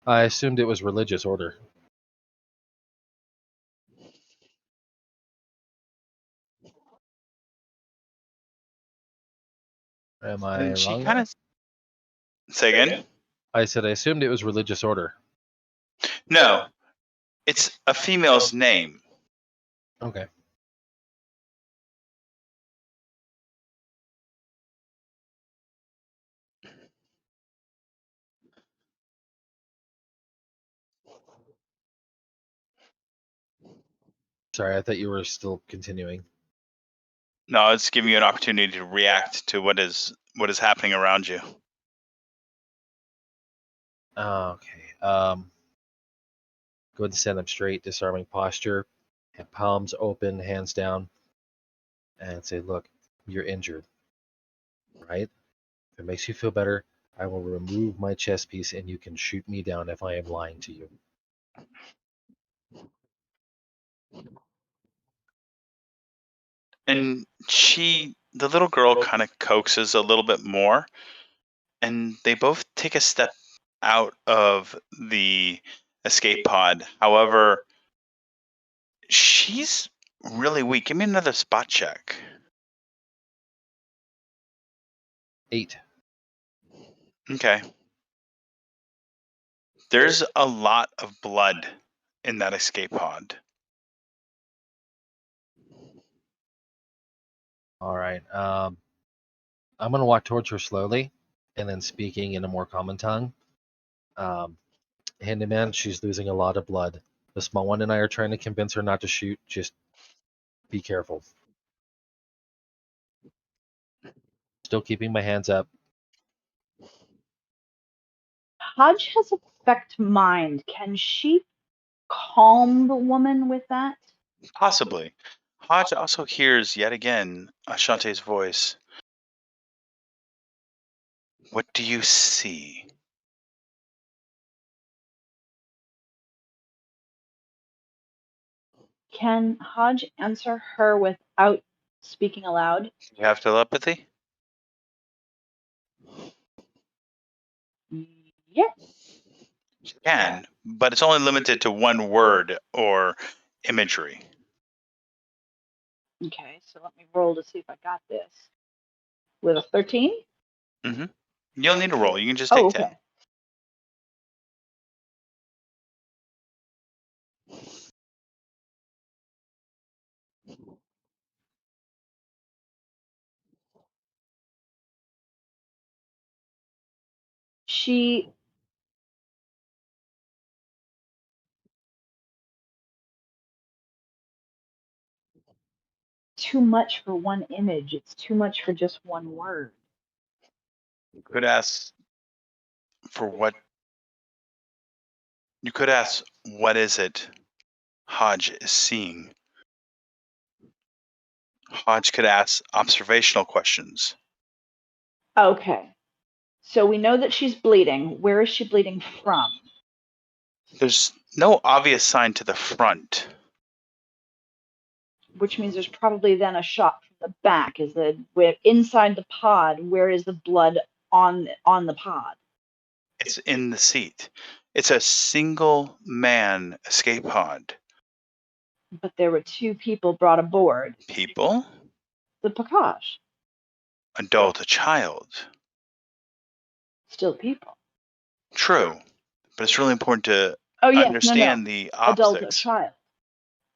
I assumed it was religious order. Am I And she wrong? kind of say again. I said I assumed it was religious order. No, it's a female's name. Okay. Sorry, I thought you were still continuing. No, it's giving you an opportunity to react to what is happening around you. Okay. Go ahead and stand up straight, disarming posture, palms open, hands down, and say, "Look, you're injured, right? If it makes you feel better, I will remove my chest piece and you can shoot me down if I am lying to you." And the little girl kind of coaxes a little bit more, and they both take a step out of the escape pod. However, she's really weak. Give me another spot check. 8. Okay. There's a lot of blood in that escape pod. All right. I'm going to walk towards her slowly and then speaking in a more common tongue. Handyman, she's losing a lot of blood. The small one and I are trying to convince her not to shoot. Just be careful. Still keeping my hands up. Hodge has affect mind. Can she calm the woman with that? Possibly. Hodge also hears yet again Ashante's voice. What do you see? Can Hodge answer her without speaking aloud? You have telepathy? Yes. She can, but it's only limited to one word or imagery. Okay, so let me roll to see if I got this. With a 13? Mm-hmm. You don't need to roll. You can just take 10. Okay. She too much for one image. It's too much for just one word. You could ask for what. You could ask, what is it Hodge is seeing? Hodge could ask observational questions. Okay. So we know that she's bleeding. Where is she bleeding from? There's no obvious sign to the front. Which means there's probably then a shot from the back. Is the where inside the pod? Where is the blood on the pod? It's in the seat. It's a single man escape pod. But there were 2 people brought aboard. People? The Pakash. Adult, a child. Still people. True. But it's really important to Oh yes, understand no. the Adult, a optics. child.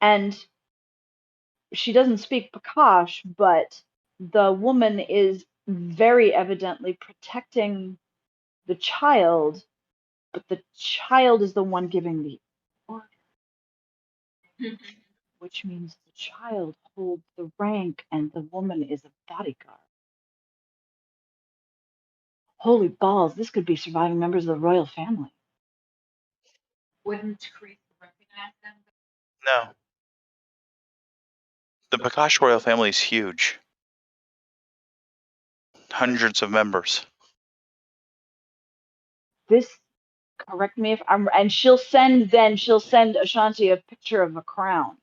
And she doesn't speak Pakash, but the woman is very evidently protecting the child, but the child is the one giving the order. Which means the child holds the rank and the woman is a bodyguard. Holy balls, this could be surviving members of the royal family. Wouldn't Creek recognize them? No. The Prakash royal family is huge. Hundreds of members. this, correct me if I'm, and she'll send Ashanti a picture of a crown.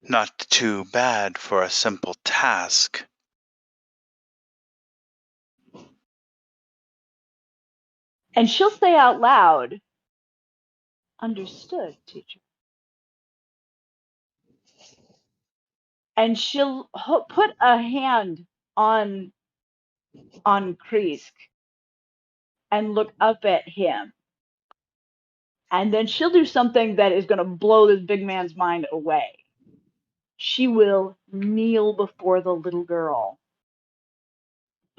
Not too bad for a simple task. And she'll say out loud, understood, teacher. And she'll put a hand on Kreesk and look up at him. And then she'll do something that is going to blow this big man's mind away. She will kneel before the little girl.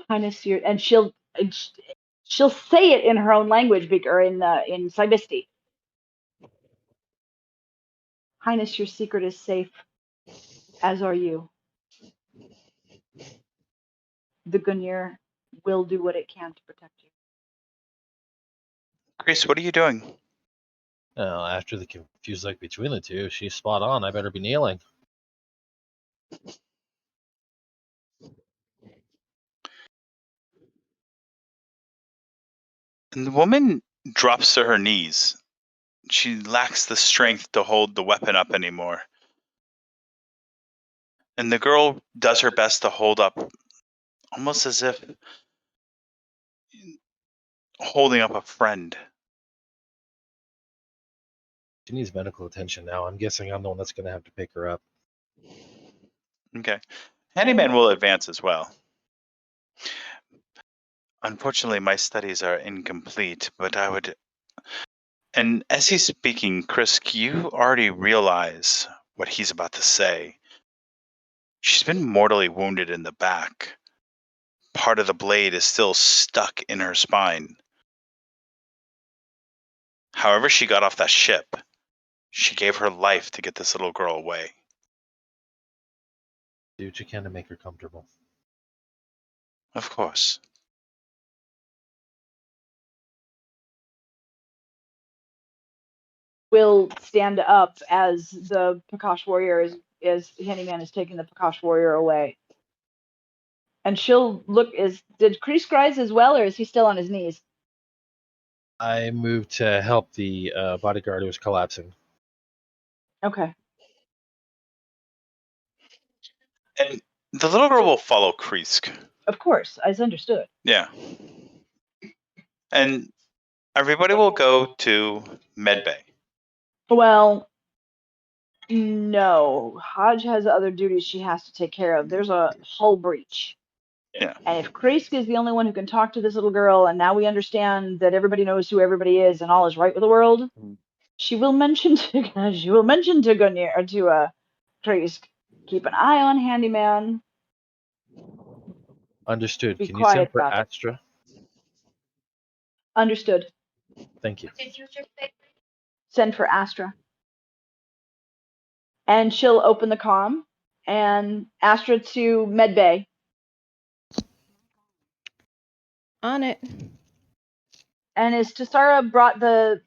And she'll say it in her own language, or in Saibisti. Highness, your secret is safe, as are you. The Gunir will do what it can to protect you. Chris, what are you doing? After the confused look between the two, she's spot on. I better be kneeling. And the woman drops to her knees. She lacks the strength to hold the weapon up anymore. And the girl does her best to hold up, almost as if holding up a friend. She needs medical attention now. I'm guessing I'm the one that's going to have to pick her up. Okay. Handyman will advance as well. Unfortunately, my studies are incomplete, but I would... And as he's speaking, Chris, you already realize what he's about to say. She's been mortally wounded in the back. Part of the blade is still stuck in her spine. However she got off that ship, she gave her life to get this little girl away. Do what you can to make her comfortable. Of course. Will stand up as the Prakash warrior is Handyman is taking the Prakash warrior away. And she'll look, did Kreesk rise as well, or is he still on his knees? I moved to help the bodyguard who was collapsing. Okay. And the little girl will follow Kreesk. Of course, as understood. Yeah. And everybody will go to medbay. Well, no. Hodge has other duties she has to take care of. There's a hull breach. Yeah. And if Kreesk is the only one who can talk to this little girl, and now we understand that everybody knows who everybody is and all is right with the world, she will mention to Gunir, or to Kreesk, keep an eye on Handyman. Understood. Be Can you send quiet for about it. Astra? Understood. Thank you. Send for Astra. And she'll open the comm, and Astra to medbay. On it. And is Tassara brought the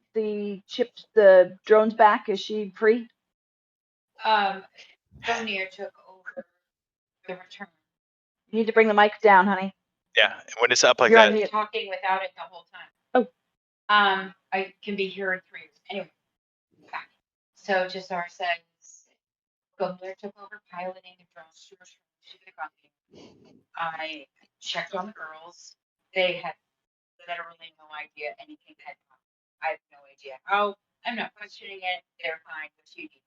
chips, the drones back? Is she free? Gunir took over the return. You need to bring the mic down, honey. Yeah. When it's up like You're that. on mute. Talking without it the whole time. Oh. I can be here in 3 years. Anyway, back. So Tassara says Gunir took over piloting the drones to return to the company. I checked on the girls. They had literally no idea anything had happened. I have no idea how. I'm not questioning it. They're fine. What you need.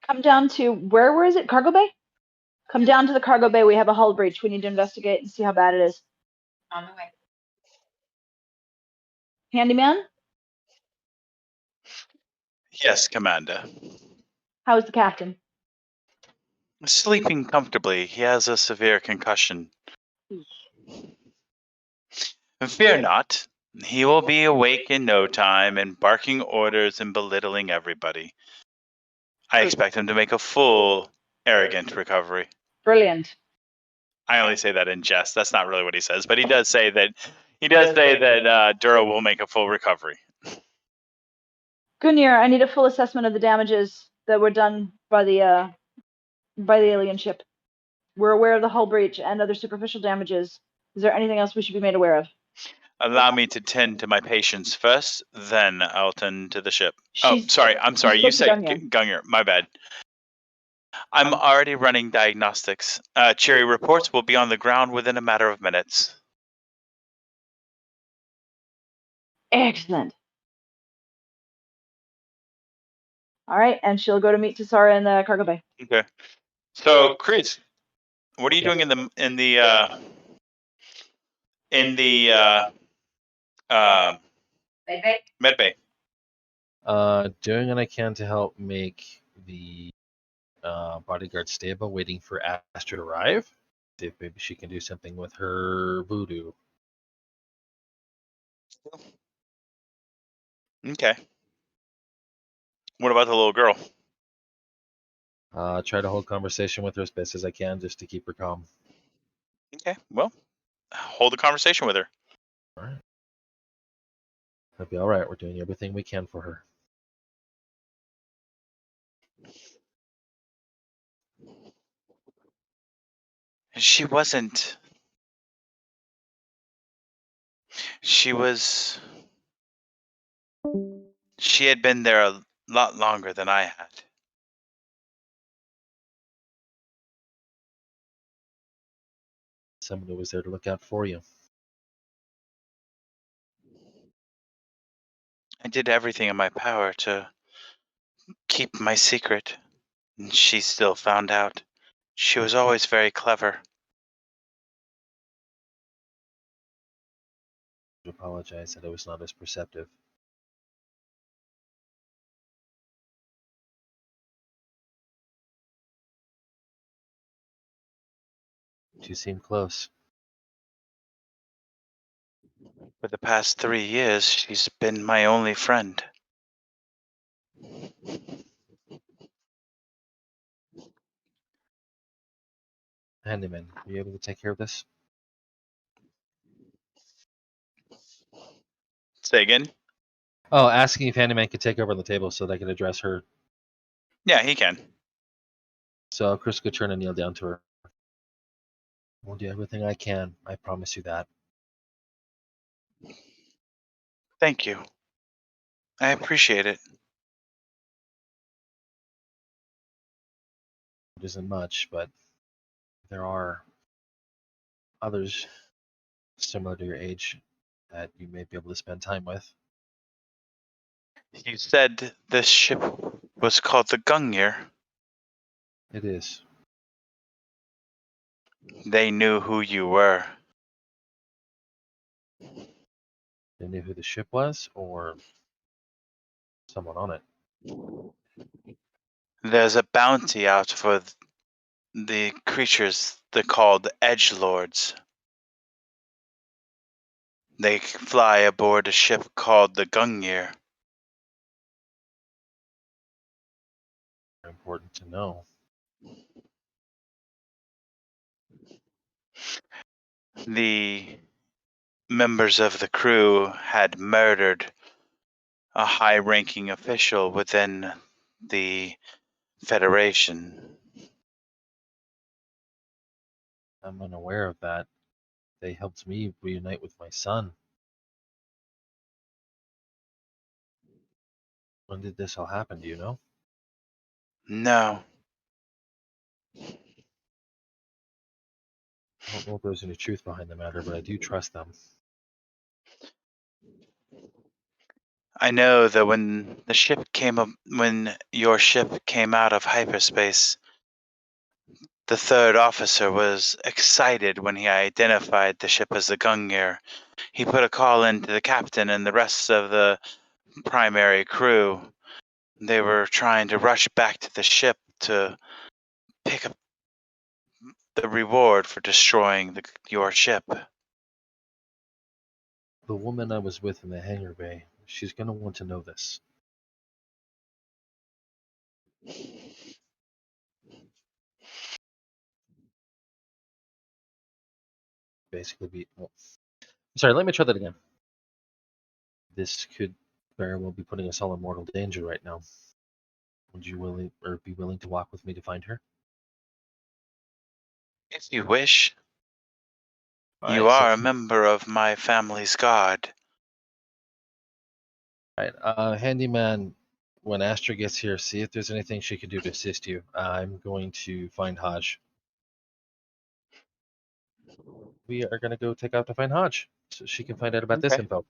Come down to, where is it? Cargo bay? Come down to the cargo bay. We have a hull breach. We need to investigate and see how bad it is. On the way. Handyman? Yes, Commander. How is the captain? Sleeping comfortably. He has a severe concussion. Fear not. He will be awake in no time and barking orders and belittling everybody. I expect him to make a full, arrogant recovery. Brilliant. I only say that in jest. That's not really what he says, but he does say that Duro will make a full recovery. Gunir, I need a full assessment of the damages that were done by the alien ship. We're aware of the hull breach and other superficial damages. Is there anything else we should be made aware of? Allow me to tend to my patients first, then I'll tend to the ship. Oh, She's- sorry. I'm sorry. she You spoke to said Gunyer. My bad. I'm already running diagnostics. Cherry reports will be on the ground within a matter of minutes. Excellent. All right, and she'll go to meet Tassara in the cargo bay. Okay. So, Chris, what are you doing in the med bay? Doing what I can to help make the bodyguard stable, waiting for Astra to arrive. See if maybe she can do something with her voodoo. Okay. What about the little girl? Try to hold conversation with her as best as I can, just to keep her calm. Okay. Well, hold a conversation with her. All right. That'll be all right. We're doing everything we can for her. She wasn't. She was. She had been there a lot longer than I had. Someone who was there to look out for you. I did everything in my power to keep my secret, and she still found out. She was always very clever. I apologize that I was not as perceptive. She seemed close. For the past 3 years, she's been my only friend. Handyman, are you able to take care of this? Say again? Oh, asking if Handyman could take over on the table so that I could address her. Yeah, he can. So Chris could turn and kneel down to her. I'll do everything I can. I promise you that. Thank you. I appreciate it. It isn't much, but there are others similar to your age that you may be able to spend time with. You said this ship was called the Gungnir. It is. They knew who you were. They knew who the ship was, or someone on it. There's a bounty out for the creatures they're called Edgelords. They fly aboard a ship called the Gungnir. Important to know. The members of the crew had murdered a high-ranking official within the Federation. I'm unaware of that. They helped me reunite with my son. When did this all happen? Do you know? No. I don't know if there's any truth behind the matter, but I do trust them. I know that when your ship came out of hyperspace, the third officer was excited when he identified the ship as the Gungnir. He put a call in to the captain and the rest of the primary crew. They were trying to rush back to the ship to pick up the reward for destroying your ship. The woman I was with in the hangar bay, she's going to want to know this. Basically sorry, let me try that again. This could very well be putting us all in mortal danger right now. Would you be willing to walk with me to find her? If you wish, you Alright, so- are a member of my family's guard. Alright, handyman, when Astra gets here, see if there's anything she can do to assist you. I'm going to find Hodge. We are going to go take out to find Hodge so she can find out about this Okay. info.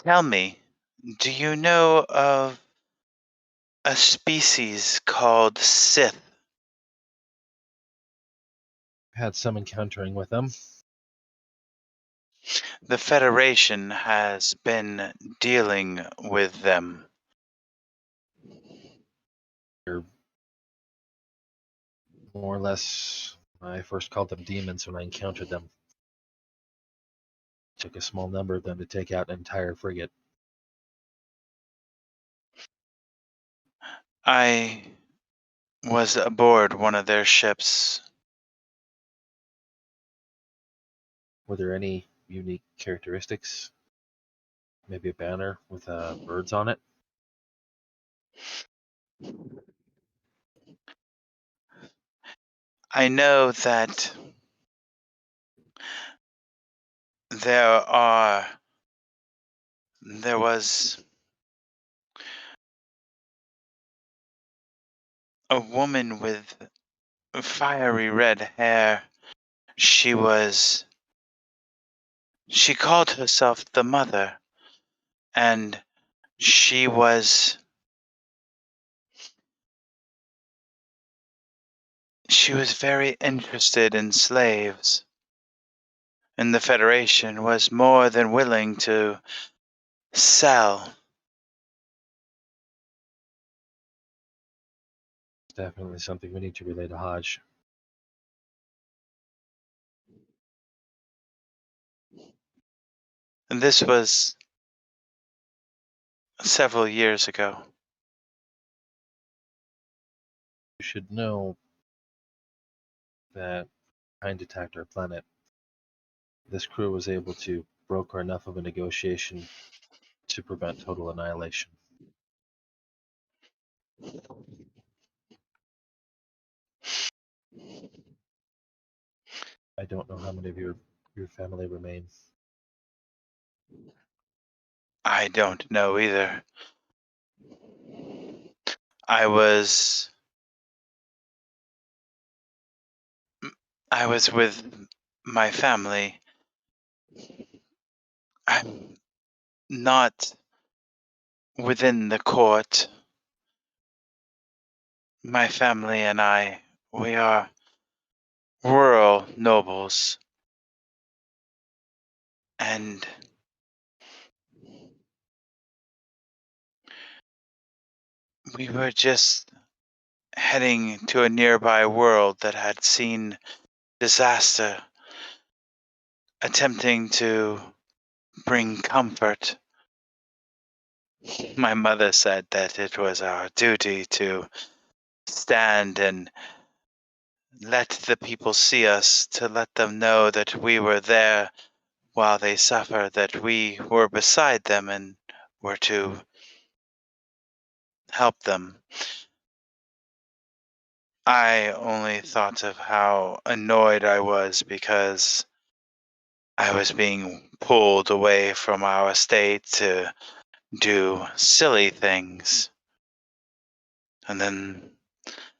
Tell me, do you know of a species called Sith? Had some encountering with them. The Federation has been dealing with them. They're more or less, I first called them demons when I encountered them. Took a small number of them to take out an entire frigate. I was aboard one of their ships. Were there any unique characteristics? Maybe a banner with birds on it? I know that there was a woman with fiery red hair. She called herself the Mother, and she was very interested in slaves, and the Federation was more than willing to sell. Definitely something we need to relay to Hodge. And this was several years ago. You should know that trying to attack our planet, this crew was able to broker enough of a negotiation to prevent total annihilation. I don't know how many of your family remain. I don't know either. I was with my family. I'm not within the court. My family and I, we are rural nobles. And we were just heading to a nearby world that had seen disaster, attempting to bring comfort. My mother said that it was our duty to stand and let the people see us, to let them know that we were there while they suffer, that we were beside them and were to help them. I only thought of how annoyed I was because I was being pulled away from our estate to do silly things. And then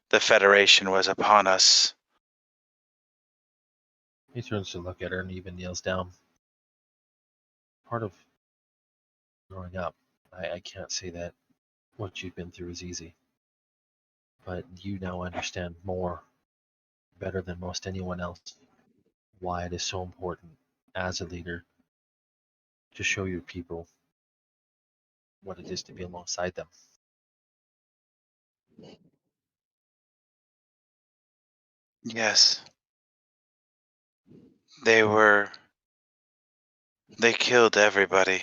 the Federation was upon us. He turns to look at her and even kneels down. Part of growing up, I can't say that what you've been through is easy. But you now understand more, better than most anyone else, why it is so important as a leader to show your people what it is to be alongside them. Yes. They killed everybody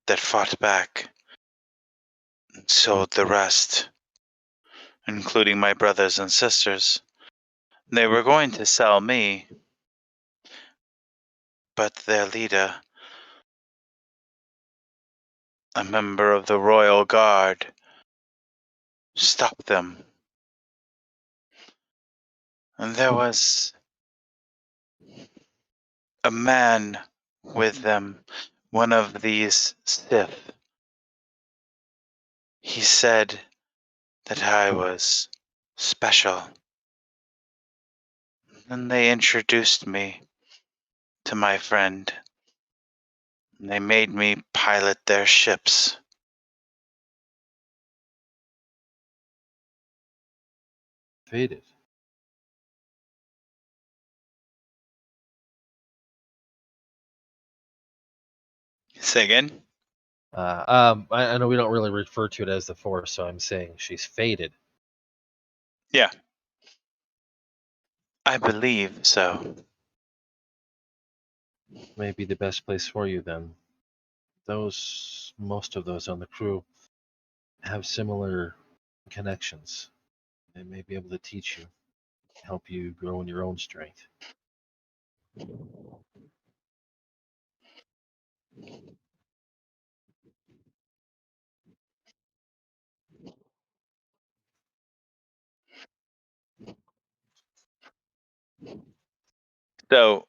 that fought back, sold the rest, including my brothers and sisters. They were going to sell me, but their leader, a member of the Royal Guard, stop them. And there was a man with them, one of these Sith. He said that I was special. And they introduced me to my friend. And they made me pilot their ships. Faded. Say again? I know we don't really refer to it as the Force, so I'm saying she's faded. Yeah. I believe so. May be the best place for you then. Most of those on the crew have similar connections. They may be able to teach you, help you grow in your own strength. So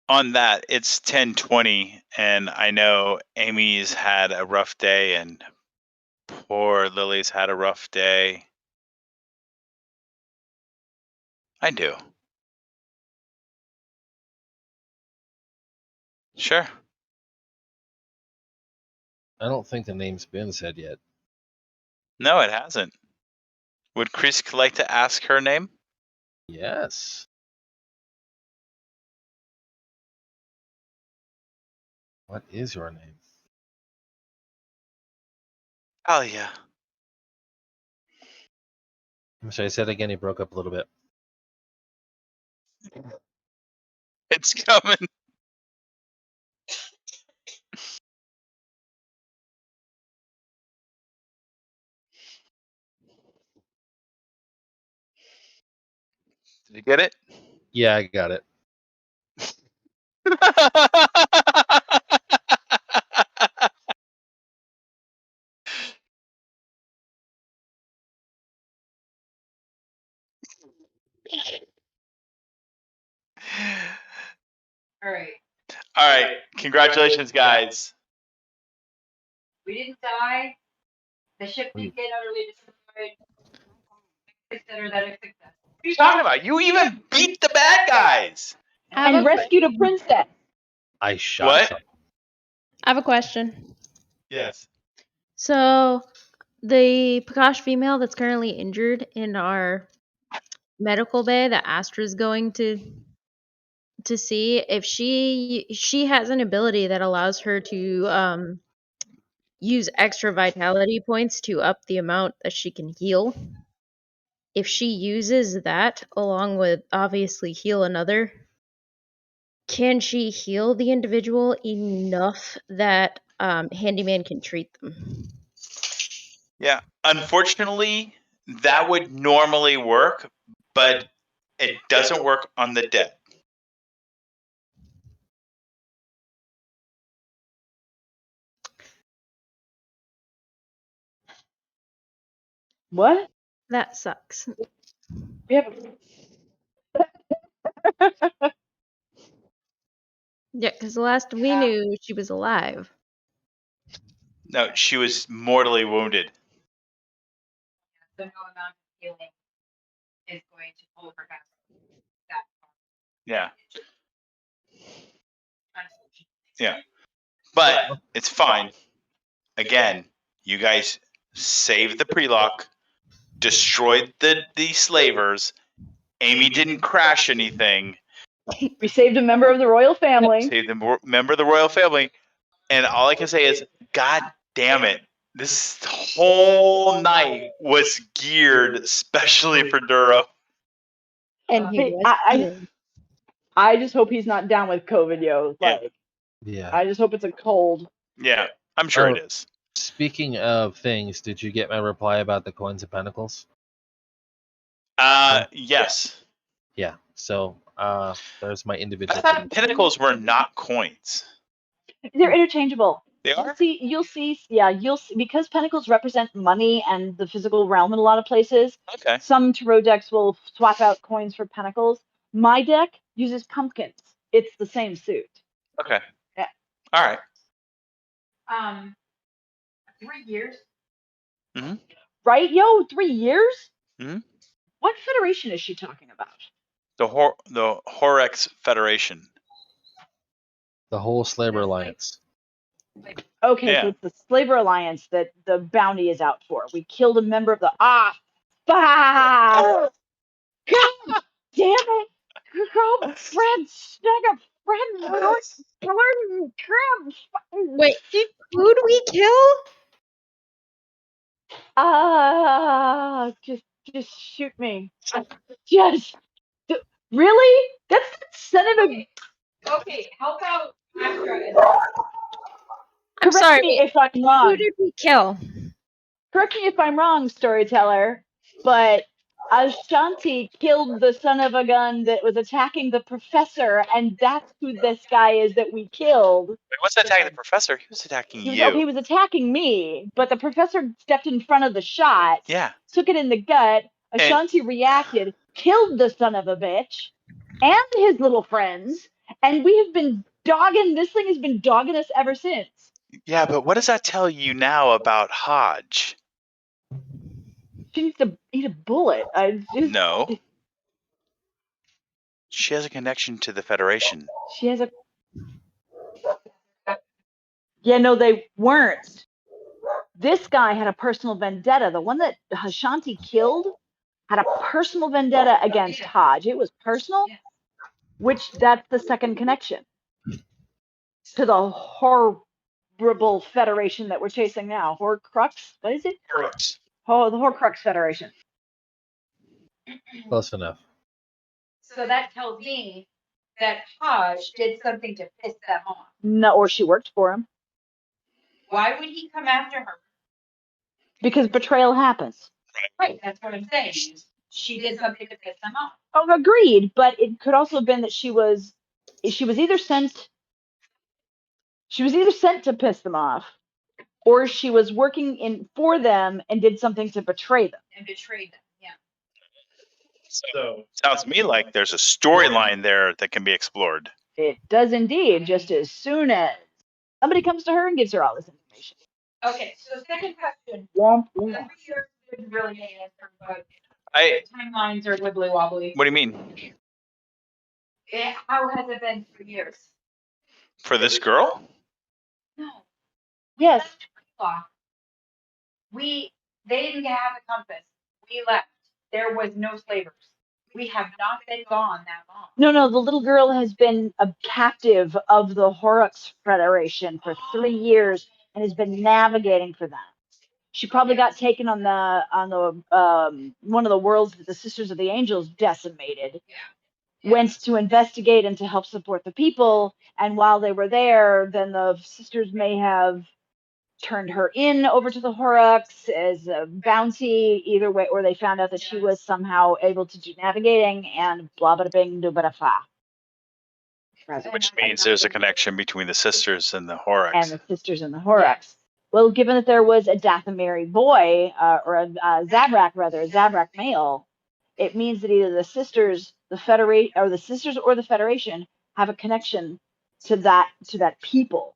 on that, it's 10:20, and I know Amy's had a rough day, and poor Lily's had a rough day. I do. Sure. I don't think the name's been said yet. No, it hasn't. Would Chris like to ask her name? Yes. What is your name? Talia. I'm sorry, I said again, he broke up a little bit. It's coming. Did you get it? Yeah, I got it. All right. All right. Congratulations, guys. We didn't die. The ship What are you- didn't get utterly destroyed. Consider that a success. What are you talking about? You even beat the bad guys. I have And a- rescued a princess. I shot What? some. I have a question. Yes. So, the Prakash female that's currently injured in our medical bay that Astra's going to see, if she has an ability that allows her to use extra vitality points to up the amount that she can heal. If she uses that along with obviously heal another, can she heal the individual enough that handyman can treat them? Yeah. Unfortunately, that would normally work, but it doesn't work on the dead. What? That sucks. We have Yeah, because the last we knew, she was alive. No, she was mortally wounded. So no amount of healing is going to overcome that. Yeah. Yeah. But it's fine. Again, you guys saved the Priloc, destroyed the slavers. Amy didn't crash anything. we saved a member of the royal family. Saved the member of the royal family. And all I can say is, God damn it. This whole night was geared especially for Duro. And he Hey, was. I just hope he's not down with COVID, yo. Yeah. Like, Yeah. I just hope it's a cold. Yeah, I'm sure Oh. it is. Speaking of things, did you get my reply about the coins of pentacles? Yes. Yeah. So there's my I individual. thought pentacles were not coins. They're interchangeable. They are? You'll see, because pentacles represent money and the physical realm in a lot of places. Okay. Some tarot decks will swap out coins for pentacles. My deck uses pumpkins. It's the same suit. Okay. Yeah. All right. 3 years. Right, yo, 3 years? Mhm. What federation is she talking about? The Horex Federation. The whole Slaver Alliance. Okay, Yeah. so it's the Slaver Alliance that the bounty is out for. We killed a member of the God damn it! Fred, snag a friend, Wait, who'd we kill? Just shoot me. Really? That's son of a. Okay, how about Astra? I'm Correct sorry. me if I'm Who wrong. did we kill? Correct me if I'm wrong, storyteller, but Ashanti killed the son of a gun that was attacking the professor, and that's who this guy is that we killed. Wait, what's attacking the professor? He was attacking He you. was attacking me, but the professor stepped in front of the shot, Yeah. took it in the gut. Ashanti reacted, killed the son of a bitch and his little friends, and we have been dogging, this thing has been dogging us ever since. Yeah, but what does that tell you now about Hodge? She needs to eat a bullet. No. She has a connection to the Federation. She has a. Yeah, no, they weren't. This guy had a personal vendetta. The one that Ashanti killed had a personal vendetta against Hodge. It was personal, which that's the second connection to the horrible Federation that we're chasing now. Horcrux? What is it? Horrocks. Oh, the Horcrux Federation. Close enough. So that tells me that Hodge did something to piss them off. No, or she worked for him. Why would he come after her? Because betrayal happens. Right, that's what I'm saying. She did something to piss them off. Oh, agreed. But it could also have been that she was either sent to piss them off, or she was working in for them and did something to betray them. And betrayed them, yeah. So Sounds to me like there's a storyline there that can be explored. It does indeed, just as soon as somebody comes to her and gives her all this information. Okay, so second question. Womp Every womp. year there's really an answer, but I. the timelines are wibbly wobbly. What do you mean? How has it been for years? For this girl? No. Yes. Priloc. They didn't have a compass. We left. There was no slavers. We have not been gone that long. No, the little girl has been a captive of the Horrocks Federation for 3 years and has been navigating for them. She probably got taken on the one of the worlds that the Sisters of the Angels decimated. Yeah. Went to investigate and to help support the people, and while they were there, then the sisters may have turned her in over to the Horrocks as a bounty, either way, or they found out that she was somehow able to do navigating, and blah blah bing do bada fa. Which means there's a connection between the sisters and the Horrocks. And the sisters and the Horrocks. Well, given that there was a Dathomiri boy, or a Zabrak male, it means that either the sisters, the Federation have a connection to that people,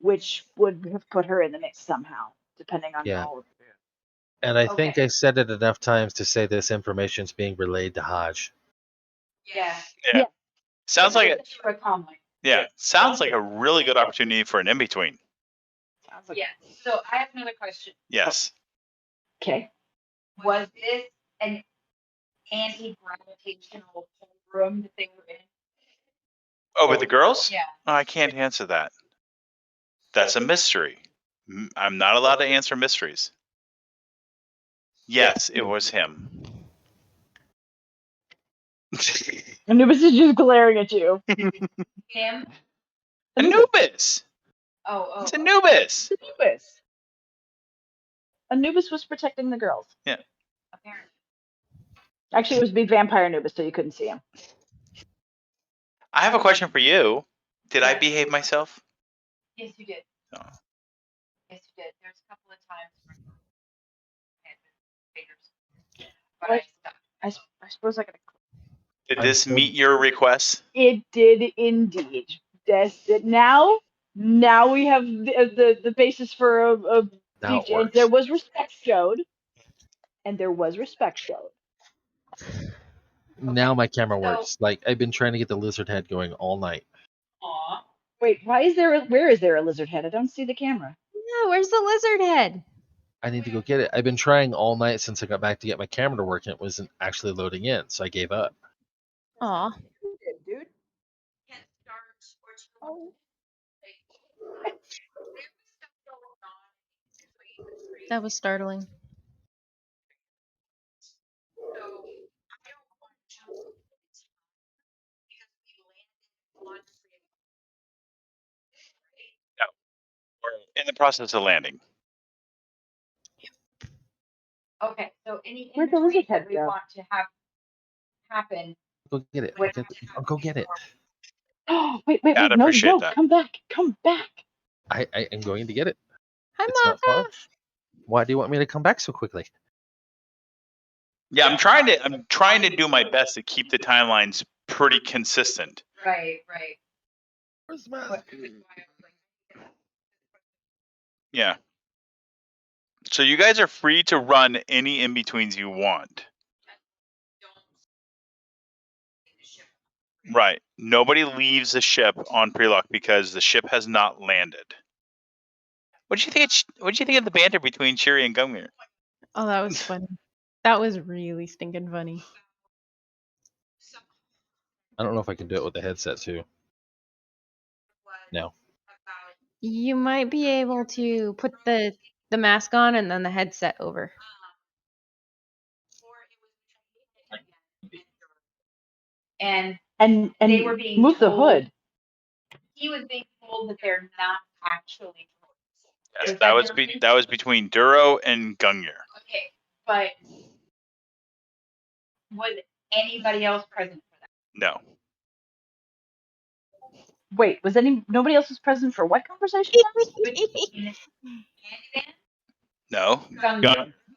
which would have put her in the mix somehow, depending on how. And I think I said it enough times to say this information is being relayed to Hodge. Yeah. Sounds like it. Yeah. Sounds like a really good opportunity for an in-between. Yeah. So I have another question. Yes. Okay. Was this an anti-gravitational room that they were in? Oh, with the girls? Yeah. Oh, I can't answer that. That's a mystery. I'm not allowed to answer mysteries. Yes, it was him. Anubis is just glaring at you. Him? Anubis! Oh. It's Anubis! Anubis was protecting the girls. Yeah. Apparently. Actually, it was big vampire Anubis, so you couldn't see him. I have a question for you. Did I behave myself? Yes, you did. Oh. But I stopped. I suppose I could. Did this meet your request? It did indeed. Now we have the basis for a Now it DJ. works. There was respect showed, and there was respect showed. Now my camera So- works. Like I've been trying to get the lizard head going all night. Aw. Wait, where is there a lizard head? I don't see the camera. Yeah, where's the lizard head? I need to go get it. I've been trying all night since I got back to get my camera to work, and it wasn't actually loading in, so I gave up. Aw. Dude. That was startling. We're in the process of landing. Okay, so any Where'd the lizard in-between head that we go? want to have happen. Go get it. I'll go get it. Oh, wait, I'd no, appreciate that. come back. I am going to get it. Hi, It's not far. Maka. Why do you want me to come back so quickly? Yeah, I'm trying to do my best to keep the timelines pretty consistent. Right. Where's my But- Yeah. So you guys are free to run any in-betweens you want. Right. Nobody leaves the ship on Priloc because the ship has not landed. What do you think? What do you think of the banter between Shiri and Gumir? Oh, that was funny. That was really stinking funny. I don't know if I can do it with the headset too. No. You might be able to put the mask on and then the headset over. And And they were being move the told- hood. he was being told that they're not actually droids. Yes, that was between Duro and Gungnir. Okay, but was anybody else present for that? No. Wait, nobody else was present for what conversation? Between Candyman, No.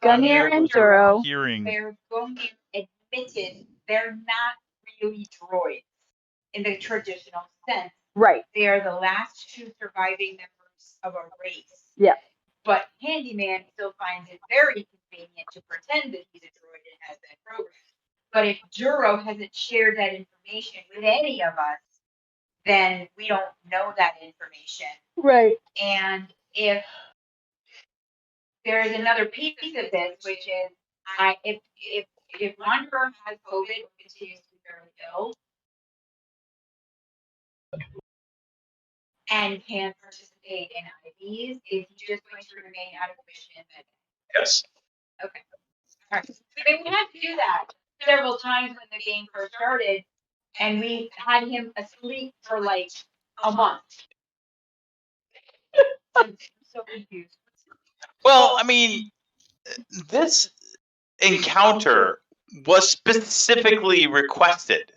Gungnir and Duro. Hearing. where Gungnir admitted they're not really droids in the traditional sense. Right. They are the last two surviving members of a race. Yeah. But Handyman still finds it very convenient to pretend that he's a droid and has that program. But if Duro hasn't shared that information with any of us, then we don't know that information. Right. And if there's another piece of this, which is if Wanderer has COVID or continues to be very ill and can participate in IVs, is he just going to remain out of mission? Yes. Okay. All right. I mean, we had to do that several times when the game first started, and we had him asleep for like a month. I'm so confused. Well, I mean, this encounter was specifically requested.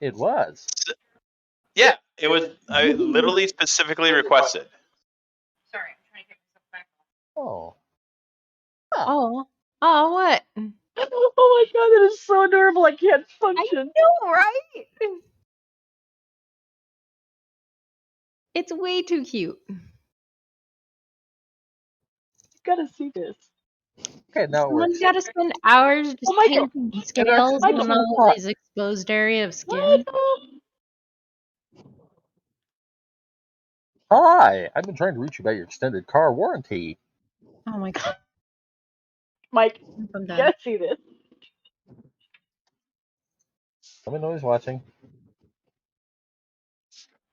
It was. Yeah, it was literally specifically requested. Sorry, I'm trying to get myself back. Oh. Oh, what? Oh my god, that is so adorable. I can't function. know, right? It's way too cute. You gotta see this. Okay, now it Someone's works. got to spend hours just Oh, Michael. painting scales Michael. on all his exposed area of skin. Hi, I've been trying to reach you about your extended car warranty. Oh my god. Mike, I'm you done. gotta see this. Let me know he's watching.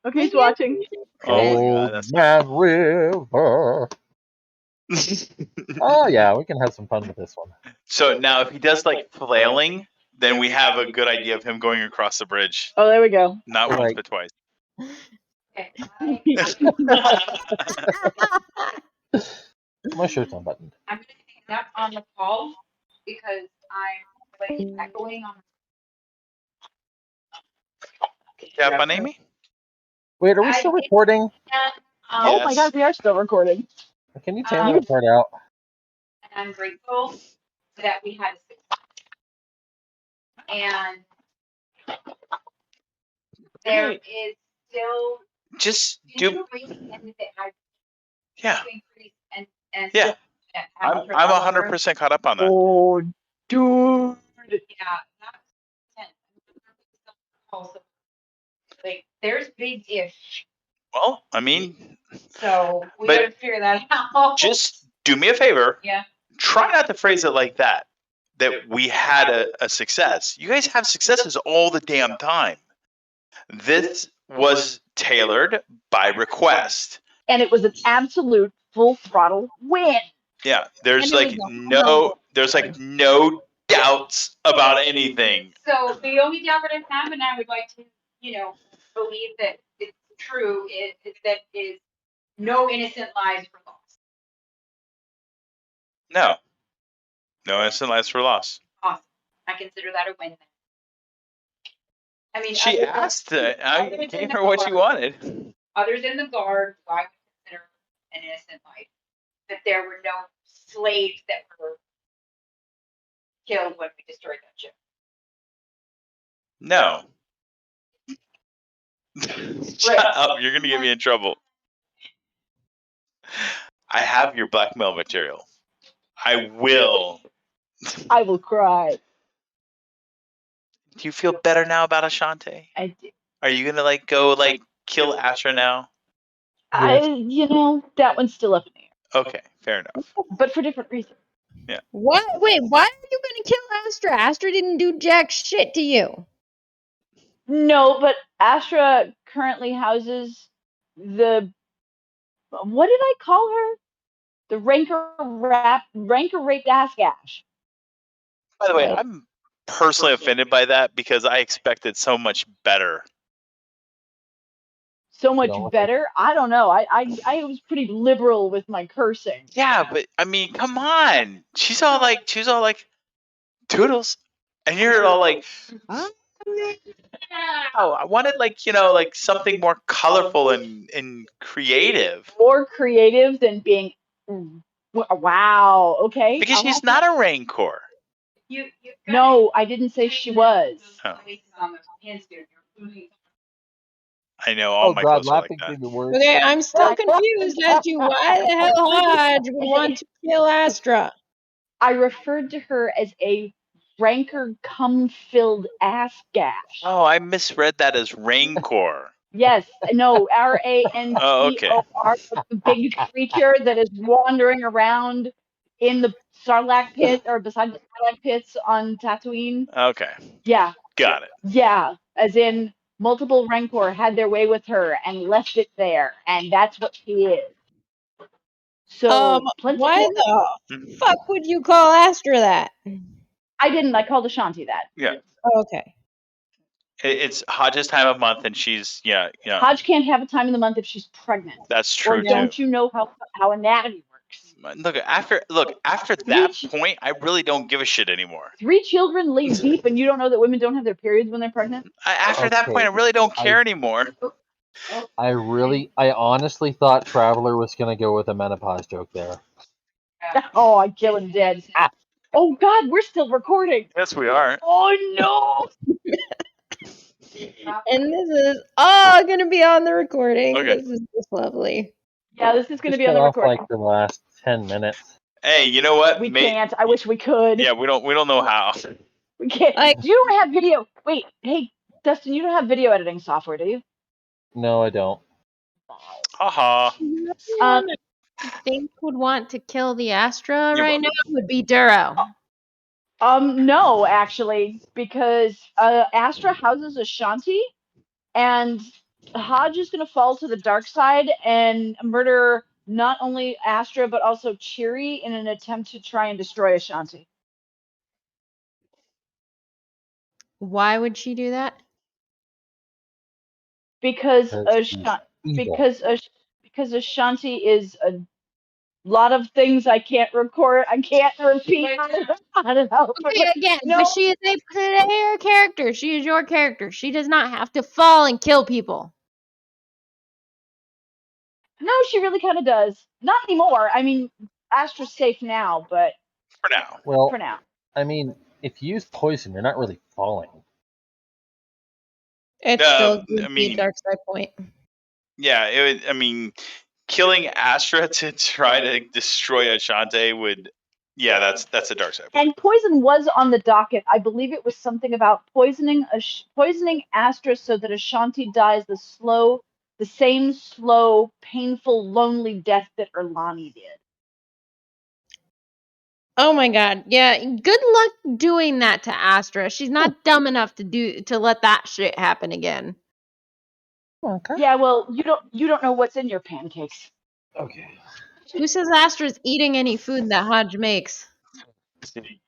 Okay, he's watching. Oh, that's man river. Oh yeah, we can have some fun with this one. So now, if he does like flailing, then we have a good idea of him going across the bridge. Oh, there we go. Not once, Like- but twice. Okay. My shirt's unbuttoned. I'm going to hang up on the call because I'm like echoing on. Yeah, fun, Amy? Wait, are we still recording? Oh my Yes. god, we are still recording. Can you take that part out? And I'm grateful that we had a success. And there is still Just do do. you agree and that I Yeah. to increase and Yeah. have I'm 100% caught up on that. Oh, dude. yeah, not 10. Also, like there's big ish. Well, I mean, So we But- gotta figure that out. just do me a favor. yeah. Try not to phrase it like that. That we had a success. You guys have successes all the damn time. This was tailored by request. And it was an absolute full throttle win. Yeah, there's And it like was no doubts about anything. So the only doubt that I have, and I would like to, believe that it's true, is that is no innocent lives were lost. No innocent lives were lost. Awesome. I consider that a win. I mean, She asked. I gave her what she wanted. Others in the guard, who I would consider an innocent life, that there were no slaves that were killed when we destroyed that ship. No. Shut up! You're gonna get me in trouble. I have your blackmail material. I will. I will cry. Do you feel better now about Ashante? I do. Are you gonna go kill Astra now? That one's still up in the air. Okay, fair enough. But for different reasons. What? Wait, why are you gonna kill Astra? Astra didn't do jack shit to you. No, but Astra currently houses the. What did I call her? The rancor raped ass gash. By the way, I'm personally offended by that because I expected so much better. So much better. I don't know. I was pretty liberal with my cursing. Yeah, but I mean, come on. She's all like, toodles, and you're all like, oh, I wanted something more colorful and creative. More creative than being. Wow. Okay. Because she's not a rancor. No, I didn't say she was. Oh. I know all my God, clothes are like laughing that. through the words. Okay, I'm still confused as to why the hell Hodge would want to kill Astra. I referred to her as a rancor cum-filled ass gash. Oh, I misread that as rancor. Yes, no, RANCOR, Oh, okay. the big creature that is wandering around in the Sarlacc pit or beside the Sarlacc pits on Tatooine. Okay. Yeah. Got it. Yeah, as in multiple rancor had their way with her and left it there, and that's what she is. So, why the fuck would you call Astra that? I didn't. I called Ashanti that. Yeah. Oh, okay. It's Hodge's time of month, and she's Hodge can't have a time in the month if she's pregnant. That's true Or don't you know how anatomy works? Look after that point, I really don't give a shit anymore. 3 children laid deep, and you don't know that women don't have their periods when they're pregnant? After that point, I really don't care anymore. I honestly thought Traveler was gonna go with a menopause joke there. Oh, I'd kill him dead. Oh God, we're still recording. Yes, we are. Oh no! And this is all gonna be on the recording. Okay. This is just lovely. Yeah, this is gonna be Just on the cut off, recording. like the last 10 minutes. Hey, you know what? We can't. I wish we could. Yeah, we don't know how. We can't. You don't have video. Wait, hey, Dustin, you don't have video editing software, do you? No, I don't. Haha. I think would want to kill the Astra right now would be Duro. No, actually, because Astra houses Ashanti, and Hodge is going to fall to the dark side and murder not only Astra but also Cheery in an attempt to try and destroy Ashanti. Why would she do that? Because Because Ashanti is a lot of things I can't record. I can't repeat. Okay, again, but she is a player character. She is your character. She does not have to fall and kill people. No, she really kind of does. Not anymore. I mean, Astra's safe now, but For now. Well, for now. I mean, if you use poison, you're not really falling. It's still I mean, a dark side point. Yeah, it would. I mean, killing Astra to try to destroy Ashante would. Yeah, that's a dark side. And poison was on the docket. I believe it was something about poisoning Astra so that Ashanti dies the same slow, painful, lonely death that Erlani did. Oh my god. Yeah, good luck doing that to Astra. She's not dumb enough to let that shit happen again. Okay. Yeah, well, you don't know what's in your pancakes. Okay. Who says Astra's eating any food that Hodge makes?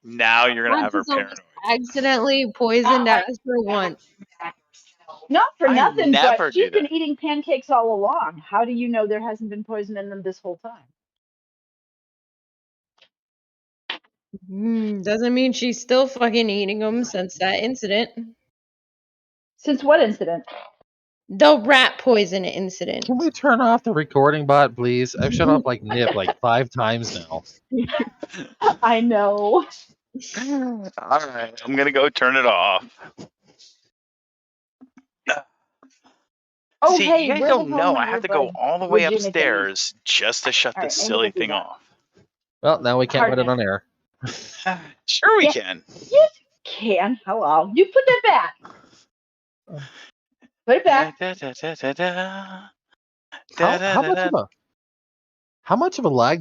Now you're gonna Hodge have her has almost paranoid. accidentally poisoned Astra once. Not for I nothing, never but she's do been that. eating pancakes all along. How do you know there hasn't been poison in them this whole time? Doesn't mean she's still fucking eating them since that incident. Since what incident? The rat poison incident. Can we turn off the recording bot, please? I've shut off like Nip like 5 times now. I know. All right, I'm gonna go turn it off. Oh, See, hey, you guys where the don't hell are know. my I have to go earbuds? all the way Would you make any? upstairs just to shut All this right, maybe we'll silly do thing that. off. Well, now we can't Hard put it enough. on air. Sure, we Yeah. can. Yes, can. Hello. You put that back. Put it back. How much of a lag